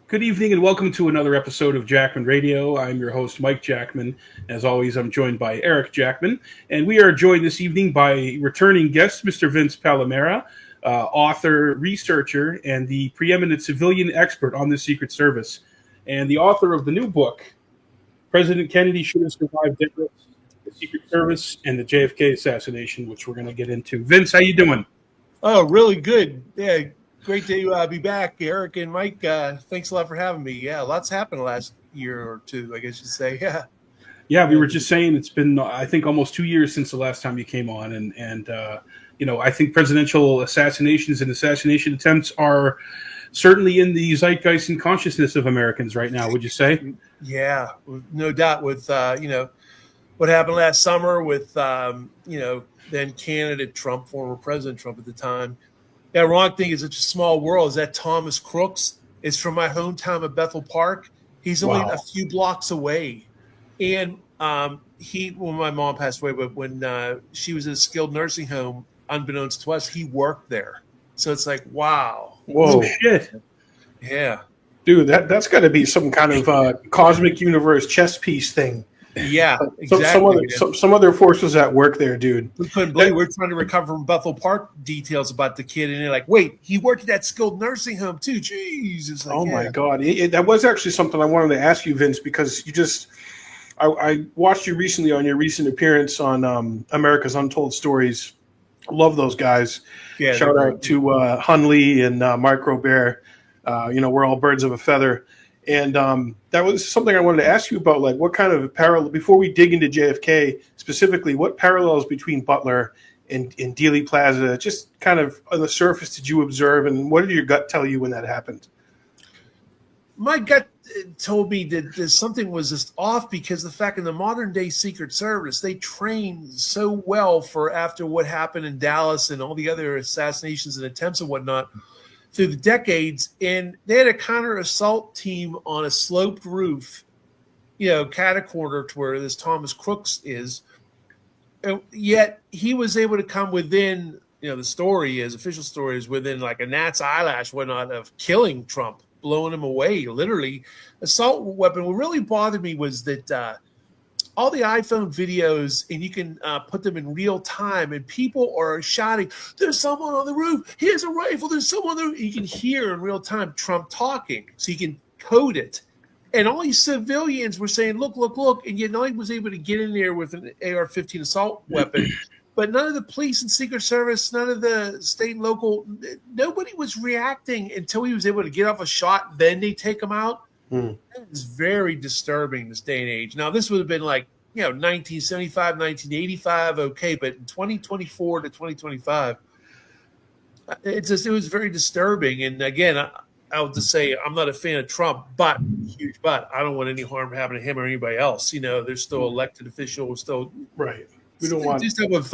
Good evening and welcome to another episode of Jackman Radio. I'm your host, Mike Jackman. As always, I'm joined by Eric Jackman. And we are joined this evening by returning guest, Mr. Vince Palamara, author, researcher, and the preeminent civilian expert on the Secret Service, and the author of the new book, President Kennedy Should Have Survived Dallas, the Secret Service, and the JFK Assassination, which we're going to get into. Vince, how you doing? Oh, really good. Yeah, great to be back, Eric and Mike. Thanks a lot for having me. Yeah, lots happened the last year or two, I guess you'd say. Yeah. Yeah, we were just saying it's been, I think, almost 2 years since the last time you came on, and I think presidential assassinations and assassination attempts are certainly in the zeitgeist and consciousness of Americans right now. Would you say? Yeah, no doubt. With what happened last summer with then candidate Trump, former President Trump at the time. The ironic thing is, it's a small world. Is that Thomas Crooks is from my hometown of Bethel Park. He's only a few blocks away, and when my mom passed away, but when she was in a skilled nursing home, unbeknownst to us, he worked there. So it's like, wow. Whoa, shit. Yeah. Dude, that's got to be some kind of cosmic universe chess piece thing. Yeah, exactly. Some other forces at work there, dude. We couldn't believe we're trying to recover from Bethel Park details about the kid, and they're like, wait, he worked at that skilled nursing home too. Jeez. It's like, my God. That was actually something I wanted to ask you, Vince, because I watched you recently on your recent appearance on America's Untold Stories. Love those guys. Yeah, shout out to Hun Lee and Mark Robert. We're all birds of a feather. And that was something I wanted to ask you about, like what kind of parallel, before we dig into JFK specifically, what parallels between Butler and Dealey Plaza, just kind of on the surface, did you observe, and what did your gut tell you when that happened? My gut told me that something was just off, because the fact in the modern day Secret Service, they train so well for after what happened in Dallas and all the other assassinations and attempts and whatnot through the decades, and they had a counter assault team on a sloped roof, cat-a-corner to where this Thomas Crooks is. And yet he was able to come within, the official story is within like a gnat's eyelash, whatnot, of killing Trump, blowing him away, literally. Assault weapon. What really bothered me was that all the iPhone videos, and you can put them in real time, and people are shouting, there's someone on the roof, here's a rifle, there's someone on the roof. You can hear in real time Trump talking, so you can code it. And all these civilians were saying, look, and yet nobody was able to get in there with an AR-15 assault weapon. But none of the police and Secret Service, none of the state and local, nobody was reacting until he was able to get off a shot, then they take him out. It's very disturbing this day and age. Now, this would have been like, 1975, 1985, okay, but in 2024 to 2025, it was very disturbing. And again, I'll just say I'm not a fan of Trump, but huge but. I don't want any harm happening to him or anybody else. They're still elected officials, still right. We don't want just with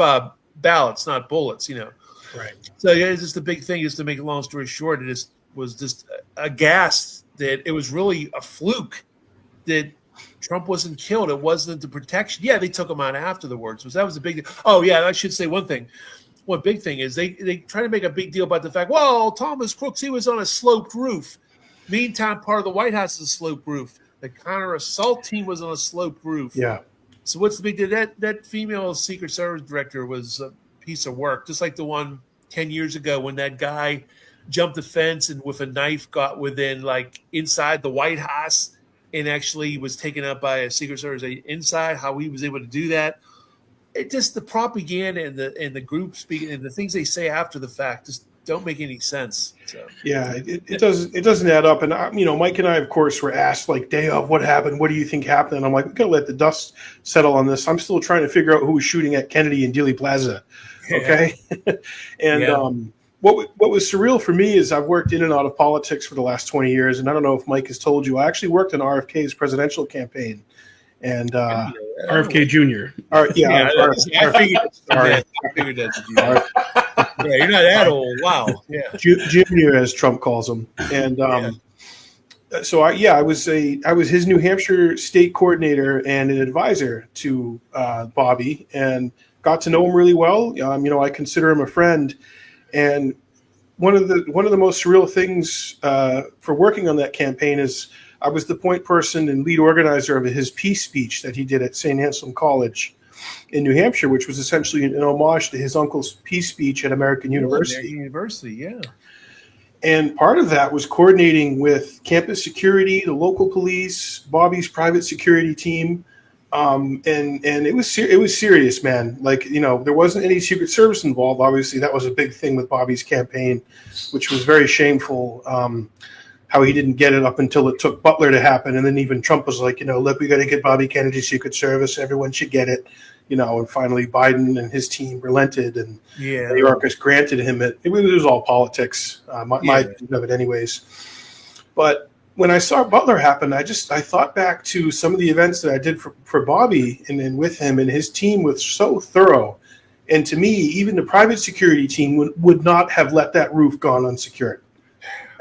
ballots, not bullets. Right. So it's just the big thing is, to make a long story short, it was just aghast that it was really a fluke that Trump wasn't killed. It wasn't the protection. Yeah, they took him out afterwards. That was a big deal. Oh, yeah, I should say one thing. One big thing is they try to make a big deal about the fact, well, Thomas Crooks, he was on a sloped roof. Meantime, part of the White House is a sloped roof. The counter assault team was on a sloped roof. Yeah. So what's the big deal? That female Secret Service director was a piece of work, just like the one 10 years ago when that guy jumped the fence and with a knife got within, like, inside the White House, and actually was taken up by a Secret Service agent inside. How he was able to do that. It just, the propaganda and the group speaking and the things they say after the fact just don't make any sense. So yeah, it doesn't add up. And Mike and I, of course, were asked, like, day of, what happened? What do you think happened? And I'm like, we gotta let the dust settle on this. I'm still trying to figure out who was shooting at Kennedy and Dealey Plaza. Okay, and what was surreal for me is I've worked in and out of politics for the last 20 years, and I don't know if Mike has told you, I actually worked in RFK's presidential campaign. And RFK Jr. I figured that. Yeah, you're not that old. Wow. Yeah. Junior, as Trump calls him. And so I was his New Hampshire state coordinator and an advisor to Bobby, and got to know him really well. I consider him a friend. And one of the most surreal things for working on that campaign is I was the point person and lead organizer of his peace speech that he did at St. Anselm College in New Hampshire, which was essentially an homage to his uncle's peace speech at American University. American University, yeah. And part of that was coordinating with campus security, the local police, Bobby's private security team, and it was serious, man. Like, there wasn't any Secret Service involved. Obviously, that was a big thing with Bobby's campaign, which was very shameful. How he didn't get it up until it took Butler to happen, and then even Trump was like, look, we got to get Bobby Kennedy Secret Service. Everyone should get it. And finally Biden and his team relented, and New York has granted him it. It was all politics, my opinion of it anyways. But when I saw Butler happen, I thought back to some of the events that I did for Bobby and with him, and his team was so thorough. And to me, even the private security team would not have let that roof gone unsecured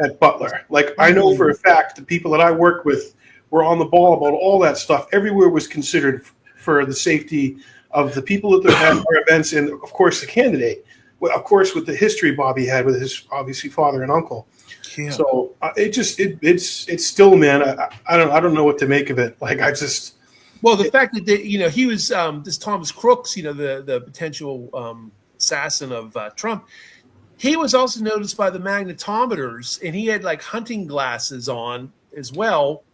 at Butler. Like, I know for a fact the people that I worked with were on the ball about all that stuff. Everywhere was considered for the safety of the people at the events, and of course the candidate. Well, of course, with the history Bobby had with his obviously father and uncle. Yeah. So it's still, man. I don't know what to make of it. Like, the fact that he was this Thomas Crooks, the potential assassin of Trump. He was also noticed by the magnetometers, and he had like hunting glasses on as well.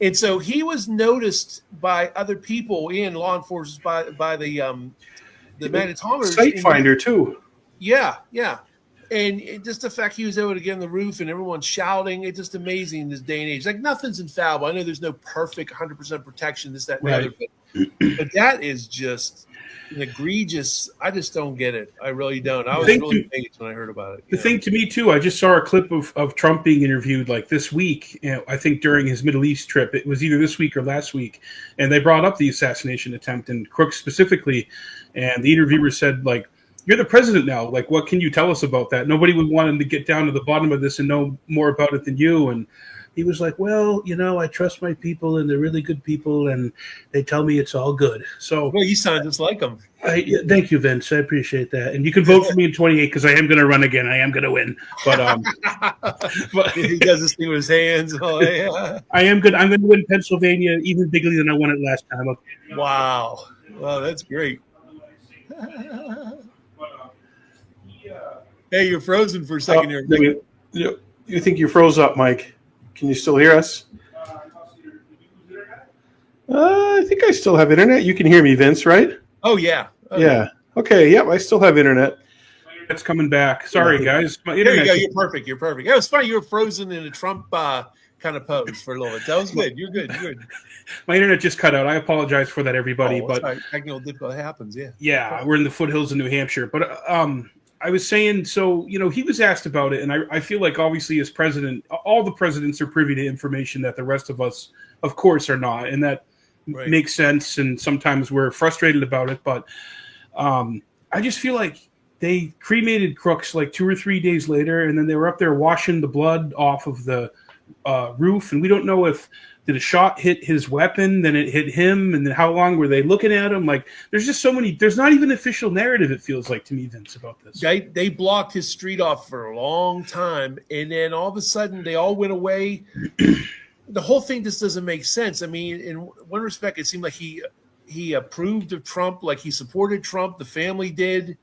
And so he was noticed by other people in law enforcement by the magnetometers. Sight finder too. Yeah. And just the fact he was able to get on the roof and everyone's shouting, it's just amazing in this day and age. Like, nothing's infallible. I know there's no perfect 100% protection, this, that, and the other. But that is just an egregious. I just don't get it. I really don't. I was really amazed when I heard about it. The thing to me too, I just saw a clip of Trump being interviewed like this week. I think during his Middle East trip, it was either this week or last week, and they brought up the assassination attempt and Crooks specifically, and the interviewer said, like, "You're the president now. Like, what can you tell us about that? Nobody would want him to get down to the bottom of this and know more about it than you." And he was like, "Well, I trust my people, and they're really good people, and they tell me it's all good." So, well, you sound just like them. Thank you, Vince. I appreciate that. And you can vote for me in 28 because I am going to run again. I am going to win. But but he does this thing with his hands. Oh, yeah. I am good. I'm going to win Pennsylvania even bigger than I won it last time. Okay. Wow, that's great. Hey, you're frozen for a second here. You think you froze up, Mike? Can you still hear us? I think I still have internet. You can hear me, Vince, right? Oh, yeah. Yeah. Okay. Yep. I still have internet. It's coming back. Sorry, guys. There you go. You're perfect. Yeah, it was funny. You were frozen in a Trump kind of pose for a little bit. That was good. You're good. My internet just cut out. I apologize for that, everybody. But technical difficulty happens. Yeah. Yeah, we're in the foothills of New Hampshire. But I was saying, so, he was asked about it, and I feel like obviously as president, all the presidents are privy to information that the rest of us, of course, are not, and that makes sense, and sometimes we're frustrated about it, but I just feel like they cremated Crooks like 2 or 3 days later, and then they were up there washing the blood off of the roof, and we don't know if did a shot hit his weapon, then it hit him, and then how long were they looking at him? Like, there's just so many. There's not even official narrative, it feels like to me, Vince, about this. They blocked his street off for a long time, and then all of a sudden they all went away. The whole thing just doesn't make sense. I mean, in one respect, it seemed like he approved of Trump, like he supported Trump. The family did.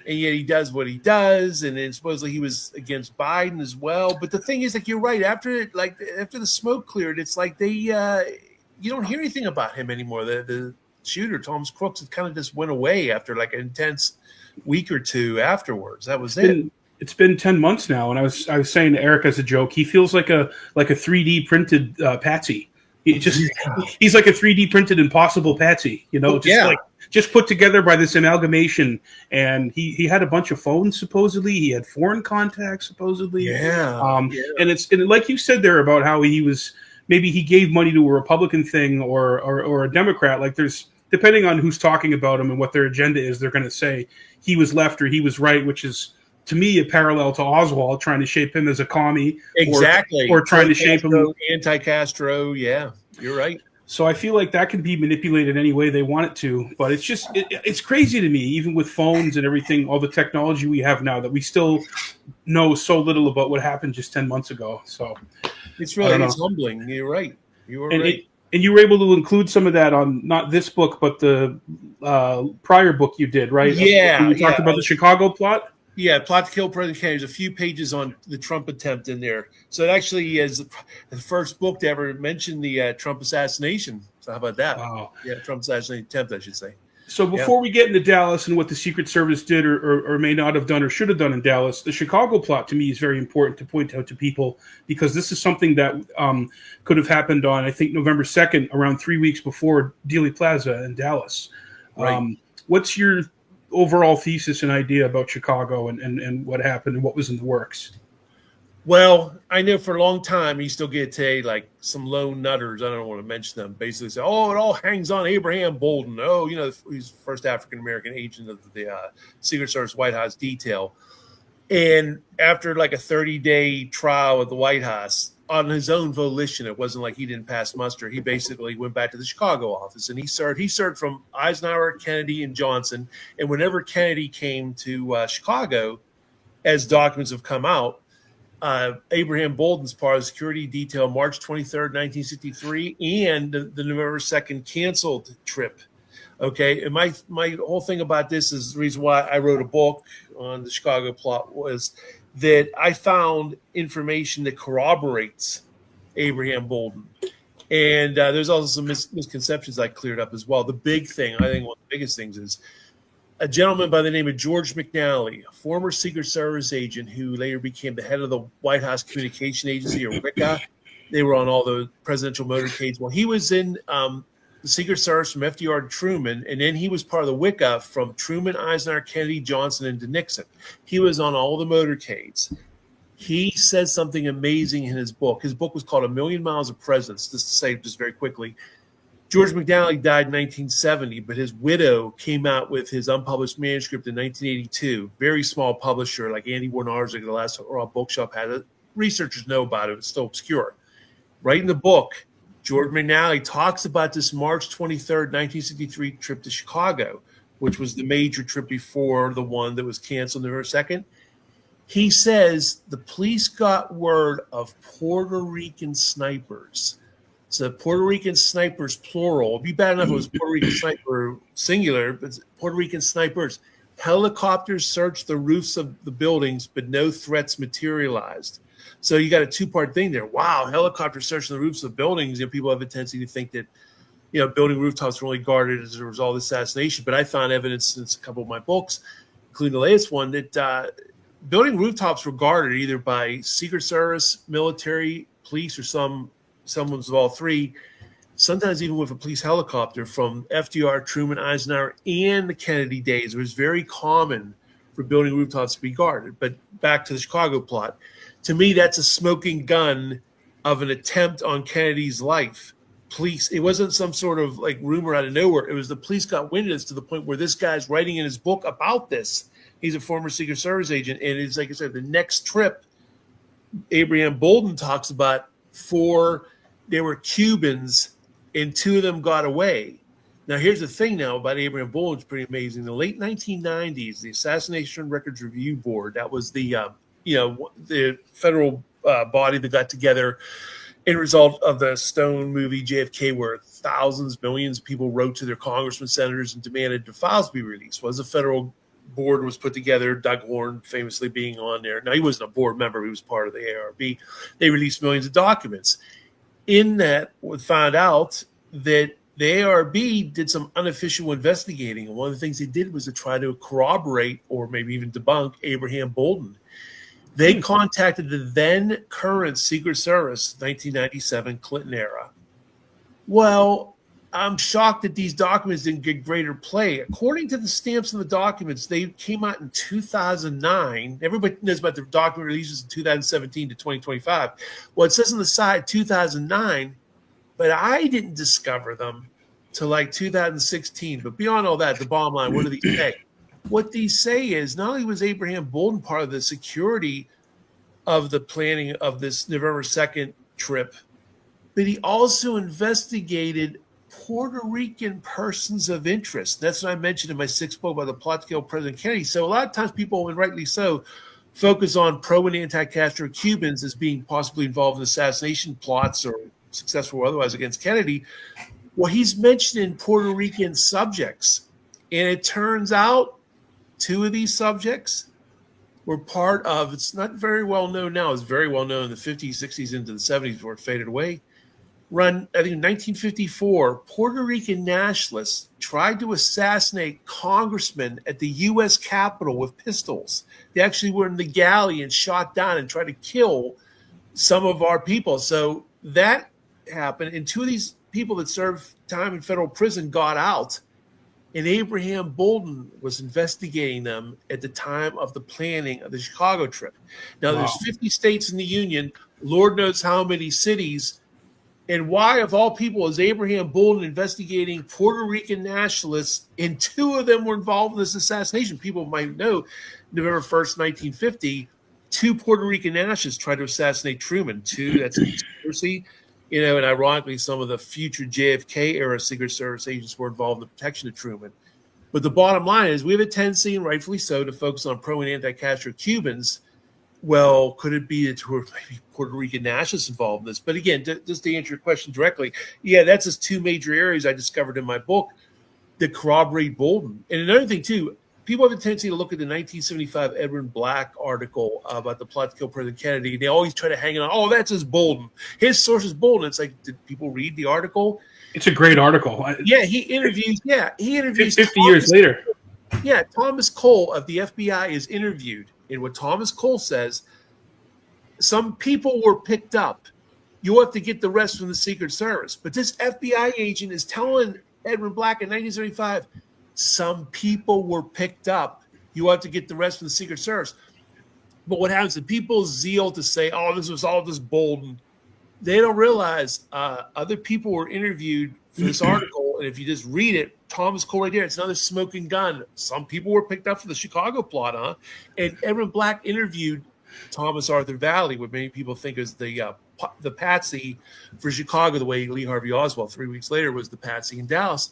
And yet he does what he does, and then supposedly he was against Biden as well. But the thing is, like, you're right. After the smoke cleared, it's like they you don't hear anything about him anymore. The shooter, Thomas Crooks, it kind of just went away after like an intense week or two afterwards. That was it. It's been 10 months now, and I was saying to Eric as a joke, he feels like a 3D printed Patsy. He's like a 3D printed impossible Patsy, just put together by this amalgamation. And he had a bunch of phones, supposedly. He had foreign contacts, supposedly. And and like you said there about how maybe he gave money to a Republican thing or a Democrat. Like, there's, depending on who's talking about him and what their agenda is, they're going to say he was left or he was right, which is, to me, a parallel to Oswald trying to shape him as a commie. Exactly. Or trying to shape him. Anti-Castro. Yeah, you're right. So I feel like that can be manipulated any way they want it to. But it's just it's crazy to me, even with phones and everything, all the technology we have now, that we still know so little about what happened just 10 months ago. So It's I really don't know. it's humbling. You're right. You were And right. and you were able to include some of that on not this book, but the prior book you did, right? When Yeah, you talked yeah. about the Chicago plot. Yeah, plot to kill President Kennedy. There's a few pages on the Trump attempt in there. So it actually is the first book to ever mention the Trump assassination. So how about that? Wow. Yeah, Trump assassination attempt, I should say. So Yeah. before we get into Dallas and what the Secret Service did or may not have done or should have done in Dallas, the Chicago plot to me is very important to point out to people, because this is something that could have happened on, I think, November 2nd, around 3 weeks before Dealey Plaza in Dallas. Right. What's your overall thesis and idea about Chicago and what happened and what was in the works? Well, I know for a long time you still get today like some lone nutters. I don't want to mention them. Basically, say, "Oh, it all hangs on Abraham Bolden." Oh, he's the first African American agent of the Secret Service White House detail. And after like a 30-day trial at the White House, on his own volition, it wasn't like he didn't pass muster. He basically went back to the Chicago office and he served. He served from Eisenhower, Kennedy, and Johnson. And whenever Kennedy came to Chicago, as documents have come out, Abraham Bolden's part of the security detail, March 23rd, 1963, and the November 2nd canceled trip. Okay, and my whole thing about this is the reason why I wrote a book on the Chicago plot was that I found information that corroborates Abraham Bolden. And there's also some misconceptions I cleared up as well. The big thing, I think one of the biggest things is a gentleman by the name of George McNally, a former Secret Service agent who later became the head of the White House Communication Agency, or WICA. They were on all the presidential motorcades. Well, he was in the Secret Service from FDR to Truman, and then he was part of the WICA from Truman, Eisenhower, Kennedy, Johnson, and to Nixon. He was on all the motorcades. He says something amazing in his book. His book was called A Million Miles of Presidents. Just to say, just very quickly, George McNally died in 1970, but his widow came out with his unpublished manuscript in 1982. Very small publisher, like Andy Warnarczyk, the last Raw Bookshop had it. Researchers know about it. It's still obscure. Right in the book, George McNally talks about this March 23rd, 1963 trip to Chicago, which was the major trip before the one that was canceled November 2nd. He says the police got word of Puerto Rican snipers. So Puerto Rican snipers, plural. It'd be bad enough if it was Puerto Rican sniper singular, but Puerto Rican snipers. Helicopters searched the roofs of the buildings, but no threats materialized. So you got a two-part thing there. Wow, helicopters searching the roofs of buildings. People have a tendency to think that, building rooftops were only guarded as a result of the assassination. But I found evidence since a couple of my books, including the latest one, that building rooftops were guarded either by Secret Service, military, police, or someone's of all three, sometimes even with a police helicopter from FDR, Truman, Eisenhower, and the Kennedy days. It was very common for building rooftops to be guarded. But back to the Chicago plot. To me, that's a smoking gun of an attempt on Kennedy's life. Police, it wasn't some sort of like rumor out of nowhere. It was the police got wind of this to the point where this guy's writing in his book about this. He's a former Secret Service agent. And it's like I said, the next trip, Abraham Bolden talks about there were Cubans and two of them got away. Now, here's the thing now about Abraham Bolden. It's pretty amazing. In the late 1990s, the Assassination Records Review Board, that was the federal body that got together in result of the Stone movie JFK, where thousands, millions of people wrote to their congressmen, senators, and demanded the files be released. Was a federal board was put together, Doug Horn famously being on there. Now, he wasn't a board member. He was part of the ARB. They released millions of documents. In that, we found out that the ARB did some unofficial investigating. And one of the things they did was to try to corroborate or maybe even debunk Abraham Bolden. They contacted the then current Secret Service, 1997 Clinton era. Well, I'm shocked that these documents didn't get greater play. According to the stamps in the documents, they came out in 2009. Everybody knows about the document releases in 2017 to 2025. Well, it says on the side 2009, but I didn't discover them till like 2016. But beyond all that, the bottom line, what do these say? What these say is not only was Abraham Bolden part of the security of the planning of this November 2nd trip, but he also investigated Puerto Rican persons of interest. That's what I mentioned in my sixth book about the plot to kill President Kennedy. So a lot of times people, and rightly so, focus on pro and anti-Castro Cubans as being possibly involved in assassination plots or successful or otherwise against Kennedy. Well, he's mentioning Puerto Rican subjects, and it turns out two of these subjects were part of, it's not very well known now, it's very well known in the 50s, 60s, into the 70s before it faded away. I think in 1954, Puerto Rican nationalists tried to assassinate congressmen at the U.S. Capitol with pistols. They actually were in the galley and shot down and tried to kill some of our people. So that happened, and two of these people that served time in federal prison got out, and Abraham Bolden was investigating them at the time of the planning of the Chicago trip. Now, there's 50 states in the Union, Lord knows how many cities. And why, of all people, is Abraham Bolden investigating Puerto Rican nationalists, and two of them were involved in this assassination? People might know, November 1st, 1950, two Puerto Rican nationalists tried to assassinate Truman. That's a conspiracy. And ironically, some of the future JFK-era Secret Service agents were involved in the protection of Truman. But the bottom line is we have a tendency, and rightfully so, to focus on pro and anti-Castro Cubans. Well, could it be that there were maybe Puerto Rican nationalists involved in this? But again, just to answer your question directly, yeah, that's just two major areas I discovered in my book that corroborate Bolden. And another thing, too, people have a tendency to look at the 1975 Edwin Black article about the plot to kill President Kennedy, and they always try to hang it on, oh, that's his Bolden. His source is Bolden. It's like, did people read the article? It's a great article. Yeah, he interviews 50 years later. Yeah, Thomas Cole of the FBI is interviewed. And what Thomas Cole says, some people were picked up. You have to get the rest from the Secret Service. But this FBI agent is telling Edwin Black in 1975, some people were picked up. You have to get the rest from the Secret Service. But what happens is people's zeal to say, oh, this was all just Bolden, they don't realize other people were interviewed for this article. And if you just read it, Thomas Cole right there, it's another smoking gun. Some people were picked up for the Chicago plot, huh? And Edwin Black interviewed Thomas Arthur Valley, what many people think is the patsy for Chicago, the way Lee Harvey Oswald 3 weeks later was the patsy in Dallas.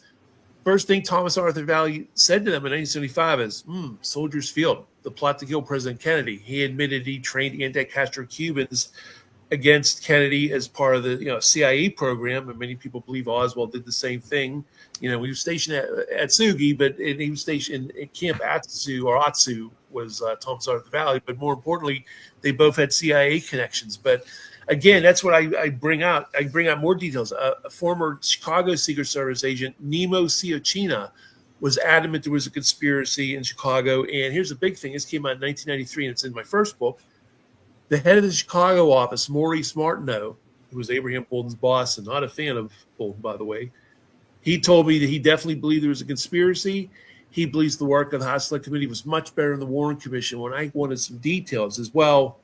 First thing Thomas Arthur Valley said to them in 1975 is, Soldiers Field, the plot to kill President Kennedy. He admitted he trained anti-Castro Cubans against Kennedy as part of the CIA program, and many people believe Oswald did the same thing. We were stationed at Sugi, but he was stationed in Camp Atsu was Thomas Arthur Valley. But more importantly, they both had CIA connections. But again, that's what I bring out. I bring out more details. A former Chicago Secret Service agent, Nemo Ciochina, was adamant there was a conspiracy in Chicago. And here's the big thing. This came out in 1993, and it's in my first book. The head of the Chicago office, Maurice Martineau, who was Abraham Bolden's boss and not a fan of Bolden, by the way, he told me that he definitely believed there was a conspiracy. He believes the work of the House Select Committee was much better than the Warren Commission. When I wanted some details as well,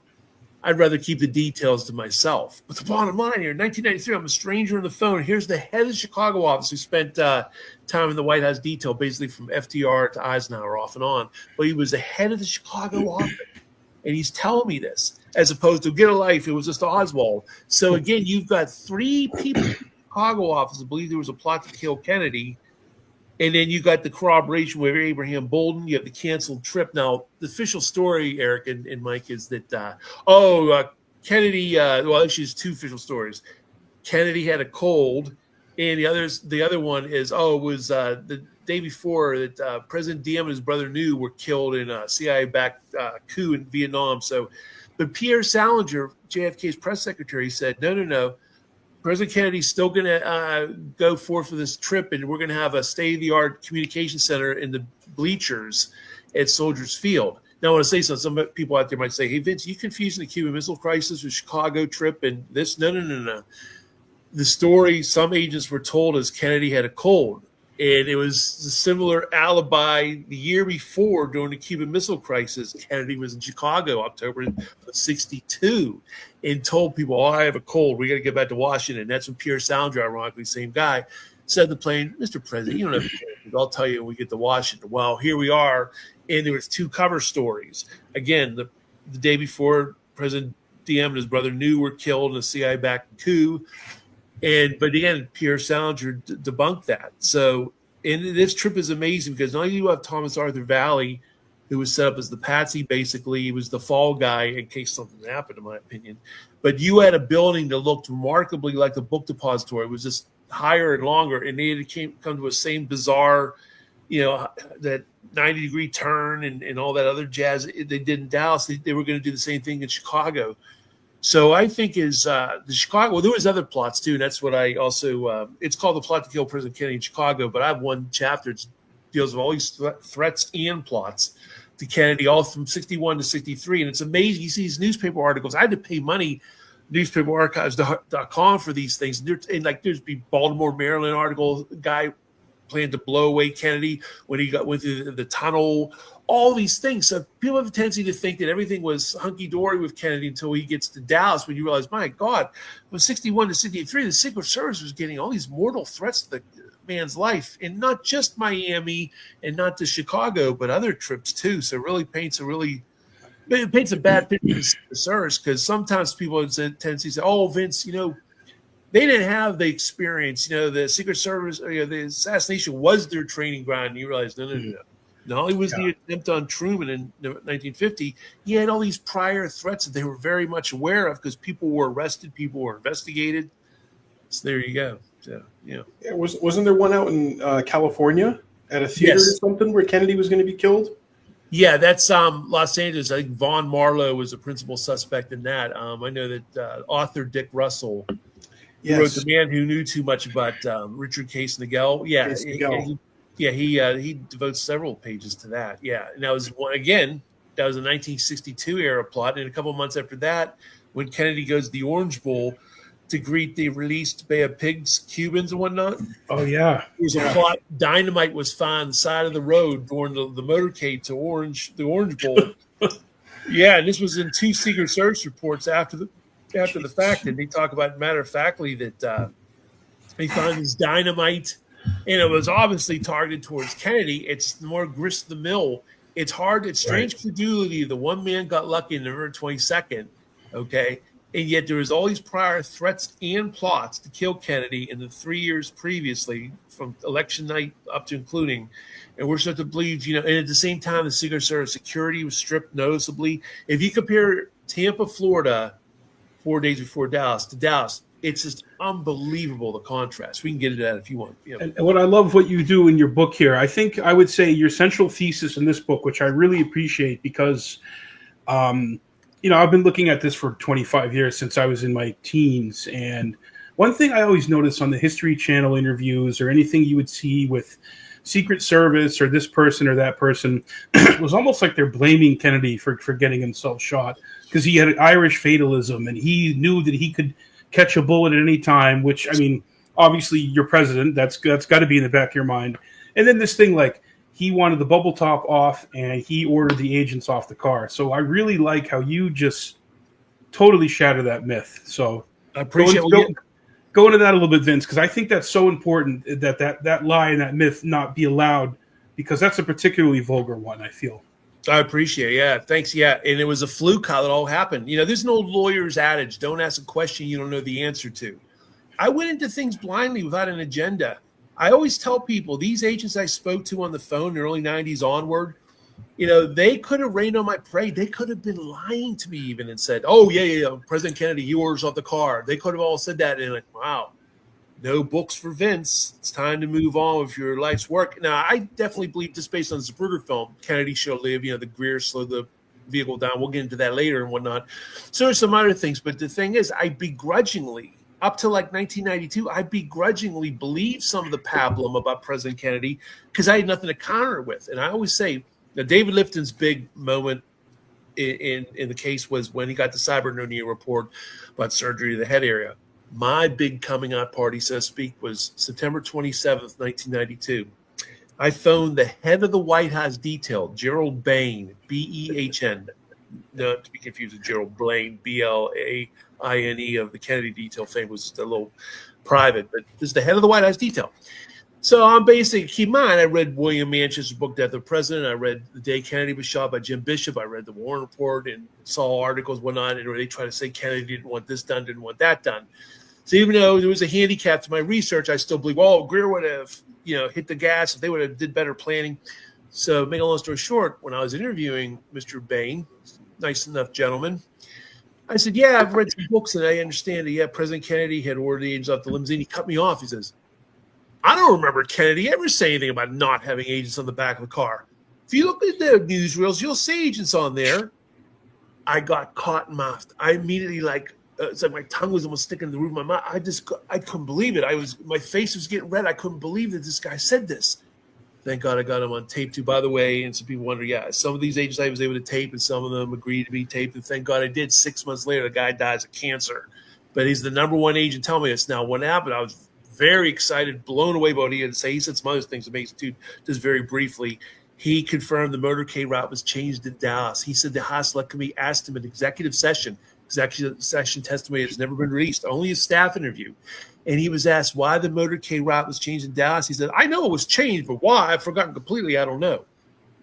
I'd rather keep the details to myself. But the bottom line here, in 1993, I'm a stranger on the phone. Here's the head of the Chicago office who spent time in the White House detail, basically from FDR to Eisenhower, off and on. But he was the head of the Chicago office. And he's telling me this, as opposed to get a life, it was just Oswald. So again, you've got three people in the Chicago office that believe there was a plot to kill Kennedy. And then you got the corroboration with Abraham Bolden. You have the canceled trip. Now, the official story, Eric and Mike, is that, Kennedy, well, actually, there's two official stories. Kennedy had a cold, and the other one is, it was the day before that President Diem and his brother New were killed in a CIA-backed coup in Vietnam. But Pierre Salinger, JFK's press secretary, said, no. President Kennedy's still going to go forth for this trip, and we're going to have a state-of-the-art communication center in the bleachers at Soldiers Field. Now, I want to say something. Some people out there might say, hey, Vince, you confusing the Cuban Missile Crisis with Chicago trip and this? No. The story some agents were told is Kennedy had a cold, and it was a similar alibi the year before during the Cuban Missile Crisis. Kennedy was in Chicago, October of 1962, and told people, I have a cold. We got to get back to Washington. That's when Pierre Salinger, ironically, same guy, said to the plane, Mr. President, you don't have a cold. I'll tell you when we get to Washington. Well, here we are, and there was two cover stories. Again, the day before, President Diem and his brother New were killed in a CIA-backed coup. But again, Pierre Salinger debunked that. So, and this trip is amazing because not only do you have Thomas Arthur Valley, who was set up as the patsy, basically, he was the fall guy in case something happened, in my opinion. But you had a building that looked remarkably like the book depository. It was just higher and longer, and they had come to a same bizarre, that 90-degree turn and all that other jazz they did in Dallas. They were going to do the same thing in Chicago. So I think the Chicago. Well, there was other plots too, and that's what I also. It's called The Plot to Kill President Kennedy in Chicago. But I have one chapter that deals with all these threats and plots to Kennedy, all from 61 to 63, and it's amazing. You see these newspaper articles. I had to pay money, newspaperarchives.com, for these things. And there's be Baltimore, Maryland article. Guy planned to blow away Kennedy when he went through the tunnel. All these things. So people have a tendency to think that everything was hunky-dory with Kennedy until he gets to Dallas, when you realize, my God, from 61 to 63, the Secret Service was getting all these mortal threats to the man's life, and not just Miami and not to Chicago, but other trips too. So it really paints a bad picture of the Secret Service, because sometimes people have a tendency to say, oh, Vince, they didn't have the experience. The Secret Service, the assassination was their training ground. And you realize, no. Not only was the attempt on Truman in 1950, he had all these prior threats that they were very much aware of, because people were arrested, people were investigated. So there you go. So, wasn't there one out in California at a theater or something where Kennedy was going to be killed? Yeah, that's Los Angeles. I think Vaughn Marlowe was the principal suspect in that. I know that author Dick Russell, who wrote The Man Who Knew Too Much About Richard Case Nagel. He devotes several pages to that. Yeah, and that was a 1962 era plot. And a couple of months after that, when Kennedy goes to the Orange Bowl to greet the released Bay of Pigs Cubans and whatnot. Oh yeah, there was a plot. Dynamite was found on the side of the road during the motorcade to the Orange Bowl. Yeah, and this was in 2 Secret Service reports after the fact, and they talk about matter of factly that they found this dynamite. And it was obviously targeted towards Kennedy. It's more grist the mill. It's hard. It's strange credulity. The one man got lucky in November 22nd, okay? And yet there was all these prior threats and plots to kill Kennedy in the 3 years previously, from election night up to including. And we're supposed to believe, and at the same time, the Secret Service security was stripped noticeably. If you compare Tampa, Florida, 4 days before Dallas to Dallas, it's just unbelievable, the contrast. We can get into that if you want. And what I love what you do in your book here, I think I would say your central thesis in this book, which I really appreciate, because, I've been looking at this for 25 years, since I was in my teens. And one thing I always notice on the History Channel interviews or anything you would see with Secret Service or this person or that person was almost like they're blaming Kennedy for getting himself shot, because he had an Irish fatalism and he knew that he could catch a bullet at any time, which, obviously you're president. That's got to be in the back of your mind. And then this thing, like, he wanted the bubble top off and he ordered the agents off the car. So I really like how you just totally shatter that myth. So I appreciate go into that a little bit, Vince, because I think that's so important that lie and that myth not be allowed, because that's a particularly vulgar one, I feel. I appreciate it. Yeah, thanks. Yeah, and it was a fluke how it all happened. There's an old lawyer's adage: don't ask a question you don't know the answer to. I went into things blindly without an agenda. I always tell people, these agents I spoke to on the phone in the early 90s onward, they could have rained on my parade. They could have been lying to me even and said, oh, yeah, President Kennedy, he orders off the car. They could have all said that, and wow, no books for Vince. It's time to move on with your life's work. Now, I definitely believe, just based on the Zapruder film, Kennedy should live. The Greer slowed the vehicle down. We'll get into that later and whatnot. So there's some other things. But the thing is, I begrudgingly, up to like 1992, I begrudgingly believed some of the pablum about President Kennedy, because I had nothing to counter it with. And I always say, now, David Lifton's big moment in the case was when he got the Cyber report about surgery to the head area. My big coming out party, so to speak, was September 27th, 1992. I phoned the head of the White House detail, Gerald Bain, B-E-H-N, not to be confused with Gerald Blaine, B-L-A-I-N-E, of the Kennedy detail fame, was just a little private, but this is the head of the White House detail. So I'm basically, keep in mind, I read William Manchester's book, Death of the President. I read The Day Kennedy Was Shot by Jim Bishop. I read the Warren Report and saw articles, whatnot, and they try to say Kennedy didn't want this done, didn't want that done. So even though there was a handicap to my research, I still believe, well, Greer would have, hit the gas if they would have did better planning. So make a long story short, when I was interviewing Mr. Bain, nice enough gentleman, I said, yeah, I've read some books and I understand that, yeah, President Kennedy had ordered the agents off the limousine. He cut me off. He says, I don't remember Kennedy ever saying anything about not having agents on the back of the car. If you look at the newsreels, you'll see agents on there. I got cotton mouthed. I immediately it's like my tongue was almost sticking to the roof of my mouth. I couldn't believe it. My face was getting red. I couldn't believe that this guy said this. Thank God I got him on tape too. By the way, and some people wonder, yeah, some of these agents I was able to tape, and some of them agreed to be taped. And thank God I did. 6 months later, the guy dies of cancer, but he's the number one agent. Tell me this now. What happened? I was very excited, blown away by what he had to say. He said some other things amazing too. Just very briefly, he confirmed the motorcade route was changed to Dallas. He said the House Select Committee asked him an executive session. Executive session testimony has never been released, only a staff interview. And he was asked why the motorcade route was changed in Dallas. He said, I know it was changed, but why? I've forgotten completely. I don't know.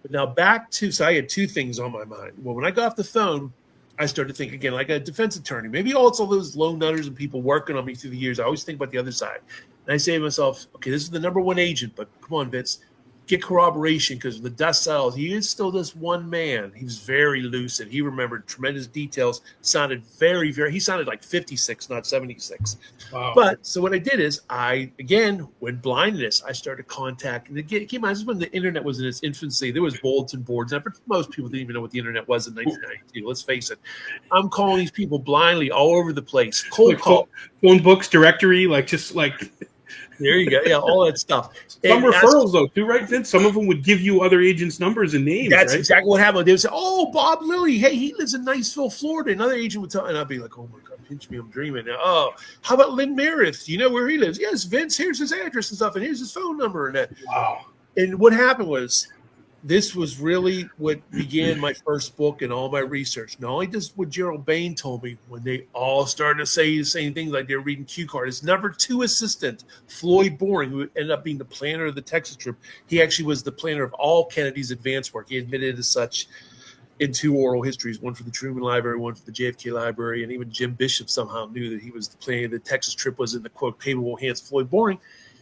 But now so I had two things on my mind. Well, when I got off the phone, I started to think again like a defense attorney. Maybe it's all those lone nutters and people working on me through the years. I always think about the other side. And I say to myself, okay, this is the number one agent, but come on, Vince, get corroboration, because when the dust settles, he is still this one man. He was very lucid. He remembered tremendous details. Sounded very, very. He sounded like 56, not 76. Wow. But so what I did is I again went blind to this. I started contacting. Again, keep in mind, this is when the internet was in its infancy. There was bulletin boards. And most people didn't even know what the internet was in 1992. Let's face it. I'm calling these people blindly all over the place. Cold call, phone books, directory, There you go. Yeah, all that stuff. Some referrals, though, too, right, Vince? Some of them would give you other agents' numbers and names. That's right? exactly what happened. They would say, oh, Bob Lilly. Hey, he lives in Niceville, Florida. Another agent would tell, and I'd be like, oh, my God, pinch me. I'm dreaming. Oh, how about Lynn Meredith? Do you know where he lives? Yes, Vince, here's his address and stuff, and here's his phone number. And that. Wow. And what happened was, this was really what began my first book and all my research. Not only just what Gerald Bain told me when they all started to say the same things like they were reading Q card. His number two assistant, Floyd Boring, who ended up being the planner of the Texas trip, he actually was the planner of all Kennedy's advance work. He admitted as such in two oral histories, one for the Truman Library, one for the JFK Library, and even Jim Bishop somehow knew that he was the planner. The Texas trip was in the, quote, capable hands of Floyd Boring.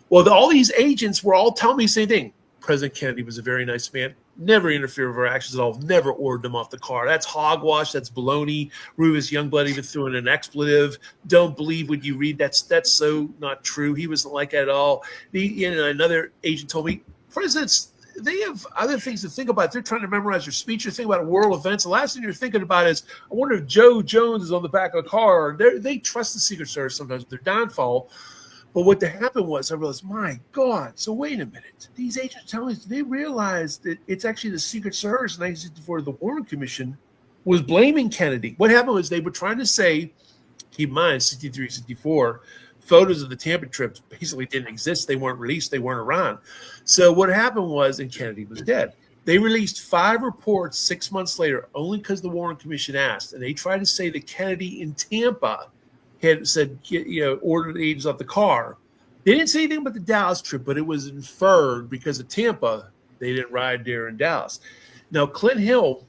Well, all these agents were all telling me the same thing. President Kennedy was a very nice man, never interfered with our actions at all, never ordered them off the car. That's hogwash. That's baloney. Rufus Youngblood even threw in an expletive. Don't believe what you read. That's so not true. He wasn't like that at all. Another agent told me, presidents, they have other things to think about. They're trying to memorize their speech or think about world events. The last thing you're thinking about is, I wonder if Joe Jones is on the back of a car. They trust the Secret Service sometimes with their downfall. But what happened was, I realized, my God, so wait a minute. These agents telling us, they realized that it's actually the Secret Service in 1964, the Warren Commission, was blaming Kennedy. What happened was they were trying to say, keep in mind, 63, 64, photos of the Tampa trips basically didn't exist. They weren't released. They weren't around. So what happened was, and Kennedy was dead. They released 5 reports 6 months later, only because the Warren Commission asked. And they tried to say that Kennedy in Tampa had said, order the agents off the car. They didn't say anything about the Dallas trip, but it was inferred because of Tampa, they didn't ride there in Dallas. Now, Clint Hill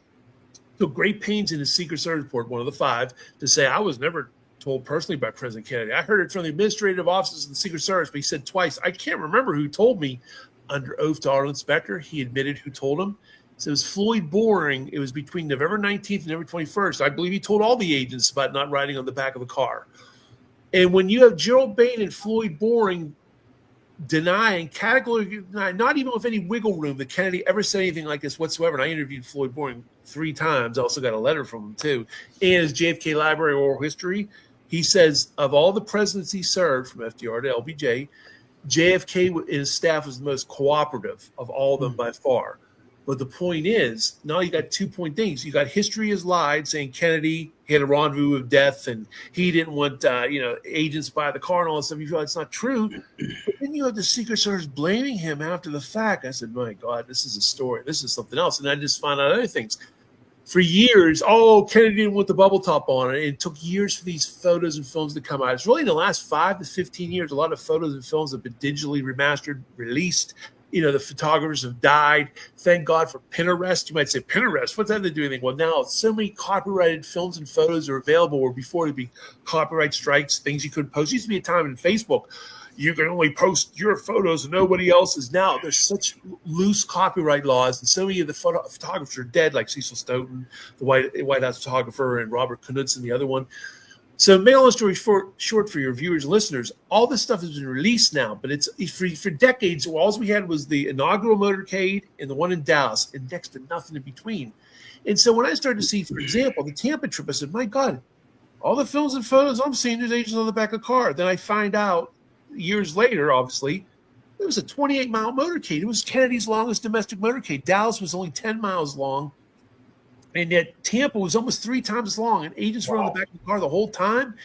took great pains in his Secret Service report, one of the 5, to say, I was never told personally by President Kennedy. I heard it from the administrative offices of the Secret Service, but he said twice, I can't remember who told me. Under oath to our inspector, he admitted who told him. So it was Floyd Boring. It was between November 19th and November 21st. I believe he told all the agents about not riding on the back of the car. And when you have Gerald Bain and Floyd Boring denying, categorically denying, not even with any wiggle room, that Kennedy ever said anything like this whatsoever. And I interviewed Floyd Boring 3 times. I also got a letter from him, too. And his JFK Library oral history, he says, of all the presidents he served, from FDR to LBJ, JFK and his staff was the most cooperative of all of them by far. But the point is, now you got 2 point things. You got history has lied, saying Kennedy had a rendezvous with death and he didn't want, agents by the car and all that stuff. You feel it's not true. But then you have the Secret Service blaming him after the fact. I said, my God, this is a story. This is something else. And I just found out other things. For years, Kennedy didn't want the bubble top on it. It took years for these photos and films to come out. It's really in the last 5 to 15 years, a lot of photos and films have been digitally remastered, released. The photographers have died. Thank God for Pinterest. You might say, Pinterest, what's that to do with anything? Well, now so many copyrighted films and photos are available, where before there'd be copyright strikes, things you couldn't post. There used to be a time in Facebook, you can only post your photos and nobody else's. Now there's such loose copyright laws, and so many of the photographers are dead, like Cecil Stoughton, the White House photographer, and Robert Knudsen, the other one. So, make a long story short for your viewers and listeners, all this stuff has been released now, but it's for decades. All we had was the inaugural motorcade and the one in Dallas, and next to nothing in between. And so, when I started to see, for example, the Tampa trip, I said, "My God, all the films and photos I'm seeing, there's agents on the back of the car." Then I find out years later, obviously, it was a 28-mile motorcade. It was Kennedy's longest domestic motorcade. Dallas was only 10 miles long. And yet Tampa was almost 3 times as long, and agents were on the back of the car the whole time.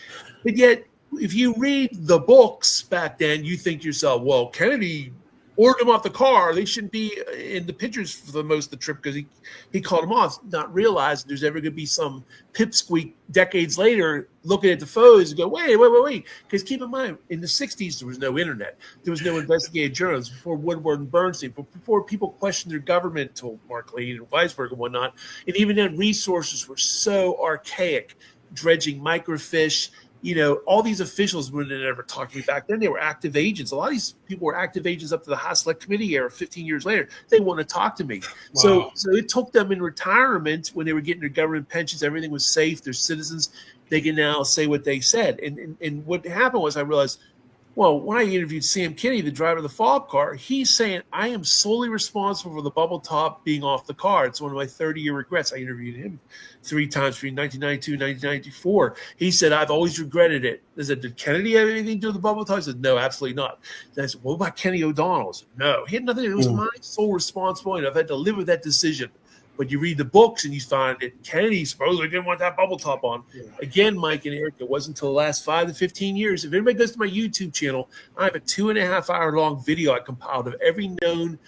But yet, if you read the books back then, you think to yourself, well, Kennedy ordered them off the car. They shouldn't be in the pictures for the most of the trip because he called them off, not realizing there's ever going to be some pipsqueak decades later looking at the photos and go, wait. Because keep in mind, in the 60s, there was no internet. There was no investigative journalism before Woodward and Bernstein, before people questioned their government until Mark Lane and Weisberg and whatnot. And even then, resources were so archaic, dredging microfiche. All these officials wouldn't ever talk to me back then. They were active agents. A lot of these people were active agents up to the House Select Committee era 15 years later. They want to talk to me. Wow. So it took them in retirement when they were getting their government pensions. Everything was safe. They're citizens. They can now say what they said. And what happened was I realized, well, when I interviewed Sam Kinney, the driver of the follow-up car, he's saying, I am solely responsible for the bubble top being off the car. It's one of my 30-year regrets. I interviewed him 3 times between 1992 and 1994. He said, I've always regretted it. I said, did Kennedy have anything to do with the bubble top? I said, no, absolutely not. And I said, what about Kenny O'Donnell? I said, no, he had nothing. It was my sole responsibility. I've had to live with that decision. But you read the books and you find that Kennedy supposedly didn't want that bubble top on. Yeah. Again, Mike and Eric, it wasn't until the last 5 to 15 years. If anybody goes to my YouTube channel, I have a 2.5-hour long video I compiled of every known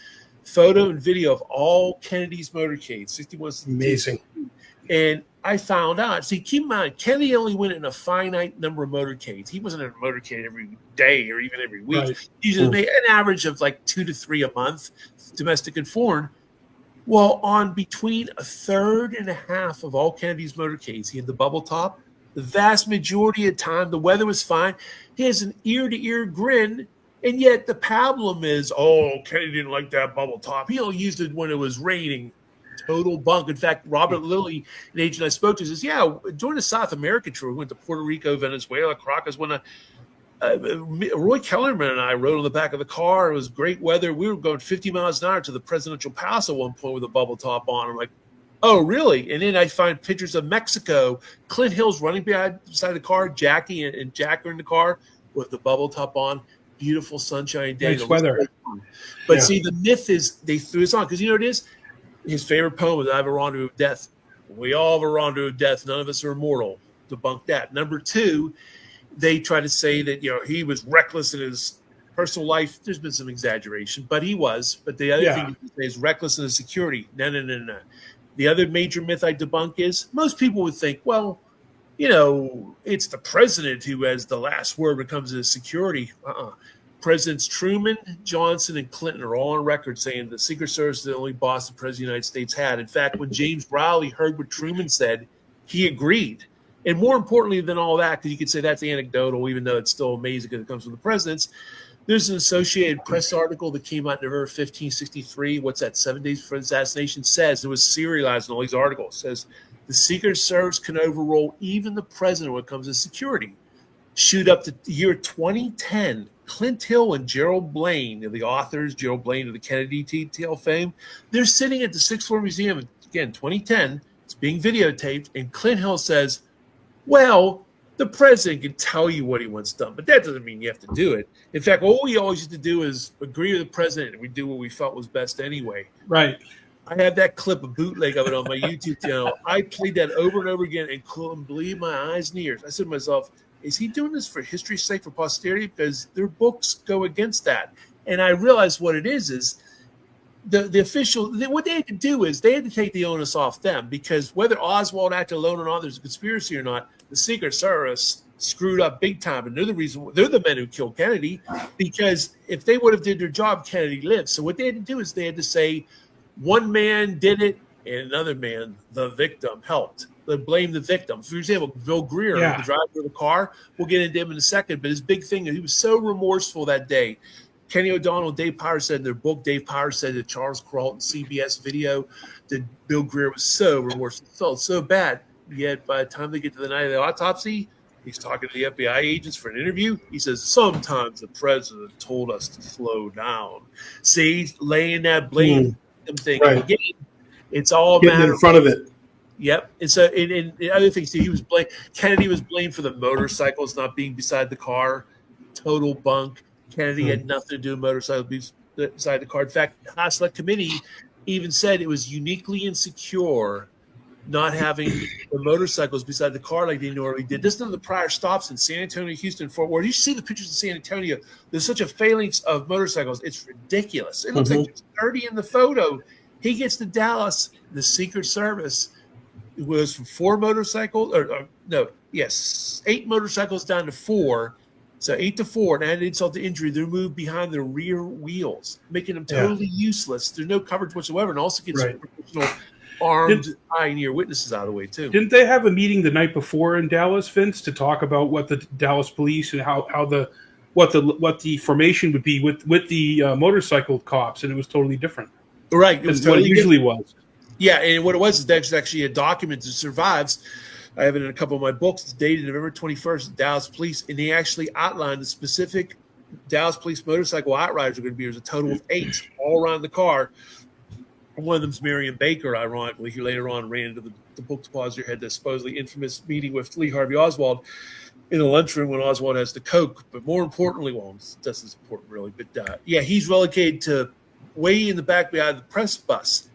photo and video of all Kennedy's motorcades. 61. Amazing. And I found out. See, keep in mind, Kennedy only went in a finite number of motorcades. He wasn't in a motorcade every day or even every week. Right. He usually made an average of like 2 to 3 a month, domestic and foreign. Well, on between 1/3 and 1/2 of all Kennedy's motorcades, he had the bubble top. The vast majority of the time, the weather was fine. He has an ear-to-ear grin, and yet the problem is, Kennedy didn't like that bubble top. He only used it when it was raining. Total bunk. In fact, Robert Lilly, an agent I spoke to, says, yeah, during the South America tour, we went to Puerto Rico, Venezuela, Caracas, when Roy Kellerman and I rode on the back of the car. It was great weather. We were going 50 miles an hour to the presidential palace at one point with a bubble top on. I'm like, oh, really? And then I find pictures of Mexico. Clint Hill's running beside the car. Jackie and Jack are in the car with the bubble top on. Beautiful sunshine day. Nice weather. But see, the myth is they threw this on because you know what it is? His favorite poem is I have a rendezvous of death. We all have a rendezvous of death. None of us are immortal. Debunk that. Number 2, they try to say that, he was reckless in his personal life. There's been some exaggeration, but he was. But the other thing you say is reckless in his security. No. The other major myth I debunk is most people would think, well, it's the president who has the last word when it comes to security. Presidents Truman, Johnson, and Clinton are all on record saying the Secret Service is the only boss the President of the United States had. In fact, when James Browley heard what Truman said, he agreed. And more importantly than all that, because you could say that's anecdotal, even though it's still amazing because it comes from the presidents, there's an Associated Press article that came out in November 1563. What's that, 7 days before the assassination? Says, it was serialized in all these articles. It says, the Secret Service can overrule even the president when it comes to security. Shoot up to the year 2010, Clint Hill and Gerald Blaine, the authors, Gerald Blaine of the Kennedy detail fame, they're sitting at the 6th Floor Museum, again, 2010, it's being videotaped, and Clint Hill says, well, the president can tell you what he wants done, but that doesn't mean you have to do it. In fact, all we always used to do is agree with the president, and we do what we felt was best anyway. Right. I have that clip, a bootleg of it on my YouTube channel. I played that over and over again and couldn't believe my eyes and ears. I said to myself, is he doing this for history's sake, for posterity? Because their books go against that. And I realized what it is the official, what they had to do is they had to take the onus off them, because whether Oswald acted alone or not, there's a conspiracy or not, the Secret Service screwed up big time, and they're the men who killed Kennedy, because if they would have did their job, Kennedy lived. So what they had to do is they had to say one man did it and another man, the victim, helped. They blame the victim. For example, Bill Greer, the driver of the car, we'll get into him in a second, but his big thing, he was so remorseful that day. Kenny O'Donnell and Dave Powers said in their book, Dave Powers said that Charles Carlton CBS video that Bill Greer was so remorseful, felt so bad. Yet by the time they get to the night of the autopsy, he's talking to the FBI agents for an interview. He says, sometimes the president told us to slow down. See, laying that blame thing. Right. Again, it's all getting matter in front of it. Yep. And so, and other things too, Kennedy was blamed for the motorcycles not being beside the car. Total bunk. Kennedy had nothing to do with motorcycles beside the car. In fact, the House Select Committee even said it was uniquely insecure not having the motorcycles beside the car like they normally did. This is none of the prior stops in San Antonio, Houston, Fort Worth. You see the pictures of San Antonio. There's such a phalanx of motorcycles. It's ridiculous. It looks like there's 30 in the photo. He gets to Dallas. The Secret Service was from 8 motorcycles down to 4. So 8 to 4, and added insult to injury, they're moved behind the rear wheels, making them totally useless. There's no coverage whatsoever, and also gets professional armed pioneer witnesses out of the way too. Didn't they have a meeting the night before in Dallas, Vince, to talk about what the Dallas police and what the formation would be with the motorcycle cops, and it was totally different, right? It was totally what it usually was. Yeah, and what it was is there's actually a document that survives. I have it in a couple of my books. It's dated November 21st, Dallas Police, and they actually outlined the specific Dallas Police motorcycle outriders are going to be. There's a total of 8 all around the car. One of them's Marion Baker, ironically, who later on ran into the book depositor, had the supposedly infamous meeting with Lee Harvey Oswald in the lunchroom when Oswald has the coke. But more importantly, that's as important really, but he's relegated to way in the back behind the press bus.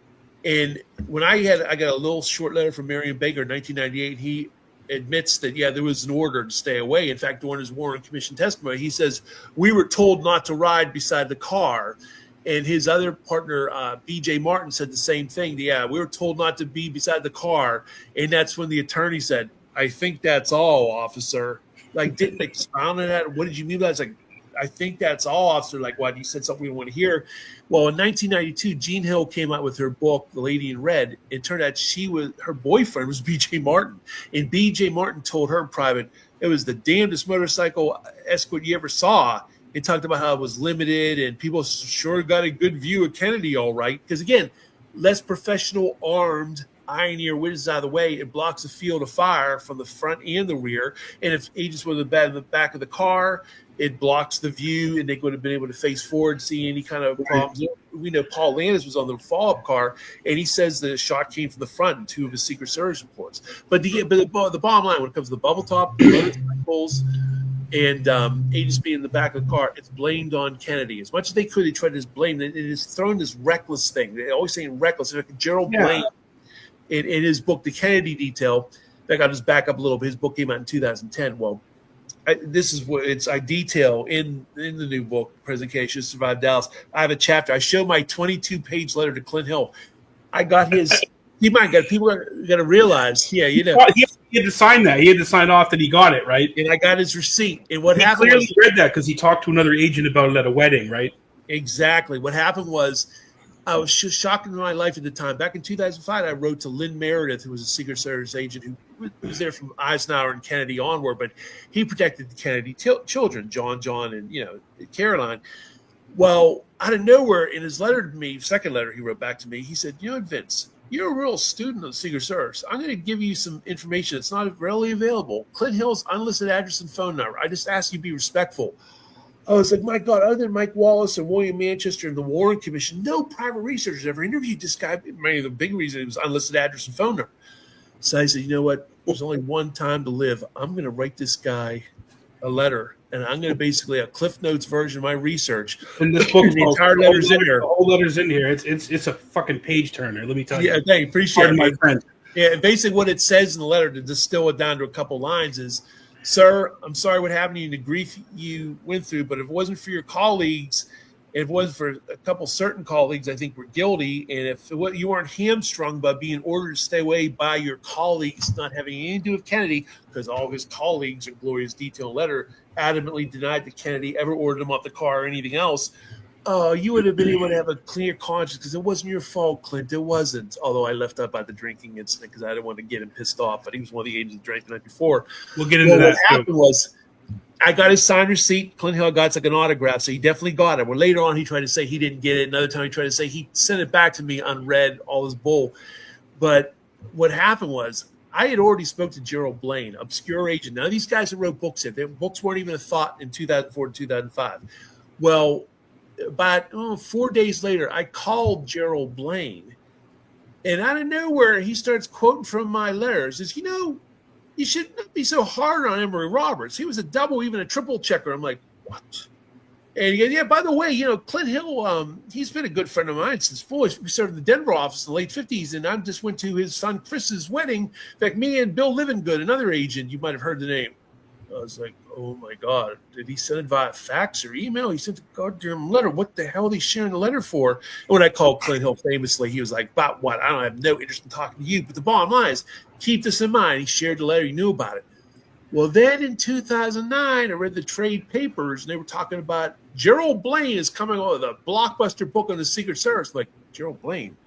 And when I got a little short letter from Marion Baker in 1998, he admits that, there was an order to stay away. In fact, during his Warren Commission testimony, he says, we were told not to ride beside the car. And his other partner, B.J. Martin, said the same thing. We were told not to be beside the car. And that's when the attorney said, I think that's all, officer. Like, didn't expound on that. What did you mean by that? It's like, I think that's all, officer. Like, what? You said something we don't want to hear. Well, in 1992, Jean Hill came out with her book, The Lady in Red. It turned out her boyfriend was B.J. Martin. And B.J. Martin told her in private, it was the damnedest motorcycle escort you ever saw. It talked about how it was limited and people sure got a good view of Kennedy, all right. Because, again, less professional armed pioneer witnesses out of the way, it blocks the field of fire from the front and the rear. And if agents were in the back of the car, it blocks the view, and they would have been able to face forward, see any kind of problems. We know Paul Landis was on the follow-up car, and he says the shot came from the front in 2 of his Secret Service reports. But the bottom line, when it comes to the bubble top, motorcycles, and agents being in the back of the car, it's blamed on Kennedy. As much as they could, they tried to blame it. It is throwing this reckless thing. They're always saying reckless. Like Gerald Blaine in his book, The Kennedy Detail. In fact, I'll just back up a little bit. His book came out in 2010. Well, this is what I detail in the new book, President Kennedy Should Survive Dallas. I have a chapter. I show my 22-page letter to Clint Hill. I got his. People got to realize. He had to sign that. He had to sign off that he got it, right? And I got his receipt. And what he happened? Clearly read that because he talked to another agent about it at a wedding, right? Exactly. What happened was, I was shocked in my life at the time. Back in 2005, I wrote to Lynn Meredith, who was a Secret Service agent who was there from Eisenhower and Kennedy onward, but he protected the Kennedy children, John, and Caroline. Well, out of nowhere, in his letter to me, second letter he wrote back to me, he said, Vince, you're a real student of the Secret Service. I'm going to give you some information that's not readily available. Clint Hill's unlisted address and phone number. I just ask you to be respectful. I was like, my God, other than Mike Wallace and William Manchester and the Warren Commission, no private researchers ever interviewed this guy. Maybe the big reason it was unlisted address and phone number. So I said, you know what? There's only one time to live. I'm going to write this guy a letter, and I'm going to basically a Cliff Notes version of my research. And this book, the entire letter's in here. The whole letter's in here. It's a fucking page turner. Let me tell you. Yeah, thank you. Appreciate it, my friend. Yeah, basically what it says in the letter, to distill it down to a couple lines, is, sir, I'm sorry what happened to you and the grief you went through, but if it wasn't for your colleagues It was for a couple certain colleagues, I think, were guilty. And if you weren't hamstrung by being ordered to stay away by your colleagues, not having anything to do with Kennedy, because all his colleagues in glorious detail letter adamantly denied that Kennedy ever ordered him off the car or anything else, you would have been able to have a clear conscience because it wasn't your fault, Clint. It wasn't. Although I left out about the drinking incident because I didn't want to get him pissed off, but he was one of the agents that drank the night before. We'll get into that. What happened was, I got his signed receipt. Clint Hill got like an autograph, so he definitely got it. Well, later on, he tried to say he didn't get it. Another time, he tried to say he sent it back to me unread, all his bull. But what happened was, I had already spoke to Gerald Blaine, obscure agent. Now, these guys that wrote books, their books weren't even a thought in 2004 and 2005. Well, about 4 days later, I called Gerald Blaine, and out of nowhere, he starts quoting from my letters. Says, you should not be so hard on Emory Roberts. He was a double, even a triple checker. I'm like, what? And he goes, yeah, by the way, Clint Hill, he's been a good friend of mine since we started the Denver office in the late 50s, and I just went to his son Chris's wedding. In fact, me and Bill Livingood, another agent, you might have heard the name. I was like, oh, my God. Did he send it via fax or email? He sent a goddamn letter. What the hell are they sharing the letter for? And when I called Clint Hill famously, he was like, about what? I don't have no interest in talking to you. But the bottom line is, keep this in mind. He shared the letter. He knew about it. Well, then in 2009, I read the trade papers, and they were talking about Gerald Blaine is coming out with a blockbuster book on the Secret Service. Like, Gerald Blaine?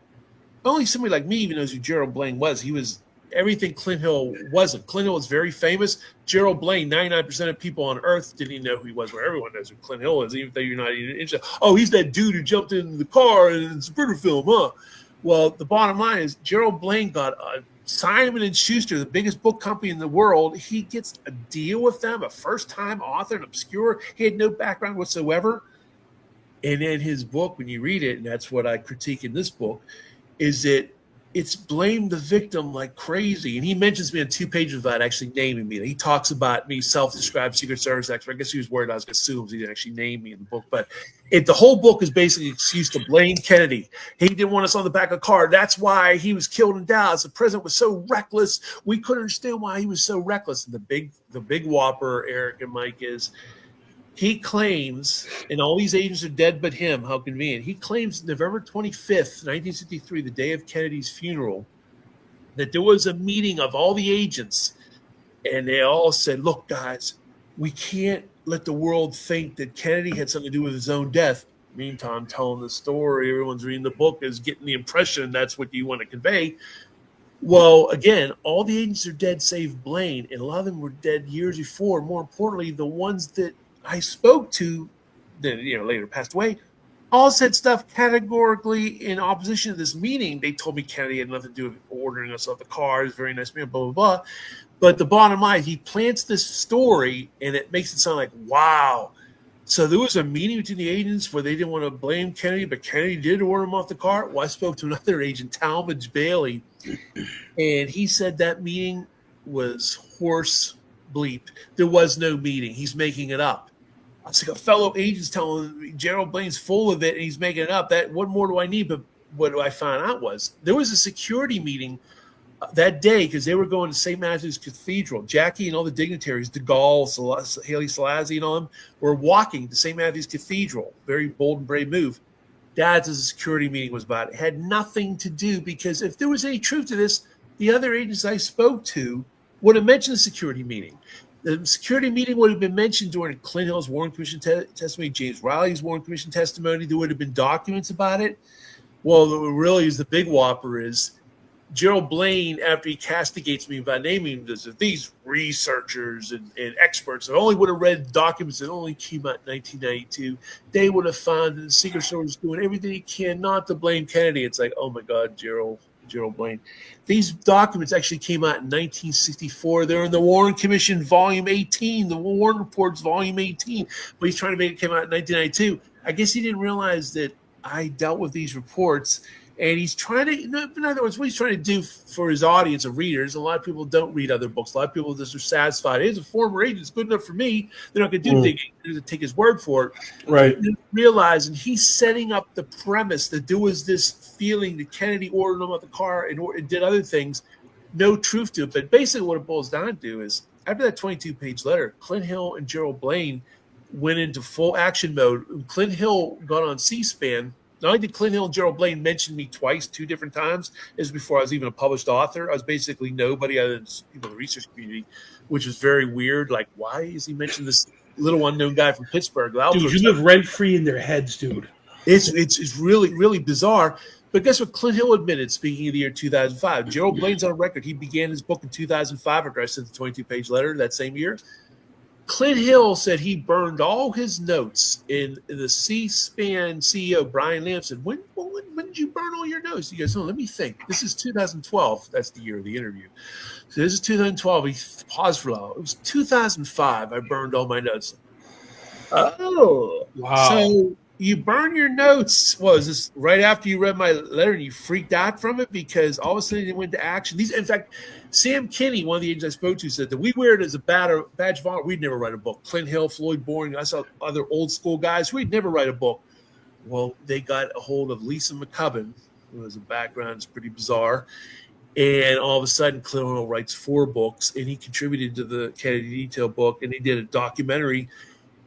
Only somebody like me even knows who Gerald Blaine was. He was everything Clint Hill wasn't. Clint Hill was very famous. Gerald Blaine, 99% of people on Earth didn't even know who he was, where everyone knows who Clint Hill is, even though you're not even interested. Oh, he's that dude who jumped in the car in the Zapruder film, huh? Well, the bottom line is Gerald Blaine got Simon & Schuster, the biggest book company in the world. He gets a deal with them, a first-time author, an obscure. He had no background whatsoever. And in his book, when you read it, and that's what I critique in this book, is that it's blame the victim like crazy. And he mentions me on 2 pages without actually naming me. He talks about me, self-described Secret Service expert. I guess he was worried I was going to sue him, so he didn't actually name me in the book. But the whole book is basically an excuse to blame Kennedy. He didn't want us on the back of a car. That's why he was killed in Dallas. The president was so reckless. We couldn't understand why he was so reckless. And the big whopper, Eric and Mike, is he claims, and all these agents are dead but him, how convenient. He claims November 25th, 1963, the day of Kennedy's funeral, that there was a meeting of all the agents, and they all said, look, guys, we can't let the world think that Kennedy had something to do with his own death. Meantime, telling the story, everyone's reading the book, is getting the impression that's what you want to convey. Well, again, all the agents are dead save Blaine, and a lot of them were dead years before. More importantly, the ones that I spoke to that later passed away all said stuff categorically in opposition to this meeting. They told me Kennedy had nothing to do with ordering us off the car. It was a very nice man, blah, blah, blah. But the bottom line, he plants this story, and it makes it sound like, wow. So there was a meeting between the agents where they didn't want to blame Kennedy, but Kennedy did order him off the car. Well, I spoke to another agent, Talmadge Bailey, and he said that meeting was horse bleep. There was no meeting. He's making it up. I was like, a fellow agent's telling me Gerald Blaine's full of it, and he's making it up. That what more do I need? But what I found out was there was a security meeting that day because they were going to St. Matthew's Cathedral. Jackie and all the dignitaries, de Gaulle, Haile Selassie, and all them were walking to St. Matthew's Cathedral. Very bold and brave move. That's what the security meeting was about. It had nothing to do, because if there was any truth to this, the other agents I spoke to would have mentioned the security meeting. The security meeting would have been mentioned during Clint Hill's Warren Commission testimony, James Riley's Warren Commission testimony. There would have been documents about it. Well, what really is the big whopper is Gerald Blaine, after he castigates me by naming these researchers and experts that only would have read documents that only came out in 1992, they would have found that the Secret Service is doing everything it can not to blame Kennedy. It's like, oh my God, Gerald Blaine. These documents actually came out in 1964. They're in the Warren Commission Volume 18, the Warren Reports Volume 18, but he's trying to make it come out in 1992. I guess he didn't realize that I dealt with these reports. And he's trying to, in other words, what he's trying to do for his audience of readers, a lot of people don't read other books. A lot of people just are satisfied. He's a former agent. It's good enough for me. They're not going to do anything. They're going to take his word for it. Right. Realizing he's setting up the premise that there was this feeling that Kennedy ordered him out the car and did other things. No truth to it. But basically what it boils down to is after that 22-page letter, Clint Hill and Gerald Blaine went into full action mode. Clint Hill got on C-SPAN. Not only did Clint Hill and Gerald Blaine mention me twice, 2 different times. This was before I was even a published author. I was basically nobody other than people in the research community, which was very weird. Like, why is he mentioning this little unknown guy from Pittsburgh? Dude, you live rent free in their heads, dude. It's really, really bizarre. But guess what Clint Hill admitted, speaking of the year 2005? Gerald Blaine's on record. He began his book in 2005 after I sent the 22-page letter that same year. Clint Hill said he burned all his notes in the C-SPAN CEO, Brian Lamb, said, when did you burn all your notes? He goes, let me think. This is 2012. That's the year of the interview. So this is 2012. He paused for a while. It was 2005. I burned all my notes. Oh. Wow. So you burn your notes. Was this right after you read my letter and you freaked out from it because all of a sudden it went to action? In fact, Sam Kinney, one of the agents I spoke to, said that we wear it as a badge of honor. We'd never write a book. Clint Hill, Floyd Boring, I saw other old school guys. We'd never write a book. Well, they got a hold of Lisa McCubbin, who has a background that's pretty bizarre. And all of a sudden, Clint Hill writes 4 books, and he contributed to the Kennedy Detail book, and he did a documentary.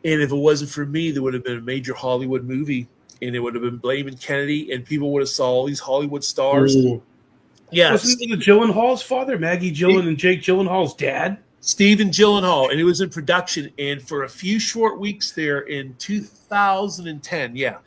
And if it wasn't for me, there would have been a major Hollywood movie, and it would have been blaming Kennedy, and people would have saw all these Hollywood stars. Ooh. Yeah, wasn't it Gyllenhaal's father, Maggie Gyllen and Jake Gyllenhaal's dad? Stephen Gyllenhaal, and it was in production. And for a few short weeks there in 2010, yeah.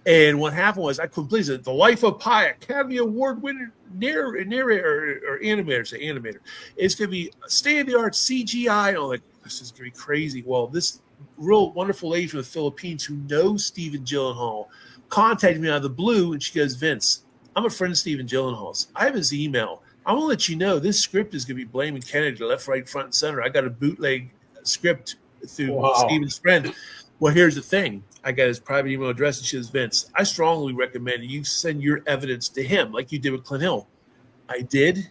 And what happened was, I couldn't believe it. The Life of Pi, Academy Award winner, narrator or animator. It's going to be state-of-the-art CGI. And I'm like, this is going to be crazy. Well, this real wonderful lady from the Philippines who knows Stephen Gyllenhaal contacted me out of the blue, and she goes, Vince, I'm a friend of Stephen Gyllenhaal's. I have his email. I want to let you know this script is going to be blaming Kennedy left, right, front, and center. I got a bootleg script through Stephen's friend. Well, here's the thing. I got his private email address, and she says, Vince, I strongly recommend you send your evidence to him like you did with Clint Hill. I did.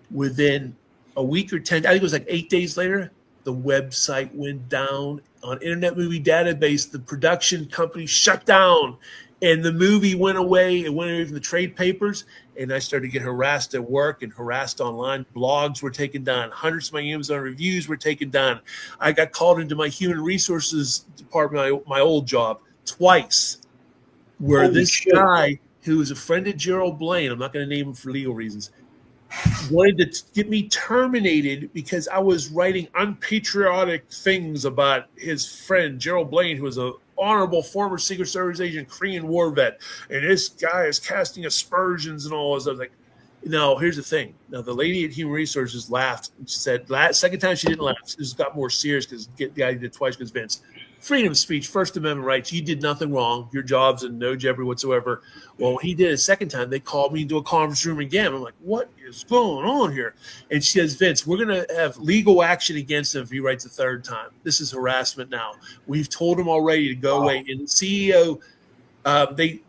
Within a week or 10, I think it was like 8 days later, the website went down on Internet Movie Database. The production company shut down, and the movie went away. It went away from the trade papers, and I started to get harassed at work and harassed online. Blogs were taken down. Hundreds of my Amazon reviews were taken down. I got called into my human resources department, my old job, twice, where this guy who was a friend of Gerald Blaine, I'm not going to name him for legal reasons, wanted to get me terminated because I was writing unpatriotic things about his friend Gerald Blaine, who was a honorable former Secret Service agent, Korean war vet, and this guy is casting aspersions and all this. I was like, no, here's the thing. Now, the lady at Human Resources laughed. She said, second time she didn't laugh. This got more serious because the guy did twice because Vince. Freedom of speech, First Amendment rights. You did nothing wrong. Your job's in no jeopardy whatsoever. Well, when he did it a second time, they called me into a conference room again. I'm like, what is going on here? And she says, Vince, we're going to have legal action against him if he writes a third time. This is harassment now. We've told him already to go away. And the CEO,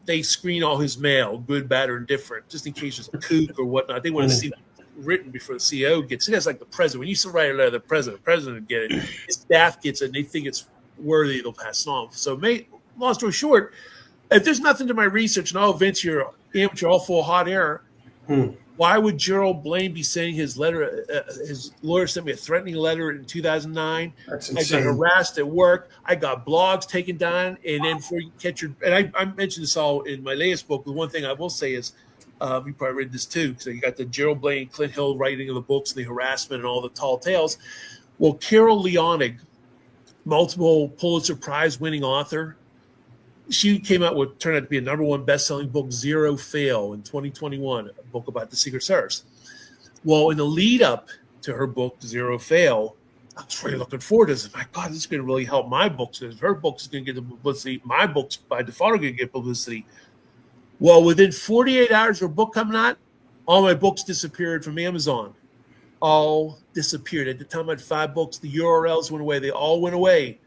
they screen all his mail, good, bad, or indifferent, just in case there's a kook or whatnot. They want to see it written before the CEO gets it. It's like the president. When you used to write a letter to the president would get it. His staff gets it, and they think it's worthy, they'll pass it on. So, long story short, if there's nothing to my research, and Vince, you're amateur, all full of hot air, why would Gerald Blaine be sending his letter? His lawyer sent me a threatening letter in 2009. That's insane. I got harassed at work. I got blogs taken down. And then before you catch your, and I mentioned this all in my latest book. The one thing I will say is, you probably read this too, because you got the Gerald Blaine, Clint Hill writing of the books, and the harassment, and all the tall tales. Well, Carol Leonig, multiple Pulitzer Prize winning author. She came out with, turned out to be a #1 best-selling book, Zero Fail, in 2021, a book about the Secret Service. Well, in the lead up to her book, Zero Fail, I was really looking forward to this. My God, this is going to really help my books. If her books is going to get the publicity, my books by default are going to get publicity. Well, within 48 hours of her book coming out, all my books disappeared from Amazon. All disappeared. At the time, I had 5 books. The URLs went away. They all went away.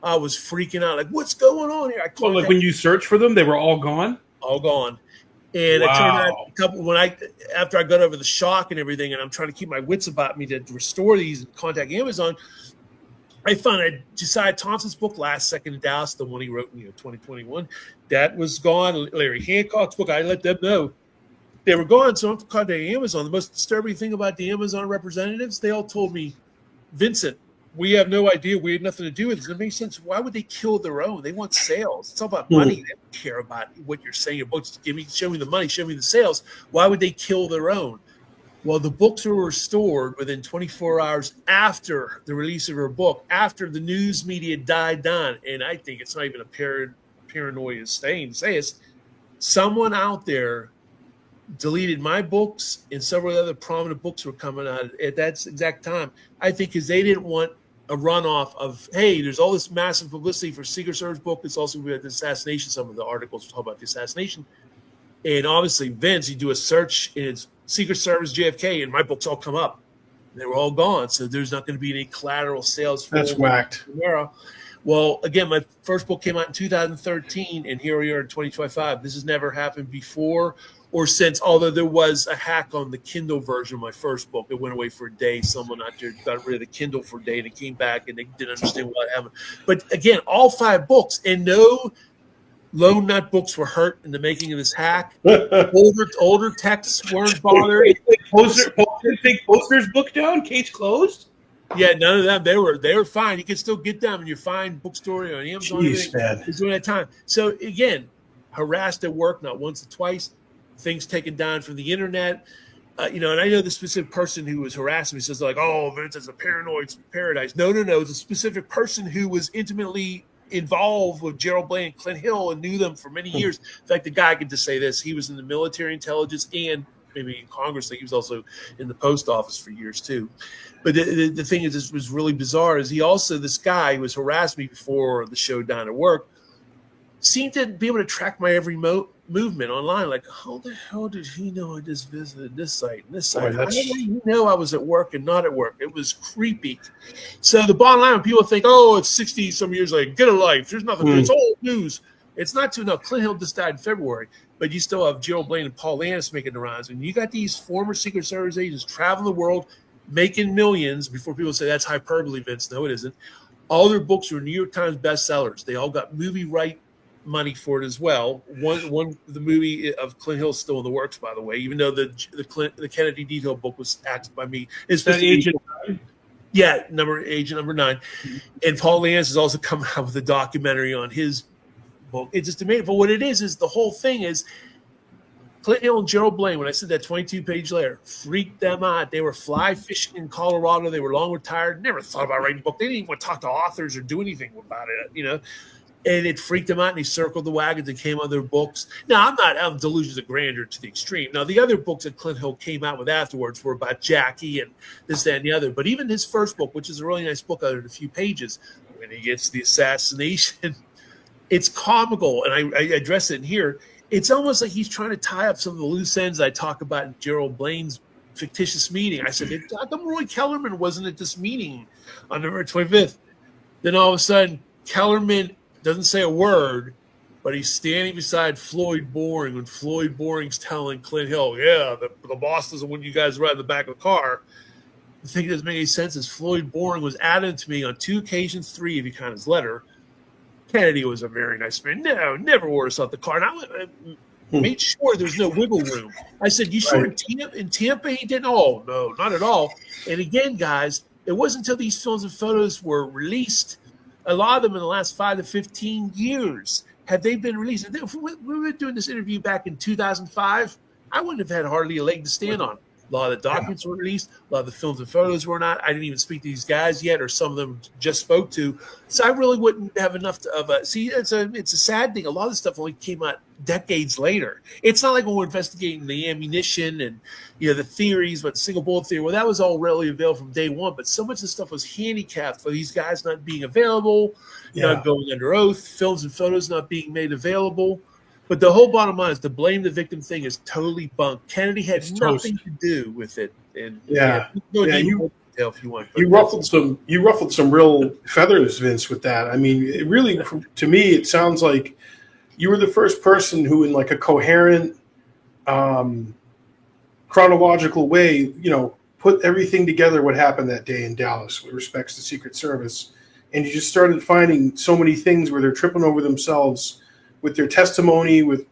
I was freaking out. Like, what's going on here? Well, like when you search for them, they were all gone? All gone. And it turned out after I got over the shock and everything, and I'm trying to keep my wits about me to restore these and contact Amazon, I found Josiah Thompson's book, Last Second in Dallas, the one he wrote in 2021, that was gone. Larry Hancock's book, I let them know. They were gone, so I'm contacting Amazon. The most disturbing thing about the Amazon representatives, they all told me, Vincent, we have no idea. We had nothing to do with it. Does it make sense? Why would they kill their own? They want sales. It's all about money. They don't care about what you're saying. Your books, show me the money, show me the sales. Why would they kill their own? Well, the books were restored within 24 hours after the release of her book, after the news media died down. And I think it's not even a paranoia saying to say it. Someone out there deleted my books, and several other prominent books were coming out at that exact time. I think because they didn't want a runoff of, hey, there's all this massive publicity for Secret Service book. It's also about the assassination. Some of the articles talk about the assassination. And obviously, Vince, you do a search in its Secret Service JFK, and my books all come up. They were all gone. So there's not going to be any collateral sales. That's whacked. Palamara. Well, again, my first book came out in 2013, and here we are in 2025. This has never happened before or since, although there was a hack on the Kindle version of my first book. It went away for a day. Someone out there got rid of the Kindle for a day, and it came back, and they didn't understand what happened. But again, all 5 books, and no lone nut books were hurt in the making of this hack. older texts weren't bothered. Take Posner's book down, case closed. Yeah, none of them. They were fine. You can still get them in your fine bookstore on Amazon. Jeez, man. It's doing that time. So again, harassed at work, not once or twice. Things taken down from the internet. And I know the specific person who was harassing me says like, "Oh, Vince, it's a paranoid paradise." No. It's a specific person who was intimately involved with Gerald Blaine and Clint Hill and knew them for many years. In fact, the guy could just say this: he was in the military intelligence and maybe in Congress. He was also in the post office for years too. But the thing is, this was really bizarre. Is this guy who was harassing me before the show down at work seemed to be able to track my every movement online. Like, how the hell did he know I just visited this site and this site? How did he know I was at work and not at work? It was creepy. So the bottom line, when people think, oh, it's 60 some years later, get a life. There's nothing. It's old news. It's not too. No, Clint Hill just died in February, but you still have Gerald Blaine and Paul Lannis making the rounds, and you got these former Secret Service agents traveling the world, making millions. Before people say that's hyperbole, Vince. No, it isn't. All their books were New York Times bestsellers. They all got movie right money for it as well. The movie of Clint Hill is still in the works, by the way, even though the Kennedy detail book was acted by me. It's that Agent 9? Yeah, Agent number 9. And Paul Lannis has also come out with a documentary on his book. It's just amazing. But what it is the whole thing is Clint Hill and Gerald Blaine, when I said that 22-page letter, freaked them out. They were fly fishing in Colorado. They were long retired, never thought about writing a book. They didn't even want to talk to authors or do anything about it, And it freaked them out, and he circled the wagons and came on their books. Now, I'm not having delusions of grandeur to the extreme. Now, the other books that Clint Hill came out with afterwards were about Jackie and this, that, and the other. But even his first book, which is a really nice book out of a few pages, when he gets the assassination, it's comical, and I address it in here. It's almost like he's trying to tie up some of the loose ends I talk about in Gerald Blaine's fictitious meeting. I said, how come Roy Kellerman wasn't at this meeting on November 25th? Then all of a sudden, Kellerman doesn't say a word, but he's standing beside Floyd Boring when Floyd Boring's telling Clint Hill, yeah, the boss doesn't want you guys ride in the back of the car. The thing that doesn't make any sense is Floyd Boring was added to me on 2 occasions, 3 if you count his letter. Kennedy was a very nice man. No, never wore us out the car. And I made sure there's no wiggle room. I said, you sure in Tampa he didn't? Oh, no, not at all. And again, guys, it wasn't until these films and photos were released, a lot of them in the last 5 to 15 years, had they been released. If we were doing this interview back in 2005, I wouldn't have had hardly a leg to stand on. A lot of the documents were released. A lot of the films and photos were not. I didn't even speak to these guys yet, or some of them just spoke to. So I really wouldn't have enough of a – see, it's a sad thing. A lot of the stuff only came out decades later. It's not like when we're investigating the ammunition and, the theories, but the single bullet theory. Well, that was all readily available from day one. But so much of the stuff was handicapped for these guys not being available, not going under oath, films and photos not being made available. But the whole bottom line is the blame the victim thing is totally bunk. Kennedy had nothing to do with it. And you ruffled some real feathers, Vince, with that. I mean, it really, to me, it sounds like you were the first person who, in like a coherent, chronological way, put everything together. What happened that day in Dallas with respects to Secret Service, and you just started finding so many things where they're tripping over themselves with their testimony, with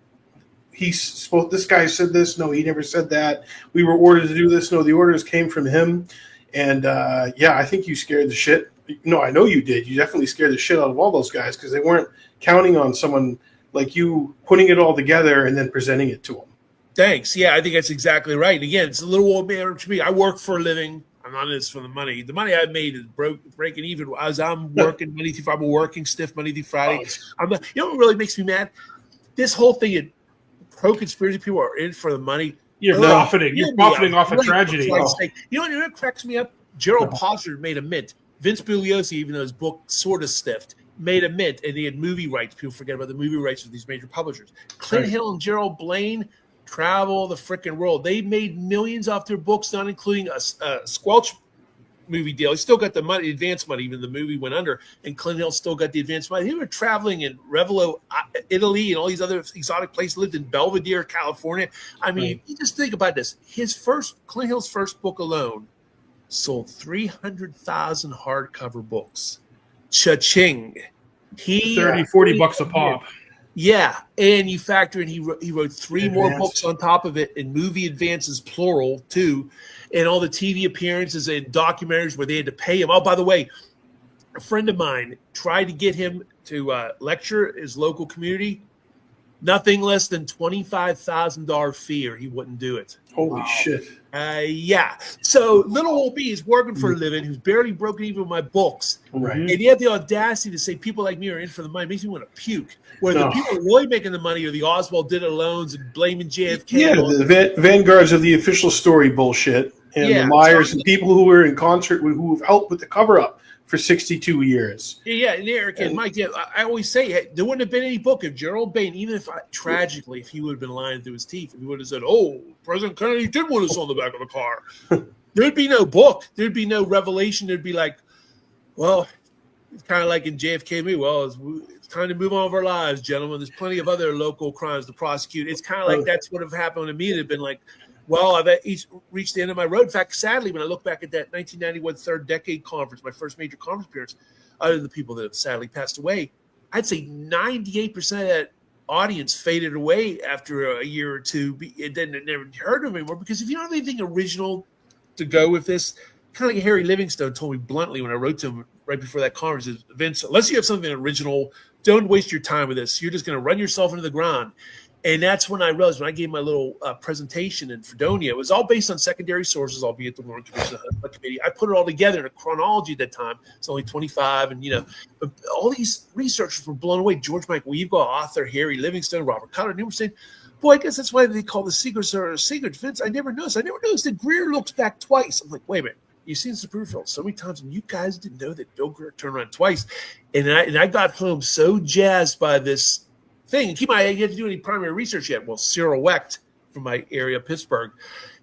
this guy said this, no, he never said that. We were ordered to do this, no, the orders came from him. And I think you scared the shit No, I know you did. You definitely scared the shit out of all those guys because they weren't counting on someone like you putting it all together and then presenting it to them. Thanks. Yeah, I think that's exactly right. And again, it's a little old man to me. I work for a living. I'm not in this for the money. The money I made is breaking even as I'm working Monday through Friday. I'm working stiff Monday through Friday. You know what really makes me mad? This whole thing, pro-conspiracy people are in for the money. You're profiting. You're profiting off a tragedy. You know what cracks me up? Gerald Posner made a mint. Vince Bugliosi, even though his book sort of stiffed, made a mint, and they had movie rights. People forget about the movie rights of these major publishers. Clint Hill and Gerald Blaine travel the freaking world. They made millions off their books, not including a squelch movie deal. He still got the money, advance money, even the movie went under, and Clint Hill still got the advance money. They were traveling in Revelo, Italy, and all these other exotic places, lived in Belvedere, California. I mean, you just think about this. Clint Hill's first book alone sold 300,000 hardcover books. Cha-ching. $30-$40 a pop. Yeah, and you factor in he wrote 3 more books on top of it, and movie advances, plural, too, and all the TV appearances and documentaries where they had to pay him. Oh, by the way, a friend of mine tried to get him to lecture his local community. Nothing less than $25,000 fee, or he wouldn't do it. Holy shit. Yeah. So little old B is working for a living, who's barely broken even with my books. Right. And you have the audacity to say people like me are in for the money. It makes me want to puke. Where the people really making the money are the Oswald did it loans and blaming JFK. Yeah, the vanguards of the official story bullshit. And the Myers and people who were in concert who have helped with the cover-up for 62 years. Yeah, and Eric and Mike, I always say, hey, there wouldn't have been any book if Gerald Bain, even if tragically, if he would have been lying through his teeth, if he would have said, oh, President Kennedy did want us on the back of the car. There'd be no book. There'd be no revelation. There'd be like, well, it's kind of like in JFK movie. Well, it's time to move on with our lives, gentlemen. There's plenty of other local crimes to prosecute. It's kind of like that's what would have happened to me. It'd been like, well, I've reached the end of my road. In fact, sadly, when I look back at that 1991 Third Decade Conference, my first major conference appearance, other than the people that have sadly passed away, I'd say 98% of that audience faded away after a year or two. It then never heard of them anymore, because if you don't have anything original to go with this, kind of like Harry Livingstone told me bluntly when I wrote to him right before that conference, is, Vince, unless you have something original, don't waste your time with this. You're just going to run yourself into the ground. And that's when I realized, when I gave my little presentation in Fredonia, it was all based on secondary sources, albeit the Warren Commission Committee. I put it all together in a chronology at that time. It's only 25. And, but all these researchers were blown away. George Michael Weaver, author, Harry Livingstone, Robert Connor, and they were saying, boy, I guess that's why they call the secrets or secret defense. I never noticed that Greer looks back twice. I'm like, wait a minute. You've seen Superfilm so many times, and you guys didn't know that Bill Greer turned around twice. And I got home so jazzed by this thing. And keep in mind, you have to do any primary research yet. Well, Cyril Wecht from my area, Pittsburgh,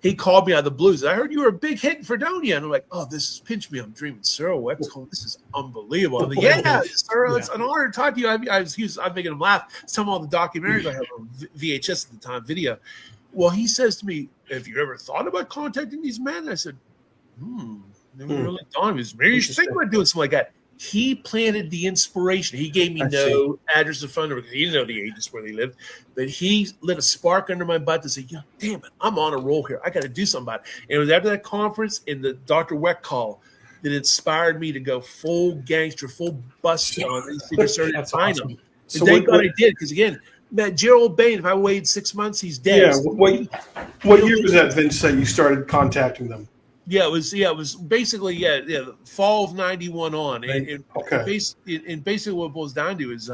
he called me out of the blues. I heard you were a big hit in Fredonia. And I'm like, oh, this is pinch me. I'm dreaming. Cyril Wecht, this is unbelievable. I'm like, yeah, sir, it's an honor to talk to you. I'm making him laugh. Some of all the documentaries I have on VHS at the time, video. Well, he says to me, have you ever thought about contacting these men? I said, never really thought of it. Maybe you should think about doing something like that. He planted the inspiration. He gave me no address or phone number because he didn't know the agents where they lived. But he lit a spark under my butt to say, damn it, I'm on a roll here. I got to do something about it. And it was after that conference and the Dr. Weck call that inspired me to go full gangster, full bust on these Secret Service and find them. And thank God I did, because, again, that Gerald Bain, if I waited 6 months, he's dead. Yeah, what year was that, Vince, that you started contacting them? Yeah, it was basically the fall of '91 on. And basically what it boils down to is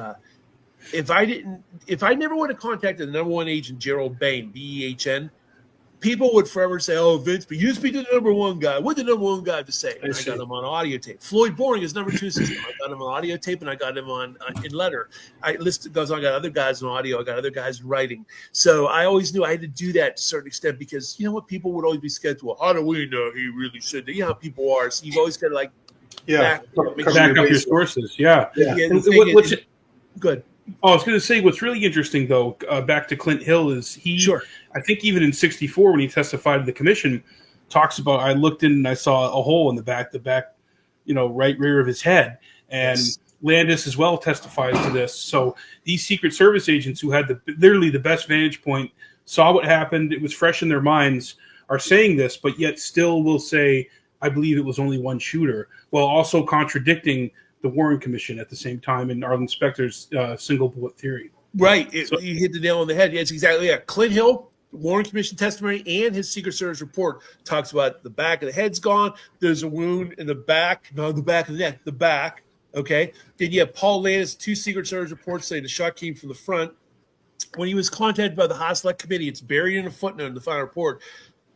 if I never would have contacted the number one agent, Gerald Bain, BEHN, people would forever say, oh, Vince, but you speak to the number one guy. What did the number one guy have to say? And I got him on audio tape. Floyd Boring is number 2 assistant. I got him on audio tape, and I got him on in letter. I got other guys in audio. I got other guys in writing. So I always knew I had to do that to a certain extent, because you know what? People would always be scared to, well, how do we know he really said that? You know how people are. So you've always got to back up your sources. Yeah. Good. Oh, I was going to say, what's really interesting, though, back to Clint Hill, is I think even in 64, when he testified to the commission, talks about, I looked in and I saw a hole in the back, right rear of his head. And Landis as well testifies to this. So these Secret Service agents who had literally the best vantage point, saw what happened, it was fresh in their minds, are saying this, but yet still will say I believe it was only one shooter, while also contradicting the Warren Commission at the same time in Arlen Specter's single bullet theory. Right. So, You hit the nail on the head. It's exactly that. Clint Hill, Warren Commission testimony, and his Secret Service report talks about the back of the head's gone. There's a wound in the back, not the back of the neck, the back. Okay. Then you have Paul Landis, 2 Secret Service reports saying the shot came from the front. When he was contacted by the High Select Committee, it's buried in a footnote in the final report.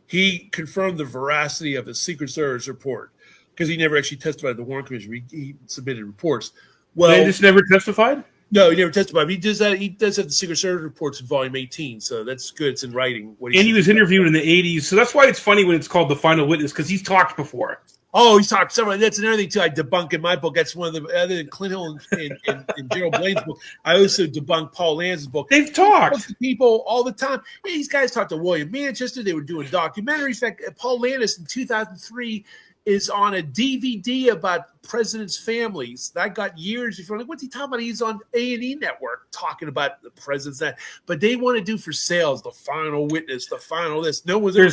He confirmed the veracity of the Secret Service report because he never actually testified at the Warren Commission. He submitted reports. Well, Landis never testified? No, he never testified. He does that. He does have the Secret Service reports in Volume 18, so that's good. It's in writing. And he was interviewed in the 80s, so that's why it's funny when it's called The Final Witness, because he's talked before. Oh, he's talked several. That's another thing too. I debunk in my book. That's one of the other than Clint Hill and Gerald Blaine's book. I also debunk Paul Lance's book. They've talked to people all the time. Hey, these guys talked to William Manchester. They were doing documentaries. In fact, Paul Landis in 2003 is on a DVD about presidents' families. That got years before. Like, what's he talking about? He's on A&E Network talking about the presidents. That, but they want to do for sales the final witness, the final this. No one's ever.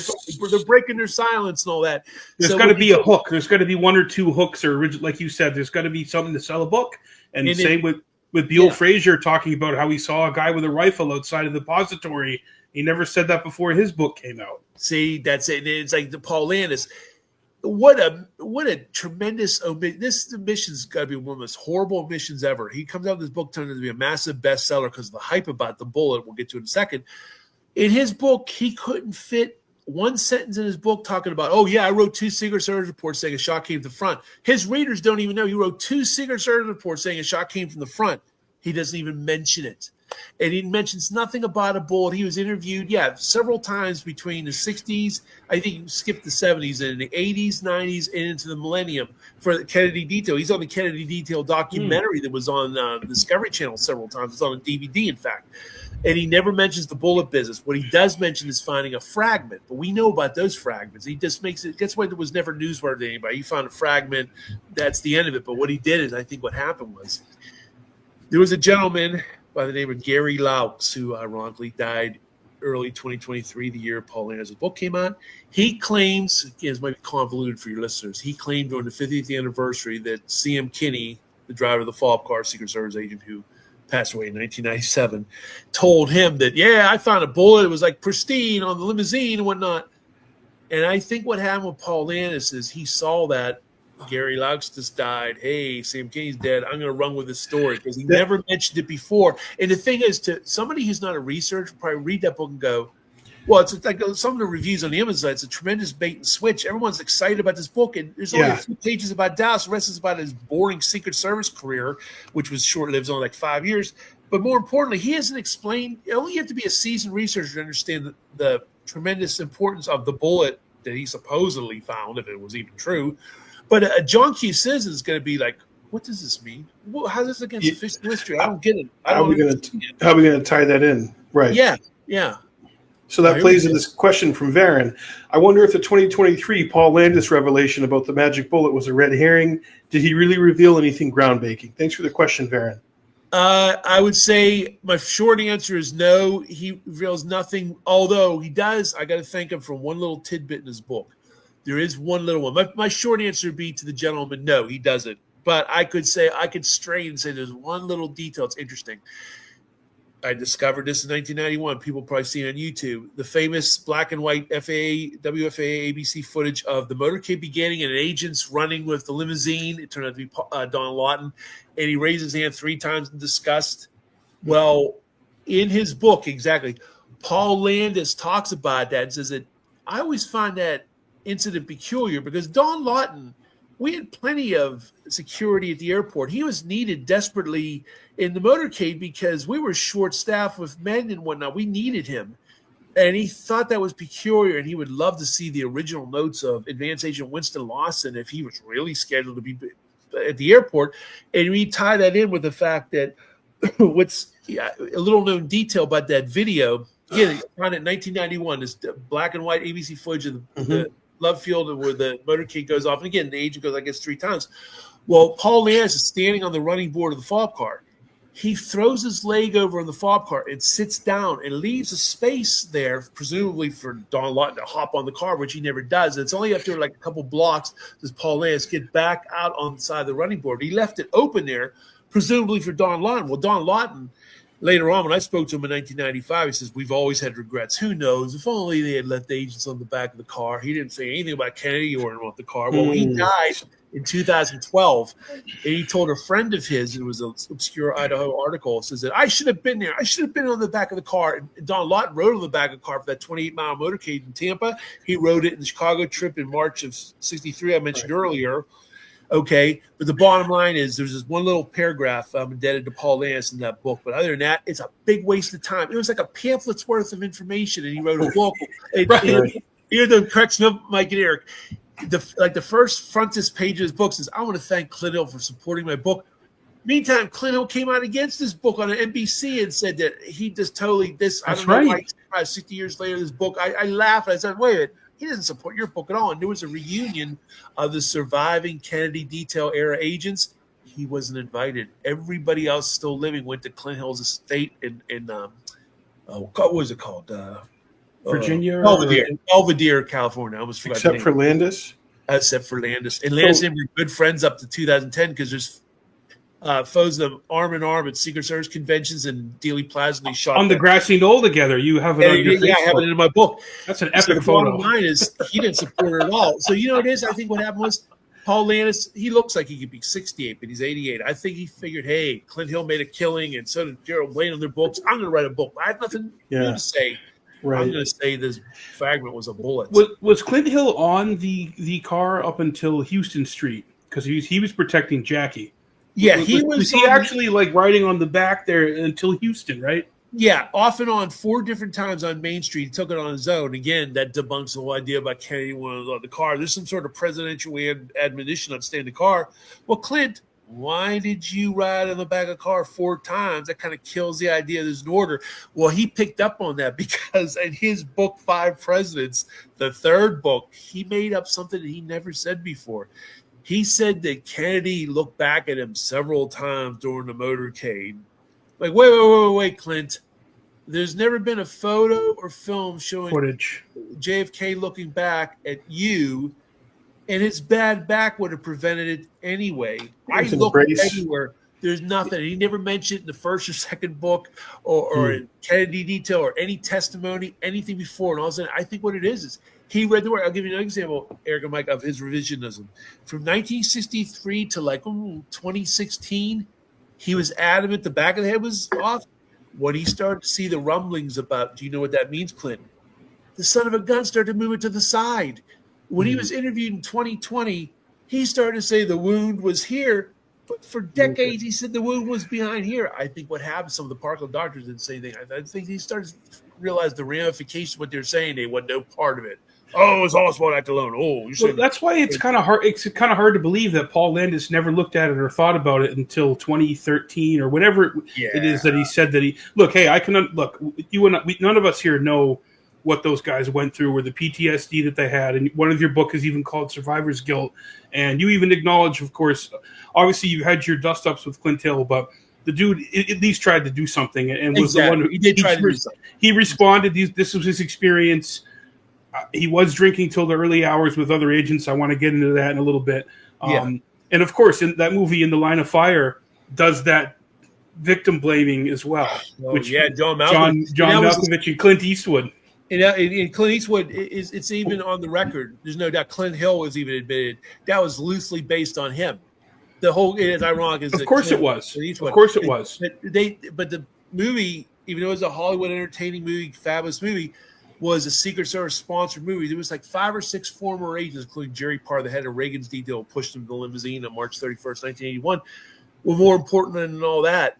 They're breaking their silence and all that. There's got to be a hook. There's got to be 1 or 2 hooks, or like you said, there's got to be something to sell a book. And same with Beale Frazier talking about how he saw a guy with a rifle outside of the depository. He never said that before his book came out. See, that's it. It's like the Paul Landis. What a tremendous omission. This omission's got to be one of the most horrible omissions ever. He comes out with this book turning out to be a massive bestseller because of the hype about the bullet. We'll get to it in a second. In his book, he couldn't fit one sentence in his book talking about, oh, yeah, I wrote 2 Secret Service reports saying a shot came from the front. His readers don't even know he wrote 2 Secret Service reports saying a shot came from the front. He doesn't even mention it. And he mentions nothing about a bullet. He was interviewed, several times between the 60s, I think he skipped the 70s, and the 80s, 90s, and into the millennium for the Kennedy Detail. He's on the Kennedy Detail documentary that was on Discovery Channel several times. It's on a DVD, in fact. And he never mentions the bullet business. What he does mention is finding a fragment, but we know about those fragments. He just makes it – that's why there was never newsworthy to anybody. He found a fragment. That's the end of it. But what he did is I think what happened was there was a gentleman – by the name of Gary Laux, who ironically died early 2023, the year Paul Landis' book came out. He claims, again, this might be convoluted for your listeners, he claimed during the 50th anniversary that C.M. Kinney, the driver of the follow-up car, Secret Service agent who passed away in 1997, told him that, I found a bullet. It was like pristine on the limousine and whatnot. And I think what happened with Paul Landis is he saw that Gary Laux just died. Hey, Sam Kinney's dead. I'm going to run with this story because he never mentioned it before. And the thing is, to somebody who's not a researcher, probably read that book and go, well, it's like some of the reviews on the Amazon. It's a tremendous bait and switch. Everyone's excited about this book, and there's only a few pages about Dallas. The rest is about his boring Secret Service career, which was short-lived, only like 5 years. But more importantly, he hasn't explained. You only have to be a seasoned researcher to understand the tremendous importance of the bullet that he supposedly found, if it was even true. But a John Q. citizen is going to be like, what does this mean? How's this against official history? I don't get it. How are we going to tie that in? Right. Yeah. So that plays in this question from Varen. I wonder if the 2023 Paul Landis revelation about the magic bullet was a red herring. Did he really reveal anything groundbreaking? Thanks for the question, Varen. I would say my short answer is no. He reveals nothing, although he does. I got to thank him for one little tidbit in his book. There is one little one. My short answer would be to the gentleman, no, he doesn't. But I could stray and say there's one little detail. It's interesting. I discovered this in 1991. People probably seen it on YouTube. The famous black and white FAA, WFAA, ABC footage of the motorcade beginning and agents running with the limousine. It turned out to be Don Lawton. And he raised his hand 3 times in disgust. Well, in his book, exactly, Paul Landis talks about that and says that I always find that incident peculiar because Don Lawton, we had plenty of security at the airport. He was needed desperately in the motorcade because we were short-staffed with men and whatnot. We needed him. And he thought that was peculiar, and he would love to see the original notes of Advance Agent Winston Lawson if he was really scheduled to be at the airport. And we tie that in with the fact that what's a little-known detail about that video, again, found in 1991, this black and white ABC footage of the Love Field where the motorcade goes off. And again, the agent goes, I guess, 3 times. Well, Paul Landis is standing on the running board of the follow-up car. He throws his leg over on the fob car and sits down and leaves a space there, presumably for Don Lawton to hop on the car, which he never does. And it's only after like a couple blocks does Paul Landis get back out on the side of the running board. He left it open there, presumably for Don Lawton. Well, Don Lawton, later on, when I spoke to him in 1995, he says, we've always had regrets. Who knows? If only they had left the agents on the back of the car. He didn't say anything about Kennedy or on the car. Well, he died in 2012, and he told a friend of his, it was an obscure Idaho article, says that I should have been there. I should have been on the back of the car. And Don Lawton rode on the back of the car for that 28-mile motorcade in Tampa. He rode it in the Chicago trip in March of 63 I mentioned earlier. Okay, but the bottom line is there's this one little paragraph indebted to Paul Landis in that book. But other than that, it's a big waste of time. It was like a pamphlet's worth of information, and he wrote a book. Here's the correction of Mike and Eric. The first frontispiece page of his book says, I want to thank Clint Hill for supporting my book. Meantime, Clint Hill came out against this book on NBC and said that he just totally I don't know why 60 years later, this book, I laughed. I said, wait a minute, he doesn't support your book at all. And there was a reunion of the surviving Kennedy detail era agents. He wasn't invited. Everybody else still living went to Clint Hill's estate in what was it called? Virginia, Belvedere, California. I almost forgot. Except for Landis. Except for Landis, and Landis and we were good friends up to 2010 because there's photos of them arm in arm at Secret Service conventions and Dealey Plaza. They shot on the grassy knoll together. You have it on your Facebook. Yeah, I have it in my book. That's an epic photo. The bottom line is he didn't support it at all. So you know what it is. I think what happened was Paul Landis. He looks like he could be 68, but he's 88. I think he figured, hey, Clint Hill made a killing, and so did Gerald Wayne on their books. I'm going to write a book. I had nothing new to say. Right. I'm going to say this fragment was a bullet. Was Clint Hill on the car up until Houston Street? Because he was protecting Jackie. Yeah, was he actually like riding on the back there until Houston, right? Yeah, off and on 4 different times on Main Street. He took it on his own. Again, that debunks the whole idea about Kennedy was on the car. There's some sort of presidential admonition on staying in the car. Well, Clint, why did you ride on the back of the car 4 times? That kind of kills the idea there's an order. Well, he picked up on that because in his book, 5 Presidents, the third book, he made up something that he never said before. He said that Kennedy looked back at him several times during the motorcade. Like, wait, Clint. There's never been a photo or film showing footage JFK looking back at you, and his bad back would have prevented it anyway. I looked everywhere. There's nothing. He never mentioned it in the first or second book or in Kennedy detail or any testimony, anything before. And all of a sudden, I think what it is he read the word. I'll give you an example, Eric and Mike, of his revisionism. From 1963 to like 2016, he was adamant the back of the head was off. When he started to see the rumblings about, do you know what that means, Clinton? The son of a gun started to move it to the side. When he was interviewed in 2020, he started to say the wound was here. But for decades, he said the wound was behind here. I think what happened, some of the Parkland doctors didn't say anything. I think he started to realize the ramifications of what they're saying. They want no part of it. Oh, it's Oswald act alone. Oh, you well, that's why it's kind of hard. It's kind of hard to believe that Paul Landis never looked at it or thought about it until 2013 or whatever it is that he said that he look. Hey, I can look. You and none of us here know what those guys went through or the PTSD that they had. And one of your book is even called Survivor's Guilt. And you even acknowledge, of course, obviously you had your dust ups with Clint Hill, but the dude at least tried to do something and was the one who he did try to do something. He responded. This was his experience. He was drinking till the early hours with other agents. I want to get into that in a little bit. And of course, in that movie, In the Line of Fire, does that victim blaming as well. John Malkovich. John Malkovich and Clint Eastwood. And Clint Eastwood it's even on the record. There's no doubt. Clint Hill was even admitted that was loosely based on him. The whole it is ironic. Is of course it was. Of course it was. But the movie, even though it was a Hollywood entertaining movie, fabulous movie, was a Secret Service sponsored movie. There was like 5 or 6 former agents, including Jerry Parr, the head of Reagan's detail, pushed him to the limousine on March 31st, 1981. Well, more important than all that,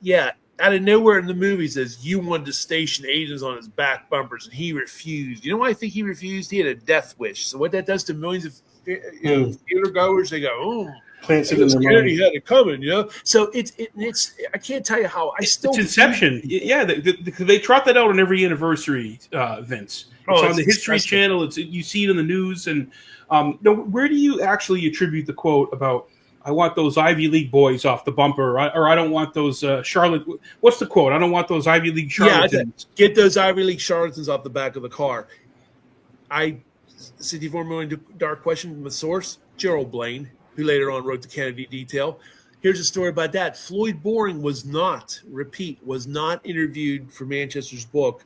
out of nowhere in the movie says you wanted to station agents on his back bumpers, and he refused. You know why I think he refused? He had a death wish. So what that does to millions of theater goers, they go, oh, plants it in their mind. He had it coming, So it's. I can't tell you how I still. It's Inception. They trot that out on every anniversary, Vince. It's on the History Channel. You see it in the news. And where do you actually attribute the quote about I want those Ivy League boys off the bumper, or I don't want those Charlotte. What's the quote? I don't want those Ivy League charlatans. Yeah, get those Ivy League charlatans off the back of the car. $64 million question from the source, Gerald Blaine, who later on wrote the Kennedy detail. Here's a story about that. Floyd Boring was not interviewed for Manchester's book.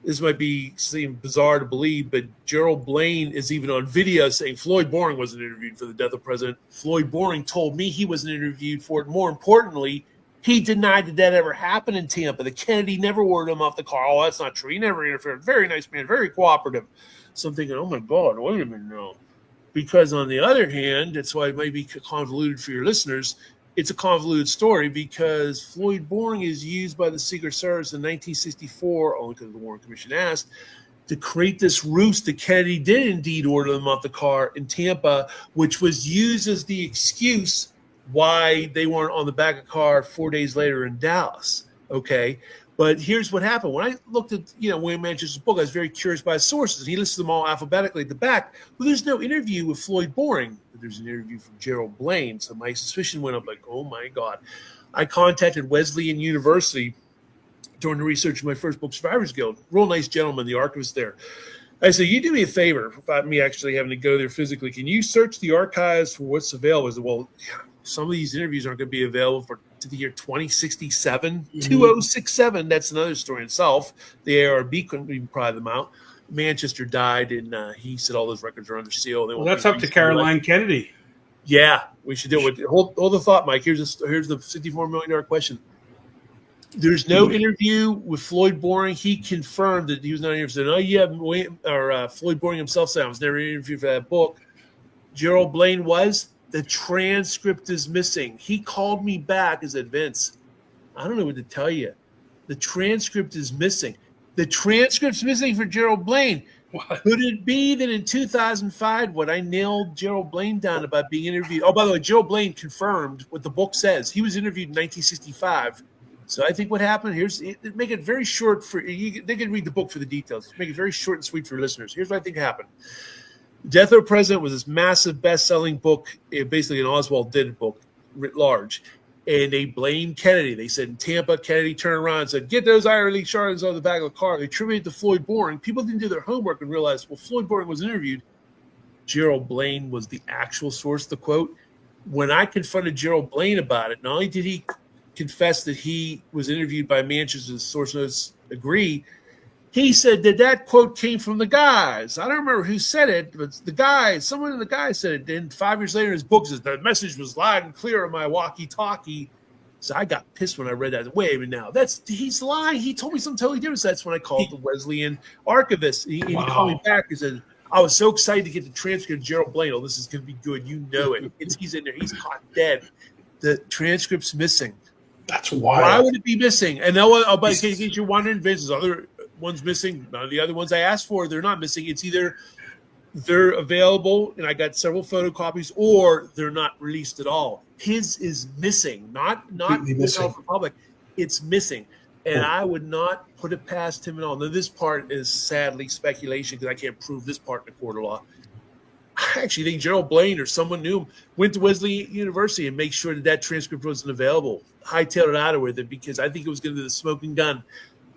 This might seem bizarre to believe, but Gerald Blaine is even on video saying Floyd Boring wasn't interviewed for the death of the president. Floyd Boring told me he wasn't interviewed for it. More importantly, he denied that ever happened in Tampa. The Kennedy never ordered him off the car. Oh, that's not true. He never interfered. Very nice man, very cooperative. So I'm thinking, oh my God, wait a minute now. Because on the other hand, that's why it might be convoluted for your listeners. It's a convoluted story because Floyd Boring is used by the Secret Service in 1964, only because the Warren Commission asked, to create this ruse that Kennedy did indeed order them off the car in Tampa, which was used as the excuse why they weren't on the back of the car 4 days later in Dallas. Okay. But here's what happened. When I looked at, William Manchester's book, I was very curious by his sources. And he listed them all alphabetically at the back. Well, there's no interview with Floyd Boring, but there's an interview from Gerald Blaine. So my suspicion went up like, oh, my God. I contacted Wesleyan University during the research of my first book, Survivors Guild. Real nice gentleman, the archivist there. I said, you do me a favor without me actually having to go there physically. Can you search the archives for what's available? I said, well, some of these interviews aren't going to be available for the year 2067, 2067. That's another story in itself. The ARB couldn't even pry them out. Manchester died, and he said all those records are under seal. Well, that's up to Caroline Kennedy. Yeah, we should do it. Hold the thought, Mike. Here's the $54 million question. There's no interview with Floyd Boring. He confirmed that he was not interviewed. Oh, yeah, Floyd Boring himself said I was never interviewed for that book. Gerald Blaine was. The transcript is missing. He called me back and said, Vince, I don't know what to tell you. The transcript is missing. The transcript's missing for Gerald Blaine. What? Could it be that in 2005, when I nailed Gerald Blaine down about being interviewed? Oh, by the way, Gerald Blaine confirmed what the book says. He was interviewed in 1965. So I think what happened, make it very short they can read the book for the details. Make it very short and sweet for your listeners. Here's what I think happened. Death of the President was this massive best-selling book, basically an Oswald did book, writ large. And they blamed Kennedy. They said in Tampa, Kennedy turned around and said, get those Ivy League charlatans on the back of the car. They attributed to Floyd Boring. People didn't do their homework and realize, well, Floyd Boring was interviewed. Gerald Blaine was the actual source of the quote. When I confronted Gerald Blaine about it, not only did he confess that he was interviewed by Manchester's source notes agree, he said that quote came from the guys. I don't remember who said it, but the guys, someone in the guys said it. Then 5 years later in his book says the message was loud and clear on my walkie-talkie. So I got pissed when I read that. Wait a minute now. He's lying. He told me something totally different. So that's when I called the Wesleyan archivist. He called me back and said, I was so excited to get the transcript of Gerald Blaine. Oh, this is going to be good. You know it. He's in there. He's caught dead. The transcript's missing. That's wild. Why would it be missing? And but in case you're wondering, Vince's other one's missing. None of the other ones I asked for, they're not missing. It's either they're available, and I got several photocopies, or they're not released at all. His is missing, not missing for public. It's missing, and I would not put it past him at all. Now, this part is sadly speculation because I can't prove this part in a court of law. I actually think Gerald Blaine or someone knew him, went to Wesleyan University and make sure that transcript wasn't available. Hightailed it out of with it because I think it was going to be the smoking gun.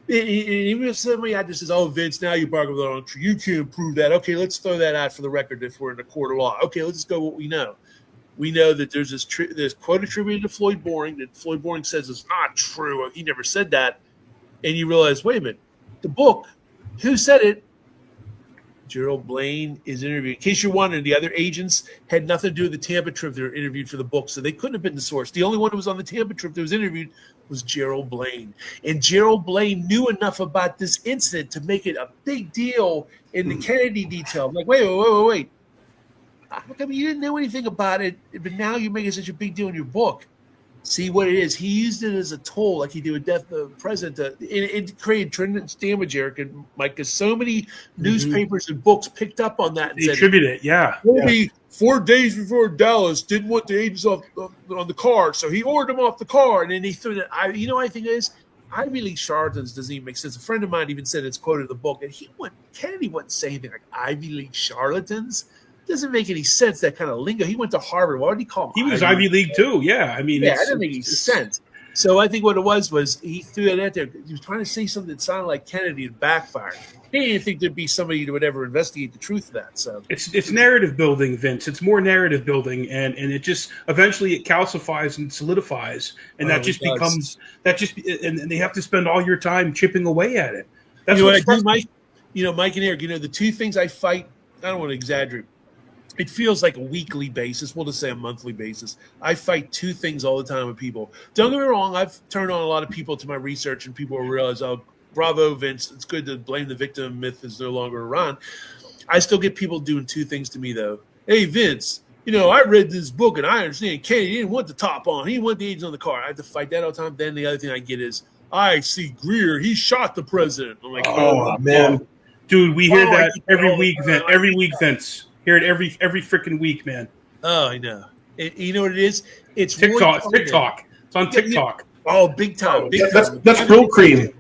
Even if somebody had just says, "Oh, Vince, now you bargain with it on true. You can't prove that." Okay, let's throw that out for the record if we're in a court of law. Okay, let's just go with what we know. We know that there's this quote attributed to Floyd Boring that Floyd Boring says is not true. He never said that. And you realize, wait a minute, the book, who said it? Gerald Blaine is interviewed. In case you're wondering, the other agents had nothing to do with the Tampa trip. They were interviewed for the book, so they couldn't have been the source. The only one who was on the Tampa trip that was interviewed was Gerald Blaine. And Gerald Blaine knew enough about this incident to make it a big deal in the Kennedy detail. I'm like, wait. How come you didn't know anything about it, but now you're making such a big deal in your book? See what it is. He used it as a tool, like he did with Death of the President. It created tremendous damage, Eric and Mike, because so many newspapers and books picked up on that. And they attributed it, yeah. 4 days before Dallas didn't want the agents on the car, so he ordered them off the car, and then he threw it. I think it is? Ivy League charlatans doesn't even make sense. A friend of mine even said it's quoted in the book, and Kennedy wouldn't say anything like Ivy League charlatans. doesn't make any sense, that kind of lingo. He went to Harvard. Why would he call him? He was Ivy League too. Yeah, I mean, Yeah, it doesn't make any sense. So I think what it was he threw that out there. He was trying to say something that sounded like Kennedy and backfired. He didn't think there'd be somebody that would ever investigate the truth of that. So it's narrative building, Vince. It's more narrative building, and it just eventually it calcifies and solidifies, and that just becomes and they have to spend all your time chipping away at it. That's what I do, Mike. Mike and Eric. The two things I fight. I don't want to exaggerate. It feels like a weekly basis. We'll just say a monthly basis. I fight two things all the time with people. Don't get me wrong. I've turned on a lot of people to my research, and people realize, oh, bravo, Vince. It's good to blame the victim. Myth is no longer around. I still get people doing two things to me, though. Hey, Vince, I read this book, and I understand Kennedy didn't want the top on. He didn't want the agents on the car. I have to fight that all the time. Then the other thing I get is, I see Greer. He shot the president. I'm like, oh man. Dude, we hear that every week, Vince. Every week, Vince. Hear it every freaking week, man. Oh, I know. You know what it is? It's TikTok. It's on TikTok. Oh, big time. That's Brill Cream.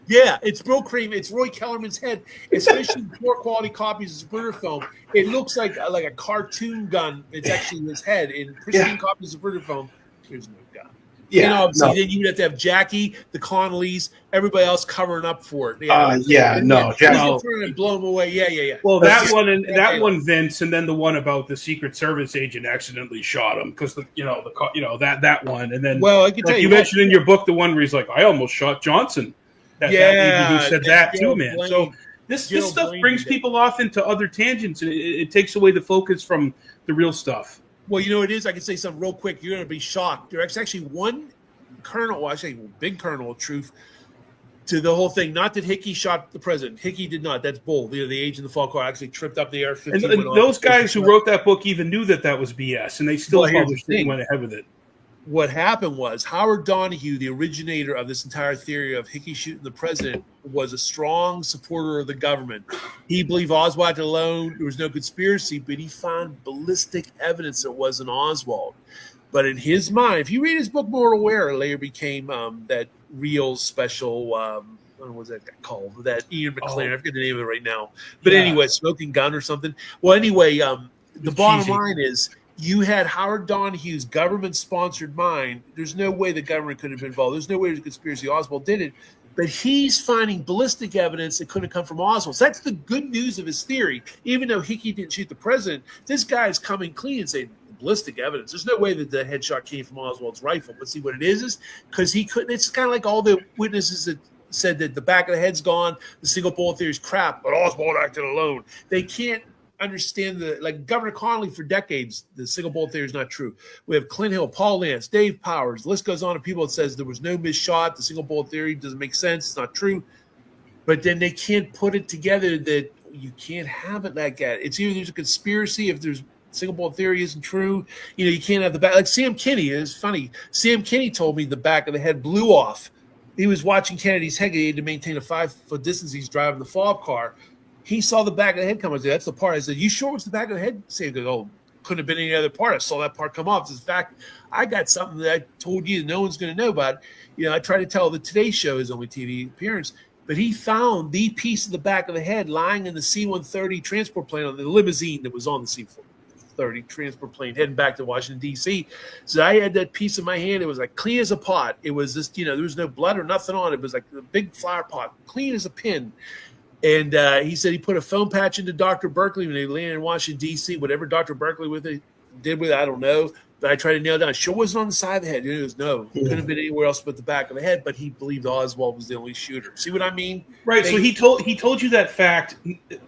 Yeah, it's Brill Cream. It's Roy Kellerman's head. It's issued poor quality copies of Zapruder film. It looks like a cartoon gun. It's actually his head in pristine copies of Zapruder film. There's no gun. Yeah, then you'd have to have Jackie, the Connollys, everybody else covering up for it. Jackie trying to blow them away. Yeah. Well, that one, Vince, and then the one about the Secret Service agent accidentally shot him because that one, and then I can tell you mentioned in your book the one where he's like, I almost shot Johnson. That lady who said that too, man. So this stuff brings people off into other tangents, and it takes away the focus from the real stuff. Well, it is. I can say something real quick. You're going to be shocked. There's actually one kernel, big kernel of truth to the whole thing. Not that Hickey shot the president. Hickey did not. That's bull. The agent in the fall car actually tripped up the AR-15. And those guys who wrote that book even knew that was BS, and they still published it and went ahead with it. What happened was Howard Donahue, the originator of this entire theory of Hickey shooting the president, was a strong supporter of the government. He believed Oswald alone. There was no conspiracy, but he found ballistic evidence it wasn't Oswald. But in his mind, if you read his book, More Aware, it later became that real special, what was that called? That Ian McLaren, I forget the name of it right now. But anyway, Smoking Gun or something. Well, anyway, the bottom line is, you had Howard Donahue's government-sponsored mind. There's no way the government could have been involved. There's no way there's a conspiracy. Oswald did it. But he's finding ballistic evidence that couldn't come from Oswald. So that's the good news of his theory. Even though Hickey didn't shoot the president, this guy is coming clean and saying, ballistic evidence. There's no way that the headshot came from Oswald's rifle. But see what it is because he couldn't. It's kind of like all the witnesses that said that the back of the head's gone, the single bullet theory is crap, but Oswald acted alone. They can't understand Governor Connolly for decades, the single bullet theory is not true. We have Clint Hill, Paul Lance, Dave Powers. The list goes on of people that says there was no missed shot. The single bullet theory doesn't make sense. It's not true. But then they can't put it together that you can't have it like that. It's either there's a conspiracy if there's single bullet theory isn't true. You can't have the back. Like Sam Kinney, it's funny. Sam Kinney told me the back of the head blew off. He was watching Kennedy's head. He had to maintain a 5-foot distance. He's driving the fob car. He saw the back of the head come. I said, that's the part. I said, you sure it's the back of the head? Sam goes, oh, couldn't have been any other part. I saw that part come off. In fact, I got something that I told you that no one's going to know about. I try to tell the Today Show his only TV appearance, but he found the piece of the back of the head lying in the C-130 transport plane on the limousine that was on the C-130 transport plane heading back to Washington, D.C. So I had that piece in my hand. It was like clean as a pot. It was just, there was no blood or nothing on it. It was like a big flower pot, clean as a pin. And he said he put a foam patch into Dr. Berkeley when they landed in Washington, D.C. Whatever Dr. Berkeley did with it, I don't know. But I tried to nail it down. It sure wasn't on the side of the head. It was no. It couldn't have been anywhere else but the back of the head. But he believed Oswald was the only shooter. See what I mean? Right. So he told you that fact,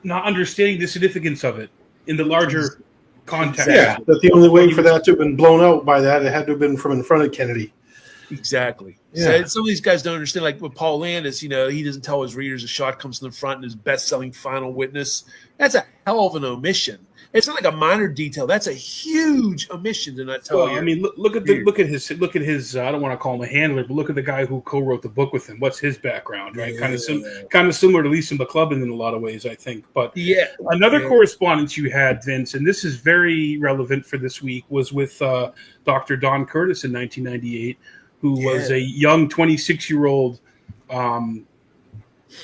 not understanding the significance of it in the larger context. Yeah, that the only way for that to have been blown out by that, it had to have been from in front of Kennedy. Exactly. Yeah. So some of these guys don't understand. Like with Paul Landis, he doesn't tell his readers a shot comes from the front and his best-selling Final Witness. That's a hell of an omission. It's not like a minor detail. That's a huge omission to not tell you. I mean, look at his. I don't want to call him a handler, but look at the guy who co-wrote the book with him. What's his background? Right, kind of similar to Lisa McClubbin in a lot of ways, I think. But another correspondence you had, Vince, and this is very relevant for this week, was with Dr. Don Curtis in 1998, who was a young 26-year-old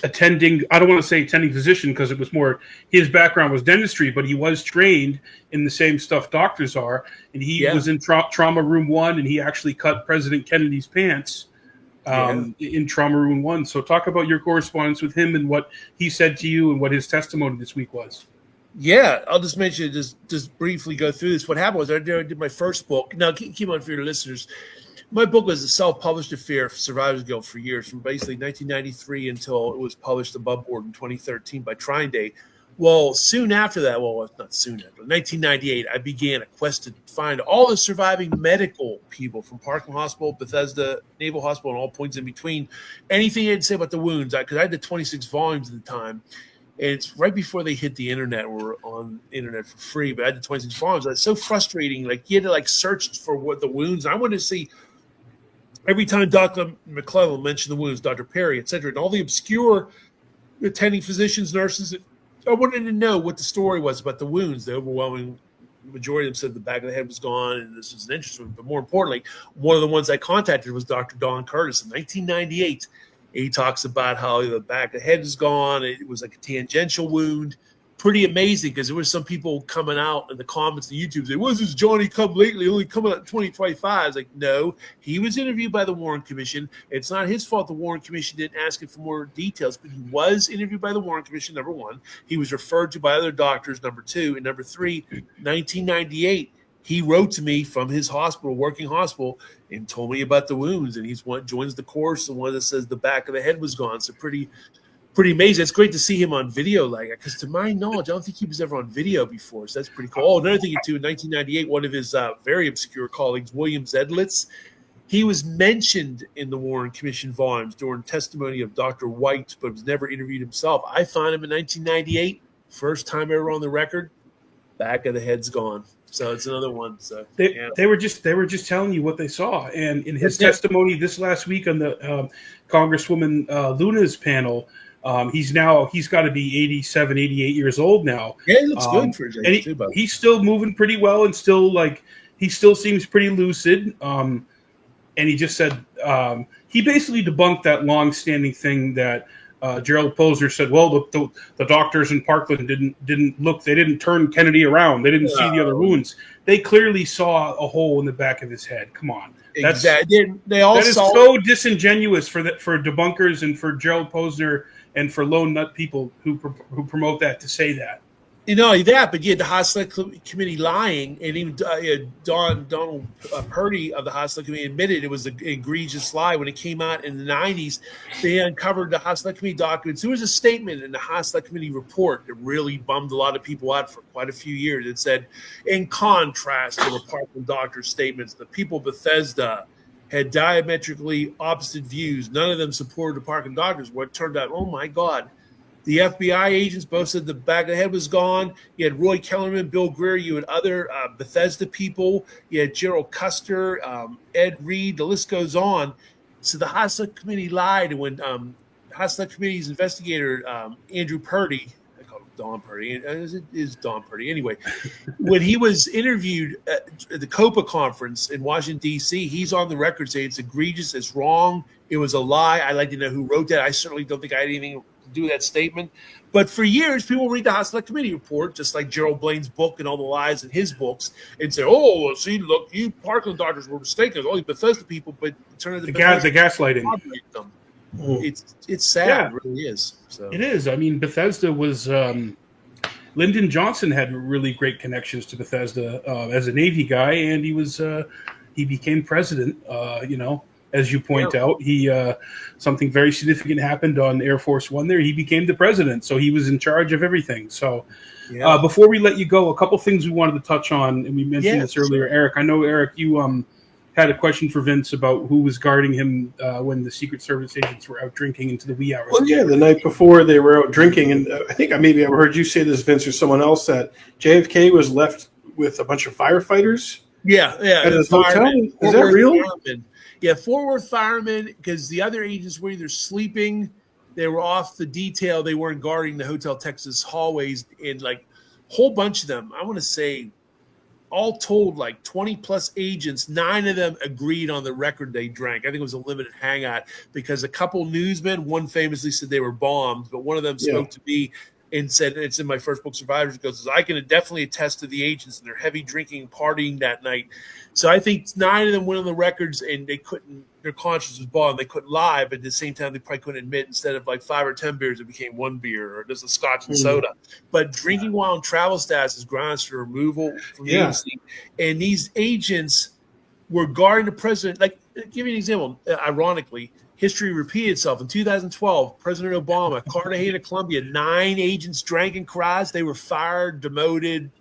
attending, I don't want to say attending physician because it was more, his background was dentistry, but he was trained in the same stuff doctors are. And he was in trauma room 1, and he actually cut President Kennedy's pants in trauma room 1. So talk about your correspondence with him and what he said to you and what his testimony this week was. Yeah, I'll just mention, just briefly go through this. What happened was I did my first book. Now, keep on for your listeners. My book was a self-published affair for Survivors Guild for years, from basically 1993 until it was published above board in 2013 by Trying Day. Well, soon after that, well, not soon after, 1998, I began a quest to find all the surviving medical people from Parkland Hospital, Bethesda, Naval Hospital, and all points in between. Anything they had to say about the wounds, because I did 26 volumes at the time. And it's right before they hit the internet. We're on the internet for free, but I did 26 volumes. It's so frustrating. Like, you had to search for what the wounds. I wanted to see every time Dr. McClellan mentioned the wounds, Dr. Perry, et cetera, and all the obscure attending physicians, nurses. I wanted to know what the story was about the wounds. The overwhelming majority of them said the back of the head was gone, and this was an interesting. But more importantly, one of the ones I contacted was Dr. Don Curtis in 1998. He talks about how the back of the head is gone. It was like a tangential wound. Pretty amazing, because there were some people coming out in the comments on YouTube saying, "Was this Johnny come lately? Only coming out in 2025?" I was like, no, he was interviewed by the Warren Commission. It's not his fault the Warren Commission didn't ask him for more details, but he was interviewed by the Warren Commission, number one. He was referred to by other doctors, number two. And number three, 1998, he wrote to me from his hospital, working hospital, and told me about the wounds. And he's one joins the course, the one that says the back of the head was gone. So pretty amazing. It's great to see him on video like that, because to my knowledge, I don't think he was ever on video before. So that's pretty cool. Oh, another thing too, in 1998, one of his very obscure colleagues, William Zedlitz, he was mentioned in the Warren Commission volumes during testimony of Dr. White, but was never interviewed himself. I found him in 1998, first time ever on the record. Back of the head's gone. So it's another one. So they were just telling you what they saw. And in his testimony this last week on the Congresswoman Luna's panel, he's got to be 87, 88 years old now. Yeah, he looks good for his age too, buddy. He's still moving pretty well, and he still seems pretty lucid. And he just said he basically debunked that long-standing thing that Gerald Posner said. Well, the doctors in Parkland didn't look. They didn't turn Kennedy around. They didn't see the other wounds. They clearly saw a hole in the back of his head. Come on. Exactly. That is so disingenuous for debunkers and for Gerald Posner and for lone nut people who promote that to say that. You know that, but you had the House Select Committee lying, and even Donald Purdy of the House Select Committee admitted it was an egregious lie. When it came out in the 90s, they uncovered the House Select Committee documents. There was a statement in the House Select Committee report that really bummed a lot of people out for quite a few years. It said, in contrast to the Parkland doctor's statements, the people of Bethesda had diametrically opposite views. None of them supported the Parkland doctors. What turned out, oh my God, the FBI agents both said the back of the head was gone. You had Roy Kellerman, Bill Greer. You had other Bethesda people. You had Gerald Custer, Ed Reed. The list goes on. So the House Select Committee lied. And when House Select Committee's investigator, Andrew Purdy, I call him Don Purdy. It is Don Purdy. Anyway, when he was interviewed at the COPA conference in Washington, D.C., he's on the record saying it's egregious, it's wrong, it was a lie. I'd like to know who wrote that. I certainly don't think I had anything do that statement. But for years, people read the House Select Committee report, just like Gerald Blaine's book and all the lies in his books, and say, "Oh, well, see, look, you Parkland doctors were mistaken. All these Bethesda people, but turn out the gaslighting. Them. It's sad. Yeah. It really is. So it is. I mean, Bethesda was. Lyndon Johnson had really great connections to Bethesda as a Navy guy, and he became president. As you point out, he something very significant happened on Air Force One there. He became the president, so he was in charge of everything. So before we let you go, a couple things we wanted to touch on, and we mentioned this earlier. Sure. Eric, I know, Eric, you had a question for Vince about who was guarding him when the Secret Service agents were out drinking into the wee hours. Well, yeah, the night before they were out drinking, and I think I heard you say this, Vince, or someone else, that JFK was left with a bunch of firefighters. Yeah. At his hotel. Is that real? Firemen. Yeah, Fort Worth firemen, because the other agents were either sleeping, they were off the detail, they weren't guarding the Hotel Texas hallways, and like a whole bunch of them, I want to say all told, like 20 plus agents, 9 of them agreed on the record they drank. I think it was a limited hangout because a couple newsmen, one famously said they were bombed, but one of them spoke to me and said, it's in my first book, Survivors, goes, I can definitely attest to the agents and their heavy drinking, partying that night. So I think 9 of them went on the records and they couldn't, their conscience was bombed. They couldn't lie, but at the same time, they probably couldn't admit instead of like 5 or 10 beers, it became 1 beer or just a scotch and soda. But drinking while on travel status is grounds for removal from the agency. And these agents were guarding the president. Like, give you an example, ironically, history repeated itself. In 2012, President Obama, Cartagena, Colombia, 9 agents drank and caroused. They were fired, demoted,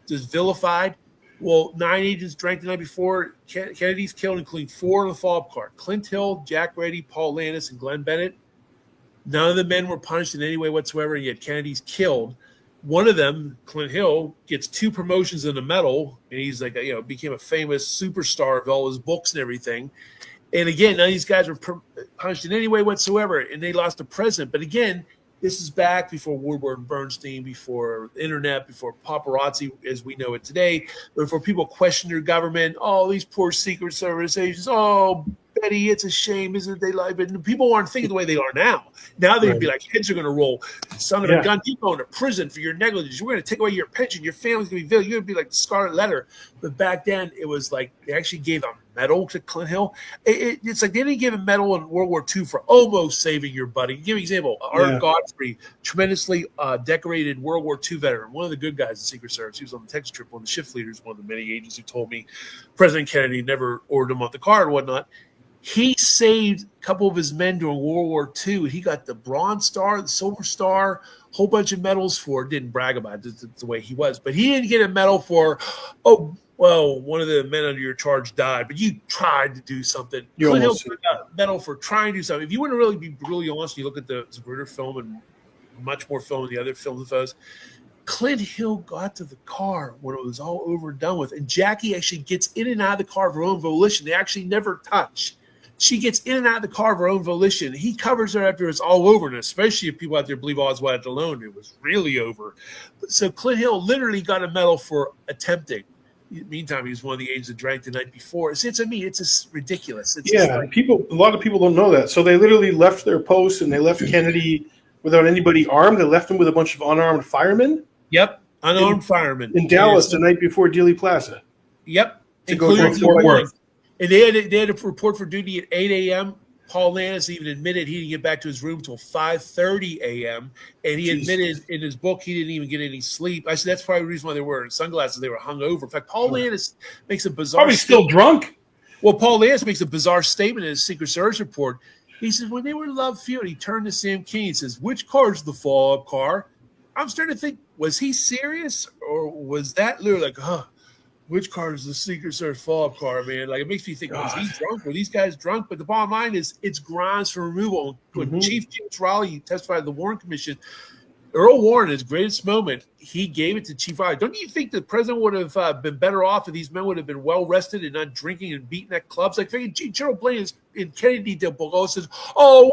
just vilified. Well, 9 agents drank the night before. Kennedy's killed, including 4 on the follow-up car. Clint Hill, Jack Reddy, Paul Landis, and Glenn Bennett. None of the men were punished in any way whatsoever, and yet Kennedy's killed. One of them, Clint Hill, gets 2 promotions and a medal, and he's like, became a famous superstar of all his books and everything. And again, none of these guys were punished in any way whatsoever, and they lost the president. But again, this is back before Woodward and Bernstein, before the internet, before paparazzi as we know it today, before people question their government. Oh, these poor Secret Service agents. Oh, Betty, it's a shame, isn't it? They lie, but people aren't thinking the way they are now. Now they'd be like, heads are going to roll. Son of a gun, you're going to prison for your negligence. We're going to take away your pension. Your family's going to be villaged. You're going to be like the Scarlet Letter. But back then, it was like they actually gave a medal to Clint Hill. It's like they didn't give a medal in World War II for almost saving your buddy. Give you an example. Art Godfrey, tremendously decorated World War II veteran, one of the good guys in the Secret Service. He was on the Texas trip, one of the shift leaders, one of the many agents who told me President Kennedy never ordered him off the car and whatnot. He saved a couple of his men during World War II. He got the Bronze Star, the Silver Star, a whole bunch of medals for it. Didn't brag about it. That's the way he was. But he didn't get a medal for, one of the men under your charge died, but you tried to do something. Clint Hill got a medal for trying to do something. If you want to really be really honest, you look at the Zapruder film and much more film than the other films of those, Clint Hill got to the car when it was all over and done with. And Jackie actually gets in and out of the car of her own volition. They actually never touch. She gets in and out of the car of her own volition. He covers her after it's all over, and especially if people out there believe Oswald alone, it was really over. So Clint Hill literally got a medal for attempting. Meantime, he was one of the agents that drank the night before. It's just ridiculous. It's a lot of people don't know that. So they literally left their posts and they left Kennedy without anybody armed. They left him with a bunch of unarmed firemen. Yep, unarmed firemen in Dallas the night before Dealey Plaza. Yep, to go to Fort Worth. And they had to report for duty at 8 a.m. Paul Landis even admitted he didn't get back to his room until 5:30 a.m. And he admitted in his book he didn't even get any sleep. I said that's probably the reason why they were wearing sunglasses. They were hungover. In fact, Paul Landis makes a bizarre probably still drunk. Well, Paul Landis makes a bizarre statement in his Secret Service report. He says when they were in Love Field, he turned to Sam King and says, "Which car's the follow-up car?" I'm starting to think, was he serious or was that literally like, which car is the Secret Service follow-up car, man? Like, it makes me think, was he drunk? Were these guys drunk? But the bottom line is it's grounds for removal. When Chief James Raleigh testified at the Warren Commission, Earl Warren, his greatest moment, he gave it to Chief Raleigh. Don't you think the president would have been better off if these men would have been well-rested and not drinking and beating at clubs? Like, Gerald Blaine in Kennedy book says,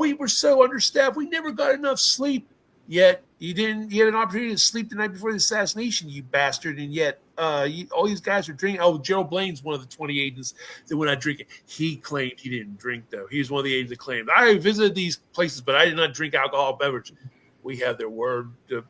we were so understaffed. We never got enough sleep. Yet you didn't. You had an opportunity to sleep the night before the assassination, you bastard, and yet all these guys are drinking. Oh, Gerald Blaine's one of the 20 agents that went out drinking. He claimed he didn't drink, though. He was one of the agents that claimed, I visited these places, but I did not drink alcoholic beverage. We have their word to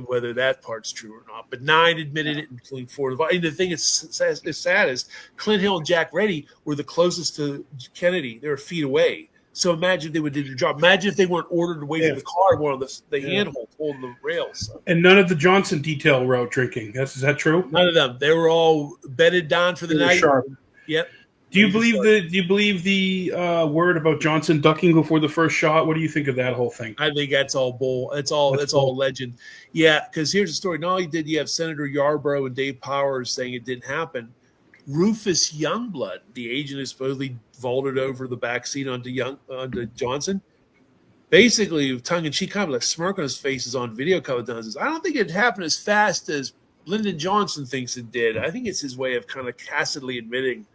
whether that part's true or not. But 9 admitted it, including 4. And the thing is sad is Clint Hill and Jack Reddy were the closest to Kennedy. They were feet away. So imagine if they would do their job. Imagine if they weren't ordered away from the car, one of the handhold holding the rails. And none of the Johnson detail were out drinking. Is that true? None of them. They were all bedded down for the night. Sharp. Yep. Do you believe the word about Johnson ducking before the first shot? What do you think of that whole thing? I think that's all bull. That's all legend. Yeah, because here's the story. Not only did you have Senator Yarborough and Dave Powers saying it didn't happen, Rufus Youngblood, the agent who supposedly vaulted over the backseat onto Johnson, basically with tongue-in-cheek, kind of like smirk on his face is on video a couple of times. I don't think it happened as fast as Lyndon Johnson thinks it did. I think it's his way of kind of castedly admitting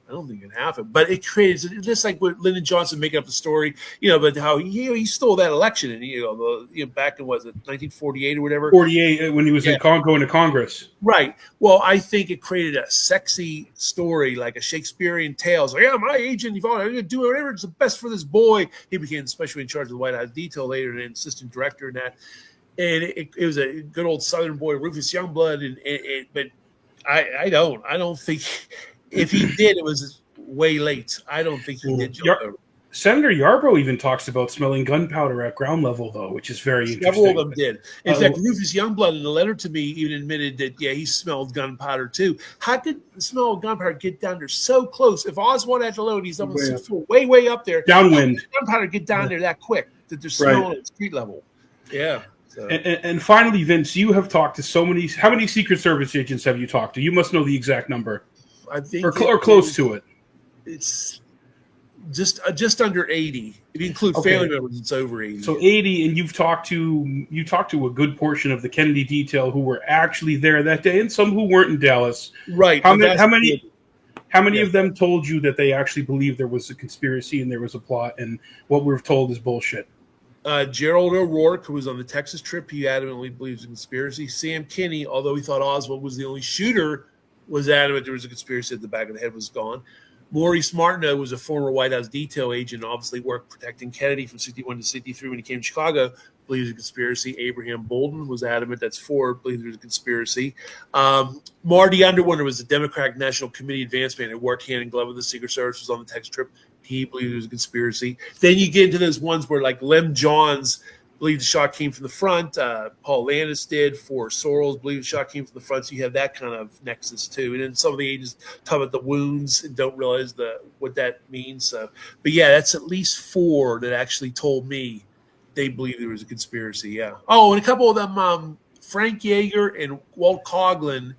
I don't think it happened. But it creates just like with Lyndon Johnson making up the story, but how he stole that election, and back in was it 1948 or whatever. 48 when he was going to Congress. Right. Well, I think it created a sexy story, like a Shakespearean tale. So, my agent, I'm going to do whatever is the best for this boy. He became especially in charge of the White House detail later, and an assistant director in that. And it was a good old Southern boy, Rufus Youngblood. But I don't think if he did, it was way late. I don't think he did jump over. Senator Yarbrough even talks about smelling gunpowder at ground level, though, which is very interesting. Several of them did. In fact, Rufus Youngblood, in a letter to me, even admitted that, he smelled gunpowder, too. How could the smell of gunpowder get down there so close? If Oswald had to load, he's up way up there. Downwind. Gunpowder get down there that quick that they're smelling at street level. Yeah. So. And finally, Vince, you have talked to so many. How many Secret Service agents have you talked to? You must know the exact number. I think or close to it. It's just under 80. If you include family members, it's over 80. So 80, and you've talked to a good portion of the Kennedy detail who were actually there that day, and some who weren't in Dallas. Right. How many of them told you that they actually believed there was a conspiracy and there was a plot, and what we're told is bullshit? Gerald O'Rourke, who was on the Texas trip, he adamantly believes in conspiracy. Sam Kinney, although he thought Oswald was the only shooter, was adamant there was a conspiracy that the back of the head was gone. Maurice Martineau was a former White House detail agent, obviously worked protecting Kennedy from 61 to 63 when he came to Chicago, believes a conspiracy. Abraham Bolden was adamant that's Ford, believes there's a conspiracy. Marty Underwood was the Democratic National Committee advance man who worked hand in glove with the Secret Service, was on the Texas trip. He believed it was a conspiracy. Then you get into those ones where, like, Lem Johns believed the shot came from the front. Paul Landis did. Forrest Sorrells believed the shot came from the front. So you have that kind of nexus too. And then some of the agents talk about the wounds and don't realize what that means. So, but yeah, that's at least 4 that actually told me they believed there was a conspiracy. Yeah. Oh, and a couple of them, Frank Yeager and Walt Coughlin,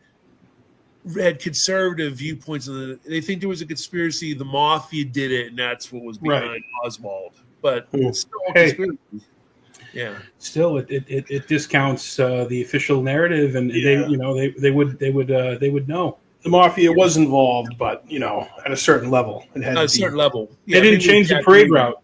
had conservative viewpoints. They think there was a conspiracy. The mafia did it, and that's what was behind Oswald. But it's still a conspiracy. Yeah. Still, it discounts the official narrative, and they would know. The mafia was involved, but at a certain level, it had at a certain level. They didn't change the parade route.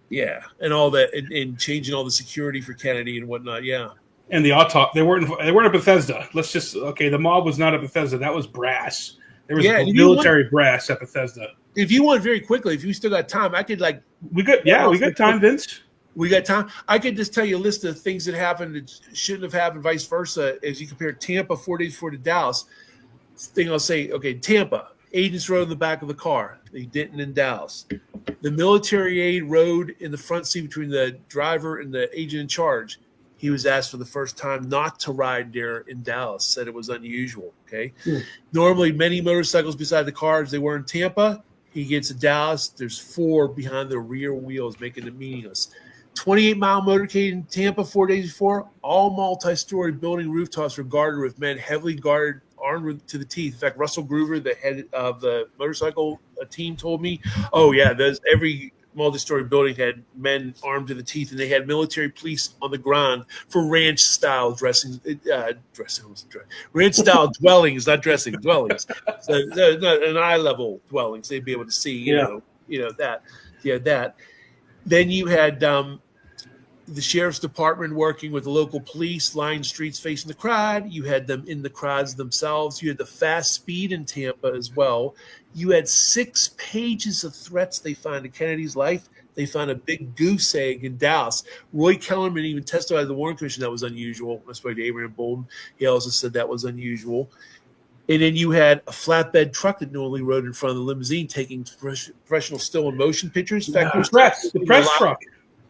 Yeah, and all that, and changing all the security for Kennedy and whatnot. Yeah. And the autopsy, they weren't at Bethesda. The mob was not at Bethesda. That was brass. There was military brass at Bethesda. If you want very quickly, if you still got time, I could we got time, Vince. We got time. I could just tell you a list of things that happened that shouldn't have happened, vice versa, as you compare Tampa 4 days before to Dallas. Thing I'll say, Tampa, agents rode in the back of the car. They didn't in Dallas. The military aide rode in the front seat between the driver and the agent in charge. He was asked for the first time not to ride there in Dallas, said it was unusual, okay? Normally, many motorcycles beside the cars, they were in Tampa. He gets to Dallas. There's 4 behind the rear wheels, making it meaningless. 28-mile motorcade in Tampa 4 days before. All multi-story building rooftops were guarded with men heavily guarded, armed to the teeth. In fact, Russell Groover, the head of the motorcycle team, told me, every multi-story building had men armed to the teeth, and they had military police on the ground for ranch-style ranch-style dwellings, not dressing, dwellings. So an eye-level dwellings, they'd be able to see, that. Yeah, that. Then you had the sheriff's department working with the local police, lined streets facing the crowd. You had them in the crowds themselves. You had the fast speed in Tampa as well. You had 6 pages of threats they found in Kennedy's life. They found a big goose egg in Dallas. Roy Kellerman even testified to the Warren Commission that was unusual. I spoke to Abraham Bolden. He also said that was unusual. And then you had a flatbed truck that normally rode in front of the limousine taking professional still and motion pictures. In fact, the press truck.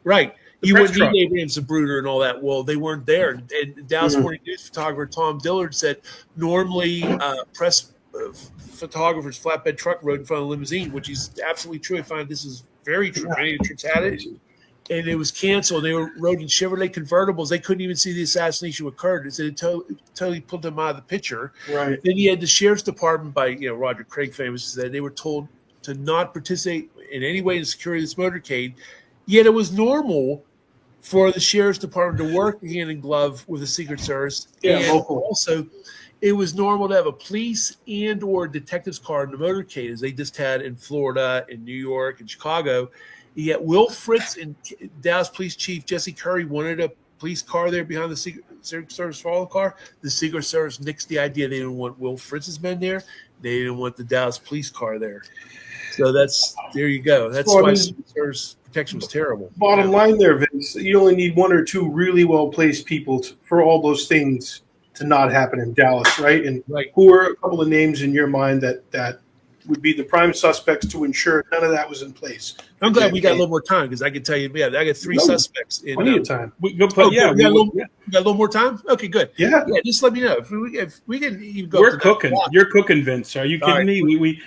Right. You wouldn't need Abraham Zapruder and all that. Well, they weren't there. And Dallas Morning News photographer Tom Dillard said normally press photographers' flatbed truck rode in front of the limousine, which is absolutely true. I find this is very true. Many of the trips had it. And it was canceled. They were rode in Chevrolet convertibles. They couldn't even see the assassination occurred. It totally pulled them out of the picture. Right. Then you had the sheriff's department by Roger Craig famously said they were told to not participate in any way in the security of this motorcade. Yet it was normal for the sheriff's department to work hand in glove with the Secret Service. Yeah, and local. Also, it was normal to have a police and or detective's car in the motorcade, as they just had in Florida, in New York, and Chicago. Yet Will Fritz and Dallas Police Chief Jesse Curry wanted a police car there behind the Secret Service follow car. The Secret Service nixed the idea. They didn't want Will Fritz's men there. They didn't want the Dallas police car there. So there you go. That's why Secret Service protection was terrible. Bottom line there, Vince, you only need one or two really well-placed people for all those things to not happen in Dallas, right? And who are a couple of names in your mind that would be the prime suspects to ensure none of that was in place? I'm glad we got a little more time because I can tell you, I got three suspects. Plenty of time. We got a little more time? Okay, good. Yeah. Just let me know. If we can even go We're cooking. You're cooking, Vince. Are you kidding me?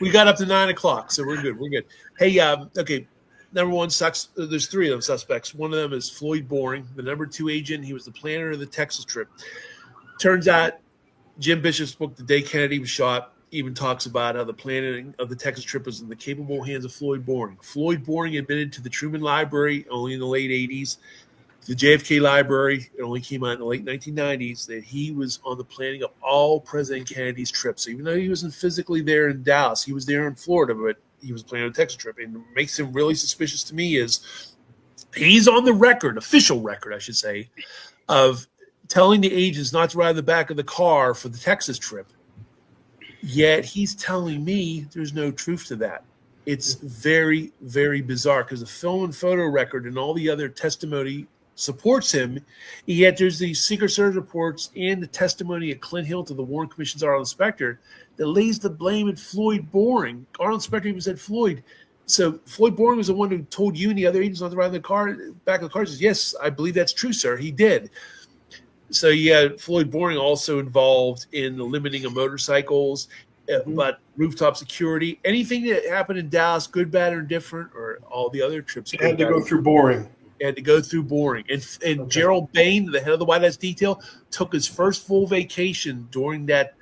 We got up to 9 o'clock, so we're good. We're good. Hey, okay. Number one, there's three of them suspects. One of them is Floyd Boring, the number 2 agent. He was the planner of the Texas trip. Turns out Jim Bishop's book, The Day Kennedy Was Shot, even talks about how the planning of the Texas trip was in the capable hands of Floyd Boring. Floyd Boring admitted to the Truman Library only in the late 80s. The JFK Library, it only came out in the late 1990s, that he was on the planning of all President Kennedy's trips. So even though he wasn't physically there in Dallas, he was there in Florida, but he was planning a Texas trip. And what makes him really suspicious to me is he's on the record, official record, I should say, of telling the agents not to ride in the back of the car for the Texas trip. Yet he's telling me there's no truth to that. It's very, very bizarre because the film and photo record and all the other testimony supports him. Yet there's the Secret Service reports and the testimony of Clint Hill to the Warren Commission's Arnold Inspector that lays the blame at Floyd Boring. Arnold Inspector even said Floyd. So Floyd Boring was the one who told you and the other agents not to ride in the car, back of the car. He says, yes, I believe that's true, sir. He did. So Floyd Boring also involved in the limiting of motorcycles, but rooftop security, anything that happened in Dallas, good, bad, or indifferent, or all the other trips. It had to go through Boring. Had to go through Boring. And Gerald Bain, the head of the White House detail, took his first full vacation during that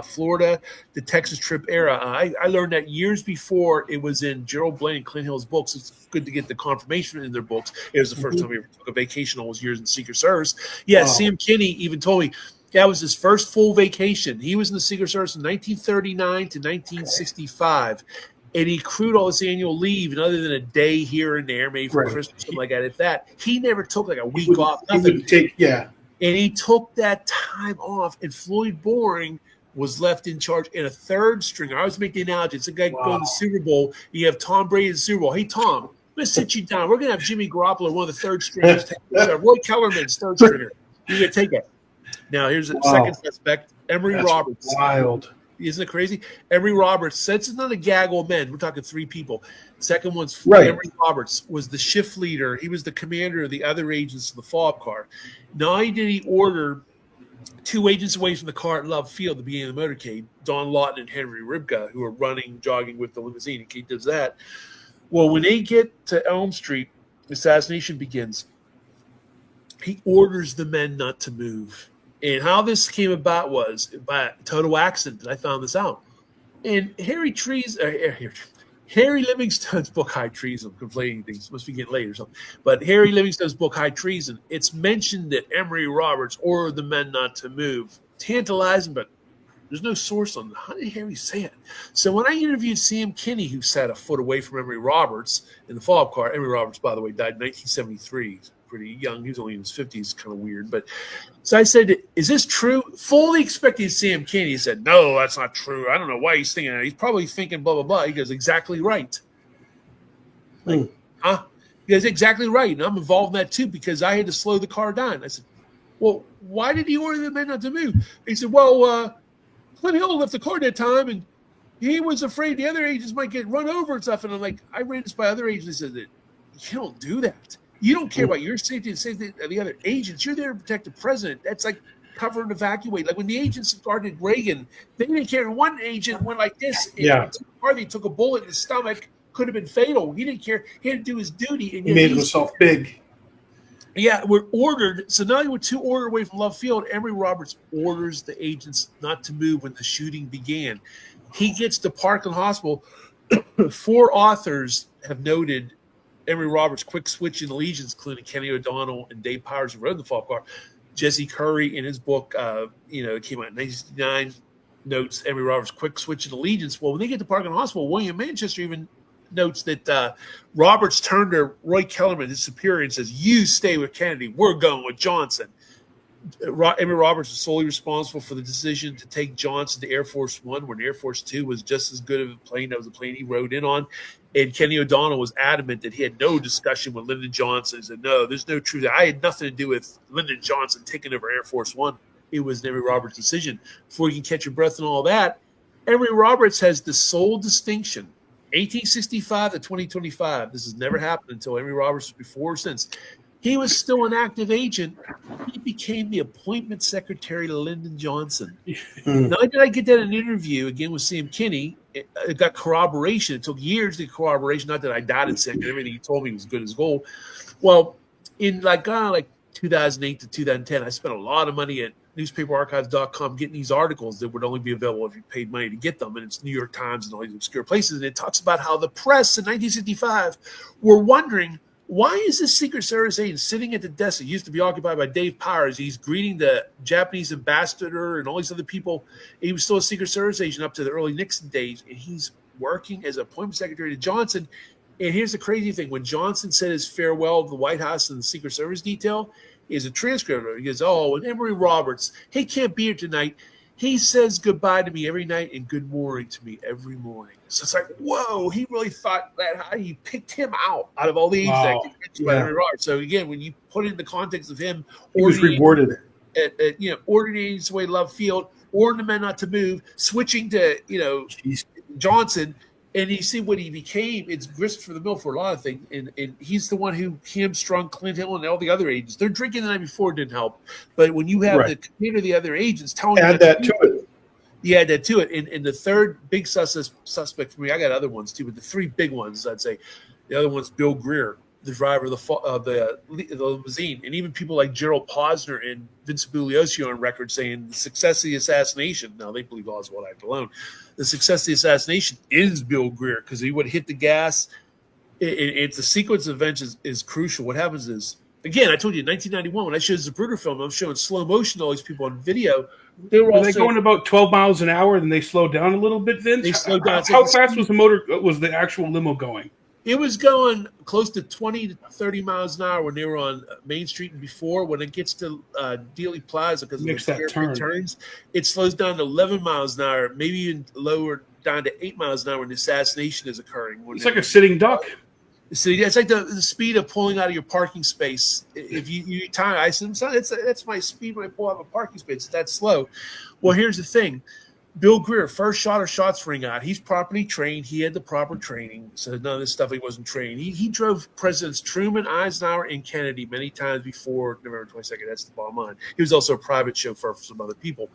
Florida, the Texas trip era. I learned that years before it was in Gerald Bain and Clint Hill's books. It's good to get the confirmation in their books. It was the first time we ever took a vacation all those years in the Secret Service. Yeah, wow. Sam Kinney even told me that was his first full vacation. He was in the Secret Service from 1939 to 1965. And he accrued all this annual leave, and other than a day here and there, maybe for Christmas, something like that, if that, he never took like a week off. Nothing. And he took that time off, and Floyd Boring was left in charge in a third stringer. I always make the analogy. It's a guy going to the Super Bowl. You have Tom Brady in the Super Bowl. Hey, Tom, I'm going to sit you down. We're going to have Jimmy Garoppolo, one of the third stringers. Roy Kellerman's third stringer. You're going to take it. Now, here's the second suspect, Emory Roberts. Wild. Isn't it crazy? Emory Roberts, since it's not a gaggle of men, we're talking 3 people. Second one's Emory Roberts was the shift leader. He was the commander of the other agents of the follow-up car. Not only did he order 2 agents away from the car at Love Field at the beginning of the motorcade, Don Lawton and Henry Ribka, who are jogging with the limousine. He does that. Well, when they get to Elm Street, assassination begins. He orders the men not to move. And how this came about was by a total accident. I found this out. And Harry Livingstone's book, High Treason, I'm conflating things. Must be getting late or something. But Harry Livingstone's book, High Treason, it's mentioned that Emory Roberts ordered the men not to move. Tantalizing, but there's no source on how did Harry say it. So when I interviewed Sam Kinney, who sat a foot away from Emory Roberts in the follow-up car, Emory Roberts, by the way, died in 1973. Pretty young. He was only in his 50s, kind of weird. But so I said, is this true? Fully expecting Sam Kinney. He said, no, that's not true. I don't know why he's thinking that. He's probably thinking blah, blah, blah. He goes, exactly right. Like, huh? He goes, exactly right. And I'm involved in that too because I had to slow the car down. I said, well, why did he order the men not to move? He said, well, Clint Hill left the car that time and he was afraid the other agents might get run over and stuff. And I'm like, I ran this by other agents and said, you don't do that. You don't care about your safety and safety of the other agents. You're there to protect the president. That's like cover and evacuate. Like when the agents guarded Reagan, they didn't care. One agent went like this. And Harvey took a bullet in his stomach. Could have been fatal. He didn't care. He had to do his duty. And he made himself big. Yeah, we're ordered. So now we're 2 orders away from Love Field. Emory Roberts orders the agents not to move when the shooting began. He gets to Parkland Hospital. 4 authors have noted Emory Roberts' quick switch in allegiance, including Kenny O'Donnell and Dave Powers, who rode the follow-up car, Jesse Curry in his book, it came out in 1969, notes Emory Roberts' quick switch of allegiance. Well, when they get to Parkland Hospital, William Manchester even notes that Roberts turned to Roy Kellerman, his superior, and says, "You stay with Kennedy. We're going with Johnson." Emory Roberts was solely responsible for the decision to take Johnson to Air Force One, when Air Force Two was just as good of a plane. That was a plane he rode in on. And Kenny O'Donnell was adamant that he had no discussion with Lyndon Johnson. He said, "No, there's no truth. I had nothing to do with Lyndon Johnson taking over Air Force One. It was Emory Roberts' decision." Before you can catch your breath and all that, Emory Roberts has the sole distinction, 1865 to 2025. This has never happened until Emory Roberts was before or since. He was still an active agent. He became the appointment secretary to Lyndon Johnson. Not did I get that in an interview, again, with Sam Kinney. It got corroboration. It took years to get corroboration. Not that I doubted Sam, everything he told me was good as gold. Well, in like 2008 to 2010, I spent a lot of money at newspaperarchives.com getting these articles that would only be available if you paid money to get them. And it's New York Times and all these obscure places. And it talks about how the press in 1965 were wondering, why is this Secret Service agent sitting at the desk that used to be occupied by Dave Powers? He's greeting the Japanese ambassador and all these other people. He was still a Secret Service agent up to the early Nixon days, and he's working as appointment secretary to Johnson. And here's the crazy thing. When Johnson said his farewell to the White House and the Secret Service detail, is a transcript of it. He goes, "Oh, and Emory Roberts, he can't be here tonight. He says goodbye to me every night and good morning to me every morning." So it's like, whoa, he really thought that he picked him out of all the agents that could get you by Emory Roberts. So again, when you put it in the context of him, he was rewarded. Ordering agents away love field, ordering the men not to move, switching to Johnson. And you see what he became. It's grist for the mill for a lot of things. And he's the one who hamstrung Clint Hill and all the other agents. They're drinking the night before, didn't help. But when you have the commander of the other agents telling add that to it. You add that to it. And the third big suspect for me, I got other ones too, but the three big ones, I'd say, the other one's Bill Greer, the driver of the limousine. And even people like Gerald Posner and Vince Bugliosi on record saying the success of the assassination, now they believe Oswald acted alone, the success of the assassination is Bill Greer, because he would hit the gas. It's the sequence of events is crucial. What happens is, again, I told you in 1991 when I showed the Zapruder film, I'm showing slow motion to all these people on video. Were they going about 12 miles an hour, and they slowed down a little bit, Vince? They slowed down. How fast was the actual limo going? It was going close to 20 to 30 miles an hour when they were on Main Street and before. When it gets to Dealey Plaza, because of the turns, it slows down to 11 miles an hour, maybe even lower down to 8 miles an hour when the assassination is occurring. It's like a sitting duck. So it's like the speed of pulling out of your parking space. If you time, I said, that's my speed when I pull out of a parking space. It's that slow. Well, here's the thing. Bill Greer, first shot or shots ring out. He's properly trained. He had the proper training. So none of this stuff he wasn't trained. He drove Presidents Truman, Eisenhower, and Kennedy many times before November 22nd. That's the bottom line. He was also a private chauffeur for some other people.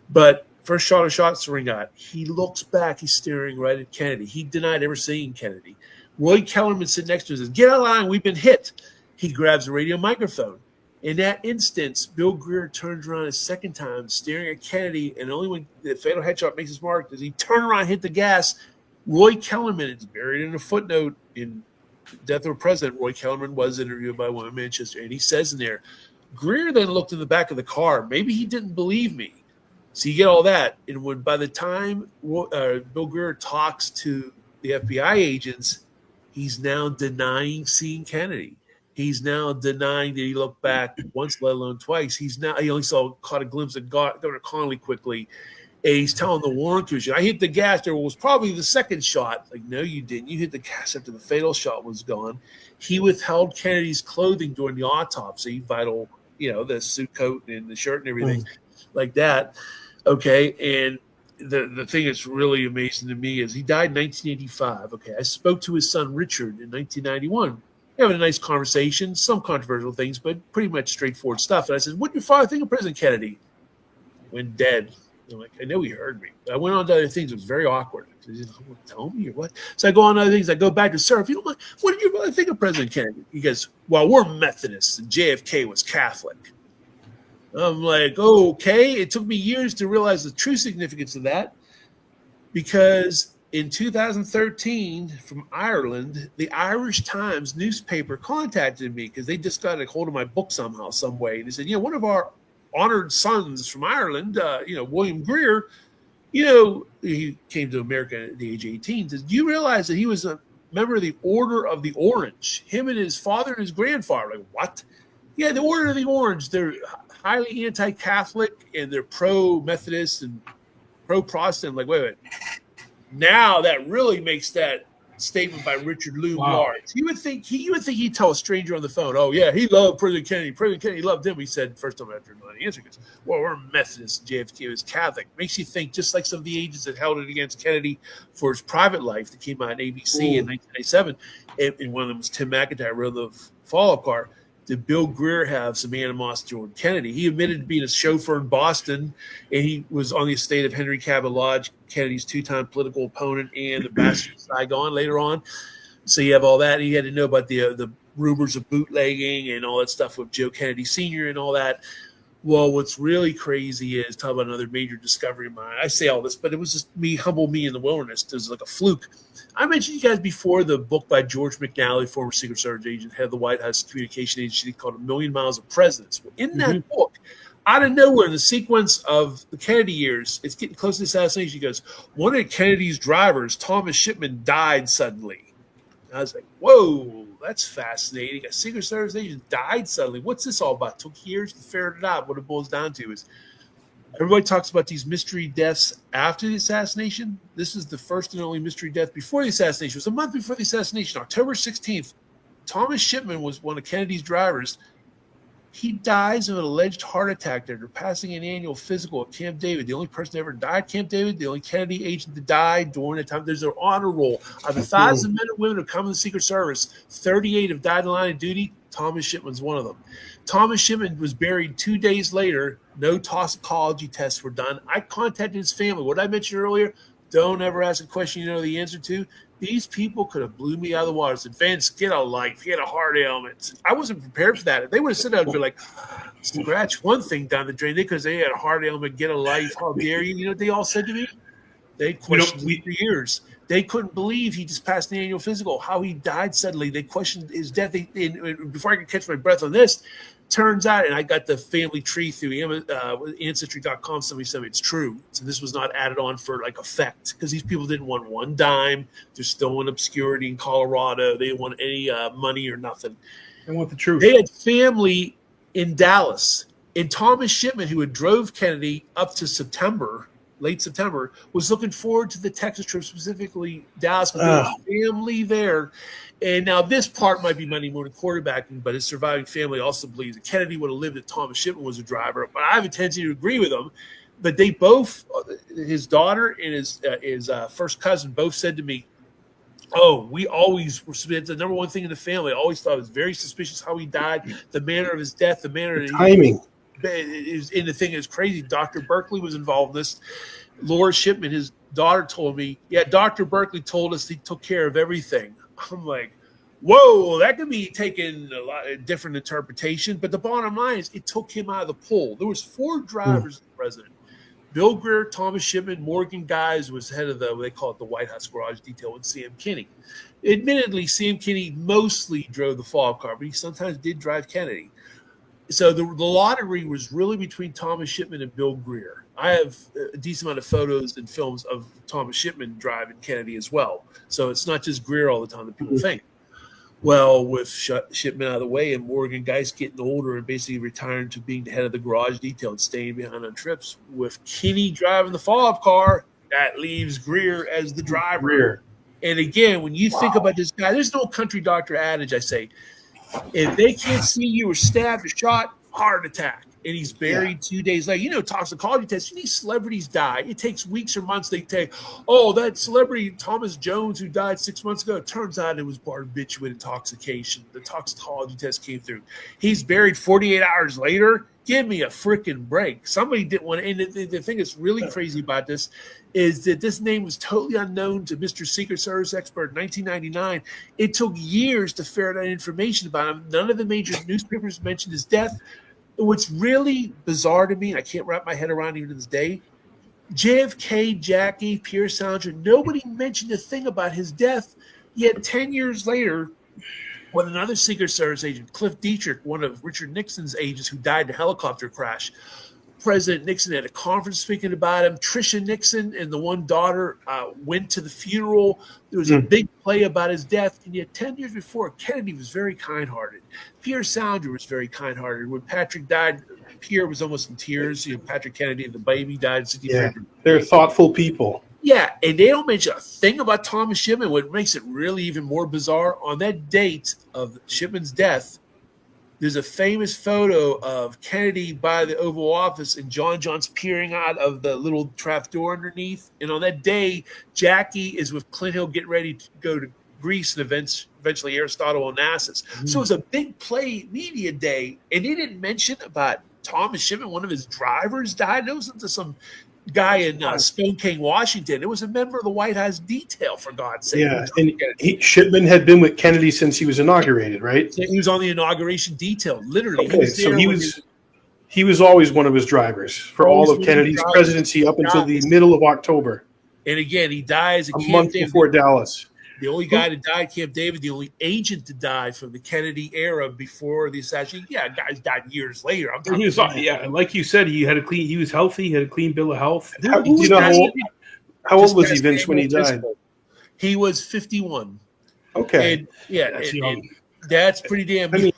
But first shot or shots ring out. He looks back. He's staring right at Kennedy. He denied ever seeing Kennedy. Roy Kellerman sitting next to him and says, "Get out of line. We've been hit." He grabs a radio microphone. In that instance, Bill Greer turns around a second time, staring at Kennedy, and only when the fatal headshot makes his mark does he turn around and hit the gas. Roy Kellerman, it's buried in a footnote in Death of a President, Roy Kellerman was interviewed by William Manchester, and he says in there, Greer then looked in the back of the car. Maybe he didn't believe me. So you get all that. And when by the time Bill Greer talks to the FBI agents, he's now denying seeing Kennedy. He's now denying that he looked back once, let alone twice. He only caught a glimpse of Governor Connolly quickly. And he's telling the Warren Commission, "I hit the gas. There was probably the second shot." Like, no, you didn't. You hit the gas after the fatal shot was gone. He withheld Kennedy's clothing during the autopsy, vital, the suit coat and the shirt and everything like that. Okay. And the thing that's really amazing to me is he died in 1985. Okay. I spoke to his son, Richard, in 1991. Having a nice conversation, some controversial things, but pretty much straightforward stuff. And I said, "What did your father think of President Kennedy?" When dead. I'm like, I know he heard me. I went on to other things. It was very awkward. He said, "Tell me or what?" So I go on to other things. I go back to, "Sir, if you don't mind, what did your father think of President Kennedy?" He goes, "Well, we're Methodists and JFK was Catholic." I'm like, okay. It took me years to realize the true significance of that, because in 2013 from Ireland, the Irish Times newspaper contacted me because they just got a hold of my book somehow, some way. And they said, one of our honored sons from Ireland, William Greer, he came to America at the age of 18. Says, do you realize that he was a member of the Order of the Orange? Him and his father and his grandfather. Like, what? Yeah, the Order of the Orange. They're highly anti-Catholic and they're pro-Methodist and pro-Protestant. Like, wait. Now that really makes that statement by Richard Loom large. You would think he'd tell a stranger on the phone, oh yeah, he loved President Kennedy. President Kennedy loved him. He said first time after the answer goes, well, we're Methodist. JFK was Catholic. Makes you think just like some of the agents that held it against Kennedy for his private life that came out on ABC in 1997. And one of them was Tim McIntyre, wrote the follow-up car. Did Bill Greer have some animosity toward Kennedy? He admitted to being a chauffeur in Boston, and he was on the estate of Henry Cabot Lodge, Kennedy's two-time political opponent and the bastard of Saigon later on. So you have all that. He had to know about the rumors of bootlegging and all that stuff with Joe Kennedy Sr. and all that. Well, what's really crazy is, talk about another major discovery of mine. I say all this, but it was just me in the wilderness. It was like a fluke. I mentioned you guys before the book by George McNally, former Secret Service agent, head of the White House Communication Agency, called A Million Miles of Presidents. Well, in that book, out of nowhere, in the sequence of the Kennedy years, it's getting close to the assassination. He goes, one of Kennedy's drivers, Thomas Shipman, died suddenly. And I was like, whoa, that's fascinating. A Secret Service agent died suddenly. What's this all about? It took years to ferret it out. What it boils down to is everybody talks about these mystery deaths after the assassination. This is the first and only mystery death before the assassination. It was a month before the assassination, October 16th. Thomas Shipman was one of Kennedy's drivers. He dies of an alleged heart attack after passing an annual physical at Camp David. The only person that ever died at Camp David, the only Kennedy agent to die during that time. There's an honor roll. Of 1,000 men and women who come in the Secret Service, 38 have died in the line of duty. Thomas Shipman's one of them. Thomas Shipman was buried 2 days later. No toxicology tests were done. I contacted his family. What I mentioned earlier, don't ever ask a question you know the answer to. These people could have blew me out of the water. Said, Vince, get a life. He had a heart ailment. I wasn't prepared for that. If they would have said that, I'd be like, scratch one thing down the drain. Because they had a heart ailment, get a life. How dare you? You know what they all said to me? They questioned me for years. They couldn't believe he just passed the annual physical, how he died suddenly. They questioned his death. Before I could catch my breath on this, turns out, and I got the family tree through Ancestry.com. Somebody said it's true. So this was not added on for like effect because these people didn't want one dime. They're still in obscurity in Colorado. They didn't want any money or nothing. They want the truth. They had family in Dallas. And Thomas Shipman, who had drove Kennedy up to late September, was looking forward to the Texas trip, specifically Dallas, with their family there. And now this part might be Monday morning quarterbacking, but his surviving family also believes that Kennedy would have lived if Thomas Shipman was a driver. But I have a tendency to agree with them. But they both, his daughter and his first cousin, both said to me, we always were, it's the number one thing in the family. I always thought it was very suspicious how he died, the manner of his death, the manner of timing. And the thing is crazy. Dr. Berkeley was involved in this. Laura Shipman, his daughter, told me, Dr. Berkeley told us he took care of everything. I'm like, whoa, that could be taken a lot of different interpretation. But the bottom line is it took him out of the pool. There was 4 drivers, the president. Bill Greer, Thomas Shipman, Morgan Guys was head of they call it the White House Garage Detail with Sam Kinney. Admittedly, Sam Kinney mostly drove the follow-up car, but he sometimes did drive Kennedy. So the lottery was really between Thomas Shipman and Bill Greer. I have a decent amount of photos and films of Thomas Shipman driving Kennedy as well. So it's not just Greer all the time that people think. Well, with Shipman out of the way and Morgan Geist getting older and basically retiring to being the head of the garage detail and staying behind on trips, with Kinney driving the follow-up car, that leaves Greer as the driver. Greer. And again, when you think about this guy, there's no country doctor adage, I say, if they can't see you were stabbed or shot, heart attack. And he's buried 2 days later. Toxicology tests, these celebrities die. It takes weeks or months. They take, that celebrity, Thomas Jones, who died 6 months ago, it turns out it was barbiturate intoxication. The toxicology test came through. He's buried 48 hours later. Give me a freaking break. Somebody didn't want to. And the thing that's really crazy about this is that this name was totally unknown to Mr. Secret Service expert in 1999. It took years to ferret out information about him. None of the major newspapers mentioned his death. What's really bizarre to me, and I can't wrap my head around even to this day, JFK, Jackie, Pierre Salinger, nobody mentioned a thing about his death. Yet 10 years later, when another Secret Service agent, Cliff Dietrich, one of Richard Nixon's agents who died in a helicopter crash, President Nixon had a conference speaking about him. Tricia Nixon and the one daughter went to the funeral. There was a big play about his death. And yet 10 years before, Kennedy was very kind-hearted. Pierre Salinger was very kind-hearted. When Patrick died, Pierre was almost in tears. Patrick Kennedy, the baby, died in 63. Yeah, they're thoughtful people. Yeah, and they don't mention a thing about Thomas Shipman. What makes it really even more bizarre, on that date of Shipman's death, there's a famous photo of Kennedy by the Oval Office and John Johns peering out of the little trap door underneath. And on that day, Jackie is with Clint Hill getting ready to go to Greece and eventually Aristotle and Onassis. So it was a big play media day. And they didn't mention about Thomas Shipman, one of his drivers died. It wasn't some guy in Spokane, Washington. It was a member of the White House detail, for God's sake. Yeah, and Shipman had been with Kennedy since he was inaugurated, right? So he was on the inauguration detail, literally. Okay, he was always one of his drivers for all of Kennedy's presidency up until the middle of October. And again, he dies a month before Dallas. The only guy to die at Camp David, the only agent to die from the Kennedy era before the assassination. Yeah, guys died years later. I'm talking like you said, he was healthy, he had a clean bill of health. How old was he, Vince, when he died? He was 51. Okay. And that's pretty damn. I mean,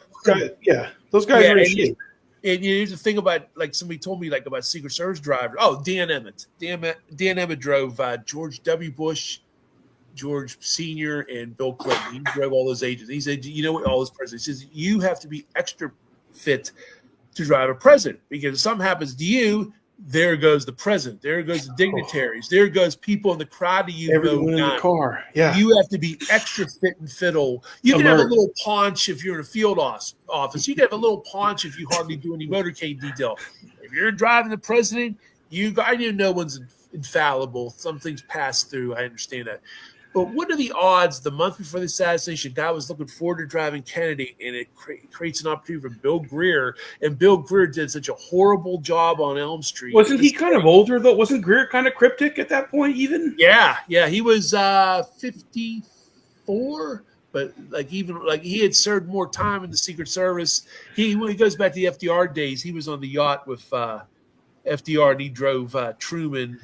those guys are in shape. And here's the thing about, like, somebody told me, like, about Secret Service drivers. Oh, Dan Emmett. Dan Emmett drove George W. Bush, George Sr., and Bill Clinton. He drove all those agents. He said, you know what, all those presidents. He says, you have to be extra fit to drive a president, because if something happens to you, there goes the president. There goes the dignitaries. There goes people in the crowd that you everyone in the car. Yeah, you have to be extra fit and fiddle. You can have a little paunch if you're in a field office. You can have a little paunch if you hardly do any motorcade detail. If you're driving the president, I know no one's infallible. Some things pass through. I understand that. But what are the odds the month before the assassination, guy was looking forward to driving Kennedy, and it creates an opportunity for Bill Greer, and Bill Greer did such a horrible job on Elm Street. Wasn't he kind of older, though? Wasn't Greer kind of cryptic at that point even? Yeah, he was 54, but he had served more time in the Secret Service. When he goes back to the FDR days, he was on the yacht with FDR, and he drove Truman.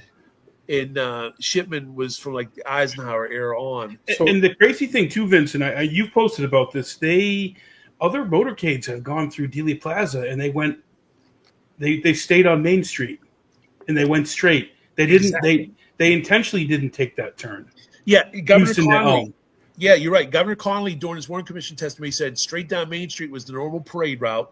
And Shipman was from like the Eisenhower era on. And the crazy thing too, Vince, and you posted about this. Other motorcades have gone through Dealey Plaza, and they stayed on Main Street, and they went straight. They didn't. Exactly. They intentionally didn't take that turn. Yeah, Governor Connolly. Yeah, you're right. Governor Connolly, during his Warren Commission testimony, said straight down Main Street was the normal parade route.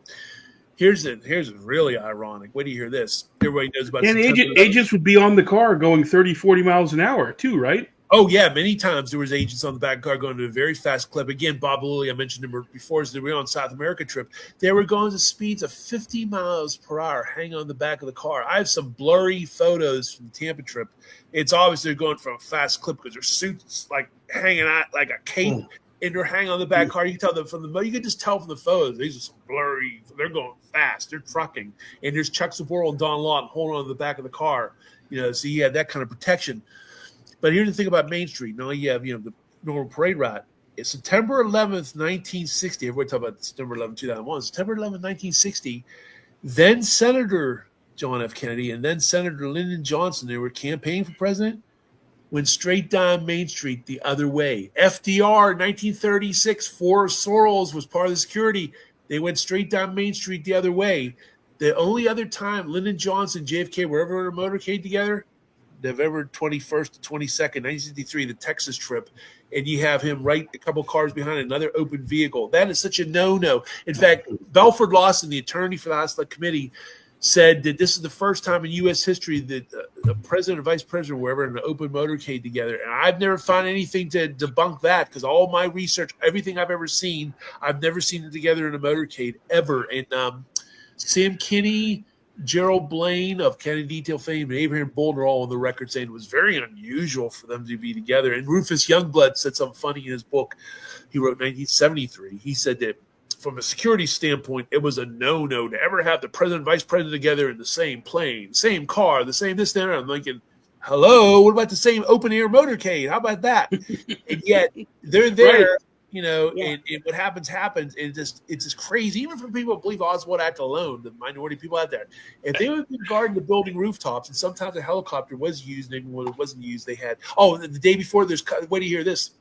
Here's really ironic. Wait till you hear this. Everybody knows about. And agents would be on the car going 30, 40 miles an hour too, right? Oh yeah, many times there was agents on the back car going at a very fast clip. Again, Bob Lilly, I mentioned him before, as they were on South America trip. They were going to speeds of 50 miles per hour, hanging on the back of the car. I have some blurry photos from the Tampa trip. It's obvious they're going from a fast clip because their suits like hanging out like a cape. And they're hanging on the back car. You can tell them you can just tell from the photos. These are some blurry. They're going fast. They're trucking. And there's Chuck Savoral and Don Lawton holding on to the back of the car. So you have that kind of protection. But here's the thing about Main Street. Now you have, the normal parade route. It's September 11th, 1960. Everybody talk about September 11th, 2001. September 11th, 1960. Then Senator John F. Kennedy and then Senator Lyndon Johnson, they were campaigning for president, went straight down Main Street the other way. FDR, 1936, Forrest Sorrells was part of the security. They went straight down Main Street the other way. The only other time Lyndon Johnson, JFK were ever in a motorcade together, November 21st to 22nd, 1963, the Texas trip, and you have him right a couple cars behind another open vehicle. That is such a no-no. In fact, Belford Lawson, the attorney for the House Select Committee, said that this is the first time in U.S. history that the president and vice president were ever in an open motorcade together. And I've never found anything to debunk that, because all my research, everything I've ever seen, I've never seen them together in a motorcade ever. And Sam Kinney, Gerald Blaine of Kennedy Detail fame, and Abraham Bolden are all on the record saying it was very unusual for them to be together. And Rufus Youngblood said something funny in his book he wrote in 1973. He said that from a security standpoint, it was a no-no to ever have the president and vice president together in the same plane, same car, the same this, that. I'm thinking, hello, what about the same open-air motorcade? How about that? And yet they're there, Right. and what happens. And it's just crazy. Even for people who believe Oswald Act alone, the minority people out there, if they would have been guarding the building rooftops, and sometimes a helicopter was used, and even when it wasn't used, they had. Oh, the day before, wait to hear this.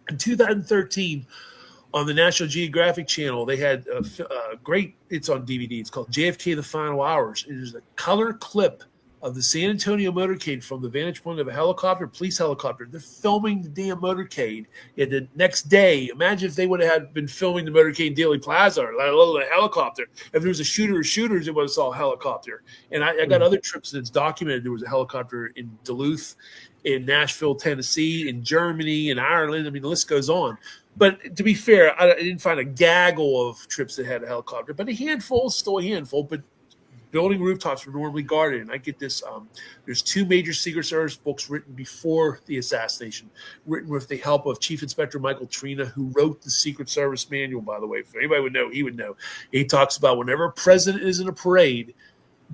In 2013, on the National Geographic Channel, they had a great. It's on DVD. It's called JFK: The Final Hours. It is a color clip of the San Antonio motorcade from the vantage point of a helicopter, police helicopter. They're filming the damn motorcade. And the next day, imagine if they would have been filming the motorcade in Dealey Plaza, or let alone a helicopter. If there was a shooter or shooters, it would have saw a helicopter. And I got other trips that's documented. There was a helicopter in Duluth, in Nashville, Tennessee, in Germany, in Ireland. I mean, the list goes on. But to be fair, I didn't find a gaggle of trips that had a helicopter, but a handful, still a handful. But building rooftops were normally guarded. And I get this. There's 2 major Secret Service books written before the assassination, written with the help of Chief Inspector Michael Trina, who wrote the Secret Service manual, by the way. If anybody would know, he would know. He talks about whenever a president is in a parade,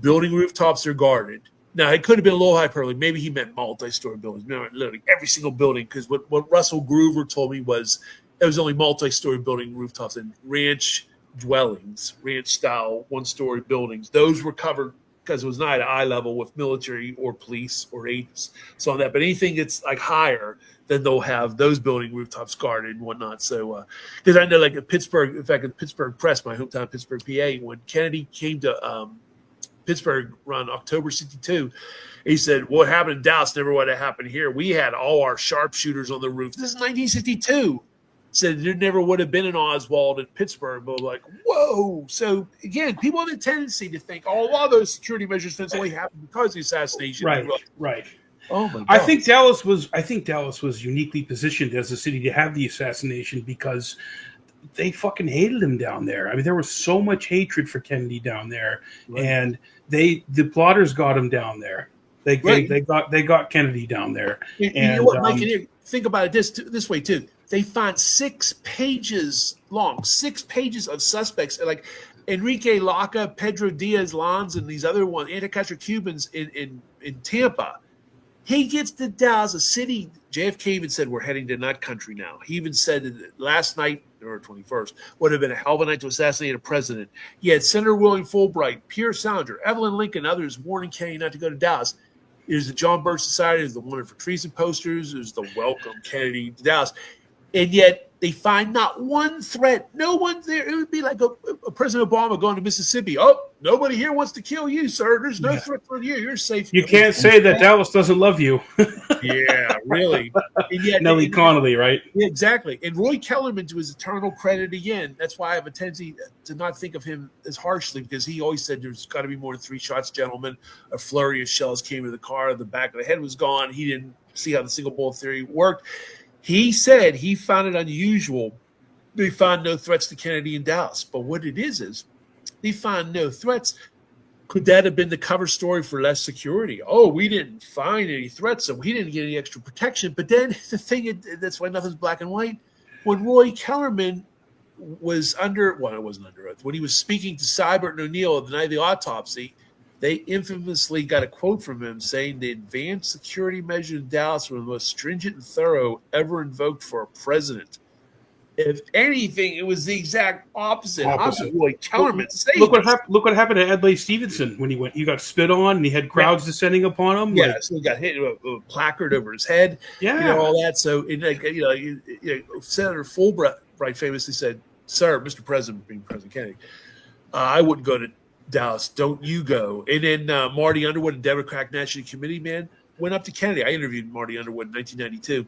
building rooftops are guarded. Now, it could have been a little hyperbole. Maybe he meant multi-story buildings. No, literally every single building, because what Russell Groover told me was it was only multi-story building rooftops and ranch dwellings, ranch-style one-story buildings. Those were covered because it was not at eye level with military or police or agents. So on that, but anything that's like higher, then they'll have those building rooftops guarded and whatnot. So because I know, like at Pittsburgh, in fact, at Pittsburgh Press, my hometown, Pittsburgh, PA, when Kennedy came to Pittsburgh around October 62, he said, what happened in Dallas never would have happened here. We had all our sharpshooters on the roof. This is 1962. Said there never would have been an Oswald in Pittsburgh, but like, whoa. So again, people have a tendency to think, oh, a lot of those security measures only happened because of the assassination. Right. Oh my God. I think Dallas was uniquely positioned as a city to have the assassination because they fucking hated him down there. I mean, there was so much hatred for Kennedy down there, and the plotters got him down there. They got Kennedy down there. And you know what, Mike? Think about it this way too. They found 6 pages long, 6 pages of suspects like Enrique Laca, Pedro Diaz-Lanz, and these other anti-Castro Cubans in Tampa. He gets to Dallas, a city. JFK even said, we're heading to nut country now. He even said that last night, or 21st, would have been a hell of a night to assassinate a president. He had Senator William Fulbright, Pierre Salinger, Evelyn Lincoln, others warning Kennedy not to go to Dallas. There's the John Birch Society, there's the Wanted for Treason posters, there's the Welcome Kennedy to Dallas. And yet they find not one threat. No one's there. It would be like a President Obama going to Mississippi. Oh, nobody here wants to kill you, sir. There's no threat for you. You're safe. You can't say that Dallas doesn't love you. Yeah, really. And yet, Nellie Connolly, right? Yeah, exactly. And Roy Kellerman, to his eternal credit again, that's why I have a tendency to not think of him as harshly, because he always said there's got to be more than 3 shots, gentlemen. A flurry of shells came into the car. The back of the head was gone. He didn't see how the single bullet theory worked. He said he found it unusual. They found no threats to Kennedy in Dallas. But what it is they found no threats. Could that have been the cover story for less security? Oh, we didn't find any threats, so he didn't get any extra protection. But then the thing, that's why nothing's black and white. When Roy Kellerman was it wasn't under oath. When he was speaking to Seibert and O'Neill the night of the autopsy, they infamously got a quote from him saying the advanced security measures in Dallas were the most stringent and thorough ever invoked for a president. If anything, it was the exact opposite. Roy Kellerman. Look what happened to Adlai Stevenson when he went. He got spit on, and he had crowds descending upon him. Yeah, so he got hit with a placard over his head. Yeah, all that. So, Senator Fulbright famously said, "Sir, Mr. President, being President Kennedy, I wouldn't go to Dallas. Don't you go?" And then Marty Underwood, a Democratic National Committee man, went up to Kennedy. I interviewed Marty Underwood in 1992.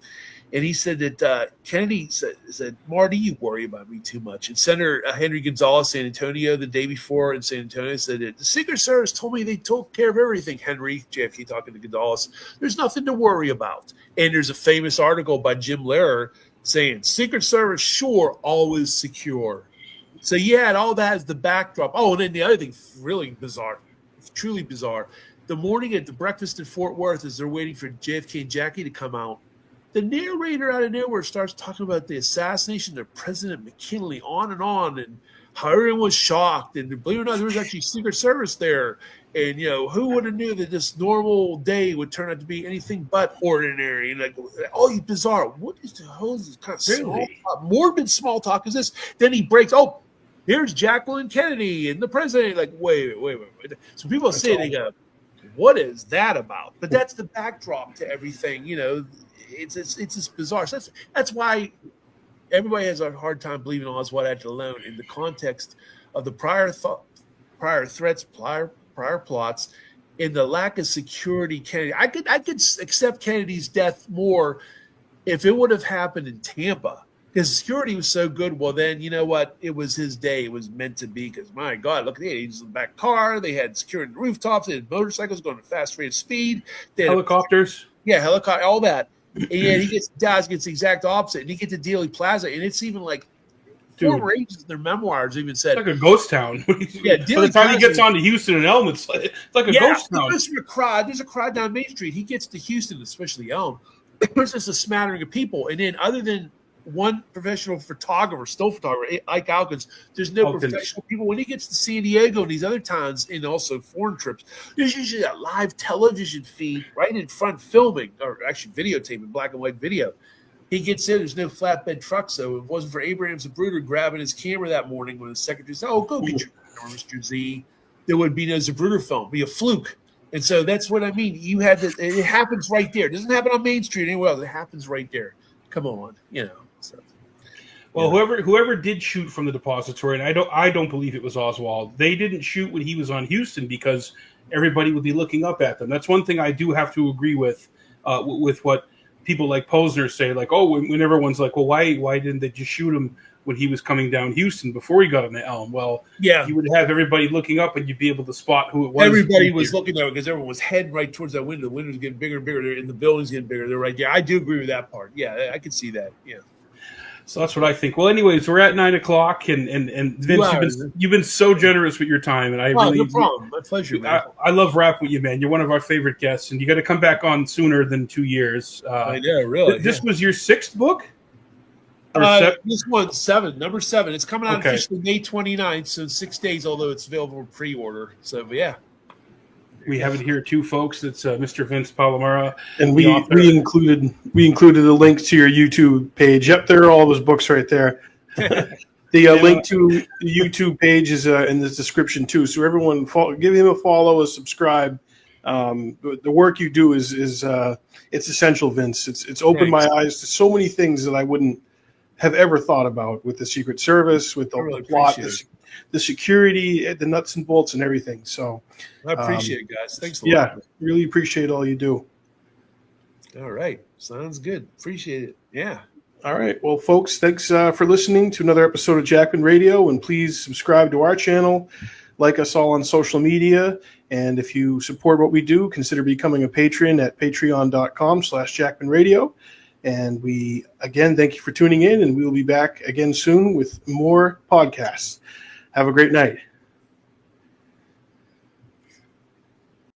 And he said that Kennedy said, Marty, you worry about me too much. And Senator Henry Gonzalez, San Antonio, the day before in San Antonio, said that the Secret Service told me they took care of everything, Henry, JFK talking to Gonzalez. There's nothing to worry about. And there's a famous article by Jim Lehrer saying, Secret Service, sure, always secure. So you had all that as the backdrop. Oh, and then the other thing, really bizarre, truly bizarre. The morning at the breakfast in Fort Worth, as they're waiting for JFK and Jackie to come out, the narrator out of nowhere starts talking about the assassination of President McKinley, on, and how everyone was shocked. And believe it or not, there was actually Secret Service there. And, who would have knew that this normal day would turn out to be anything but ordinary? And bizarre. What is the hell is this kind of small talk, morbid small talk is this? Then he breaks, here's Jacqueline Kennedy and the president. Like, wait. So people say, they go, what is that about? But that's the backdrop to everything, It's just bizarre. So that's why everybody has a hard time believing Oswald acted alone in the context of the prior threats, prior plots, in the lack of security. Kennedy, I could accept Kennedy's death more if it would have happened in Tampa, because security was so good. Well, then you know what? It was his day. It was meant to be. Because my God, look at the agents in the back car. They had security rooftops. They had motorcycles going at fast rate of speed. They had helicopters. Helicopter, all that. And yet gets the exact opposite. And he gets to Dealey Plaza, and it's even like former agents in their memoirs even said, it's like a ghost town. By the time he gets on to Houston and Elm, it's like a ghost town. There's a crowd down Main Street. He gets to Houston, especially Elm. There's just a smattering of people. And then other than one professional photographer, still photographer, Ike Alkins, there's no professional people. When he gets to San Diego and these other towns, and also foreign trips, there's usually a live television feed right in front filming, or actually videotaping, black and white video. He gets in, there's no flatbed truck, so if it wasn't for Abraham Zapruder grabbing his camera that morning when the secretary said, go get your camera, Mr. Z, there would be no Zapruder film. It'd be a fluke. And so that's what I mean. You had this, it happens right there. It doesn't happen on Main Street anywhere else. It happens right there. Come on, So. Well, whoever did shoot from the depository, and I don't believe it was Oswald. They didn't shoot when he was on Houston because everybody would be looking up at them. That's one thing I do have to agree with what people like Posner say. Like, when everyone's like, well, why didn't they just shoot him when he was coming down Houston before he got on the Elm? Well, he would have everybody looking up, and you'd be able to spot who it was. Everybody was looking at it because everyone was heading right towards that window. The window's getting bigger and bigger, and the building's getting bigger. They're right there. I do agree with that part. Yeah, I can see that. Yeah. So that's what I think. Well, anyways, we're at 9:00, and Vince, you've been so generous with your time, and no problem. My pleasure, man. I love rap with you, man. You're one of our favorite guests, and you got to come back on sooner than 2 years. I know, really. This was your 6th book? This one's number 7. It's coming out officially May 29th, so 6 days, although it's available for pre-order. So, yeah. We have it here too, folks. It's Mr. Vince Palamara, and we included a link to your YouTube page. Yep, there are all those books right there. The link to the YouTube page is in the description too. So everyone, give him a follow, a subscribe. The work you do is it's essential, Vince. It's opened my eyes to so many things that I wouldn't have ever thought about with the Secret Service, with the plot, the security, the nuts and bolts, and everything. So I appreciate it, guys. Thanks a lot. Yeah, really appreciate all you do. All right. Sounds good. Appreciate it. Yeah. All right. Well, folks, thanks for listening to another episode of Jackman Radio, and please subscribe to our channel, like us all on social media, and if you support what we do, consider becoming a patron at patreon.com/Jackman Radio. And we, again, thank you for tuning in, and we will be back again soon with more podcasts. Have a great night.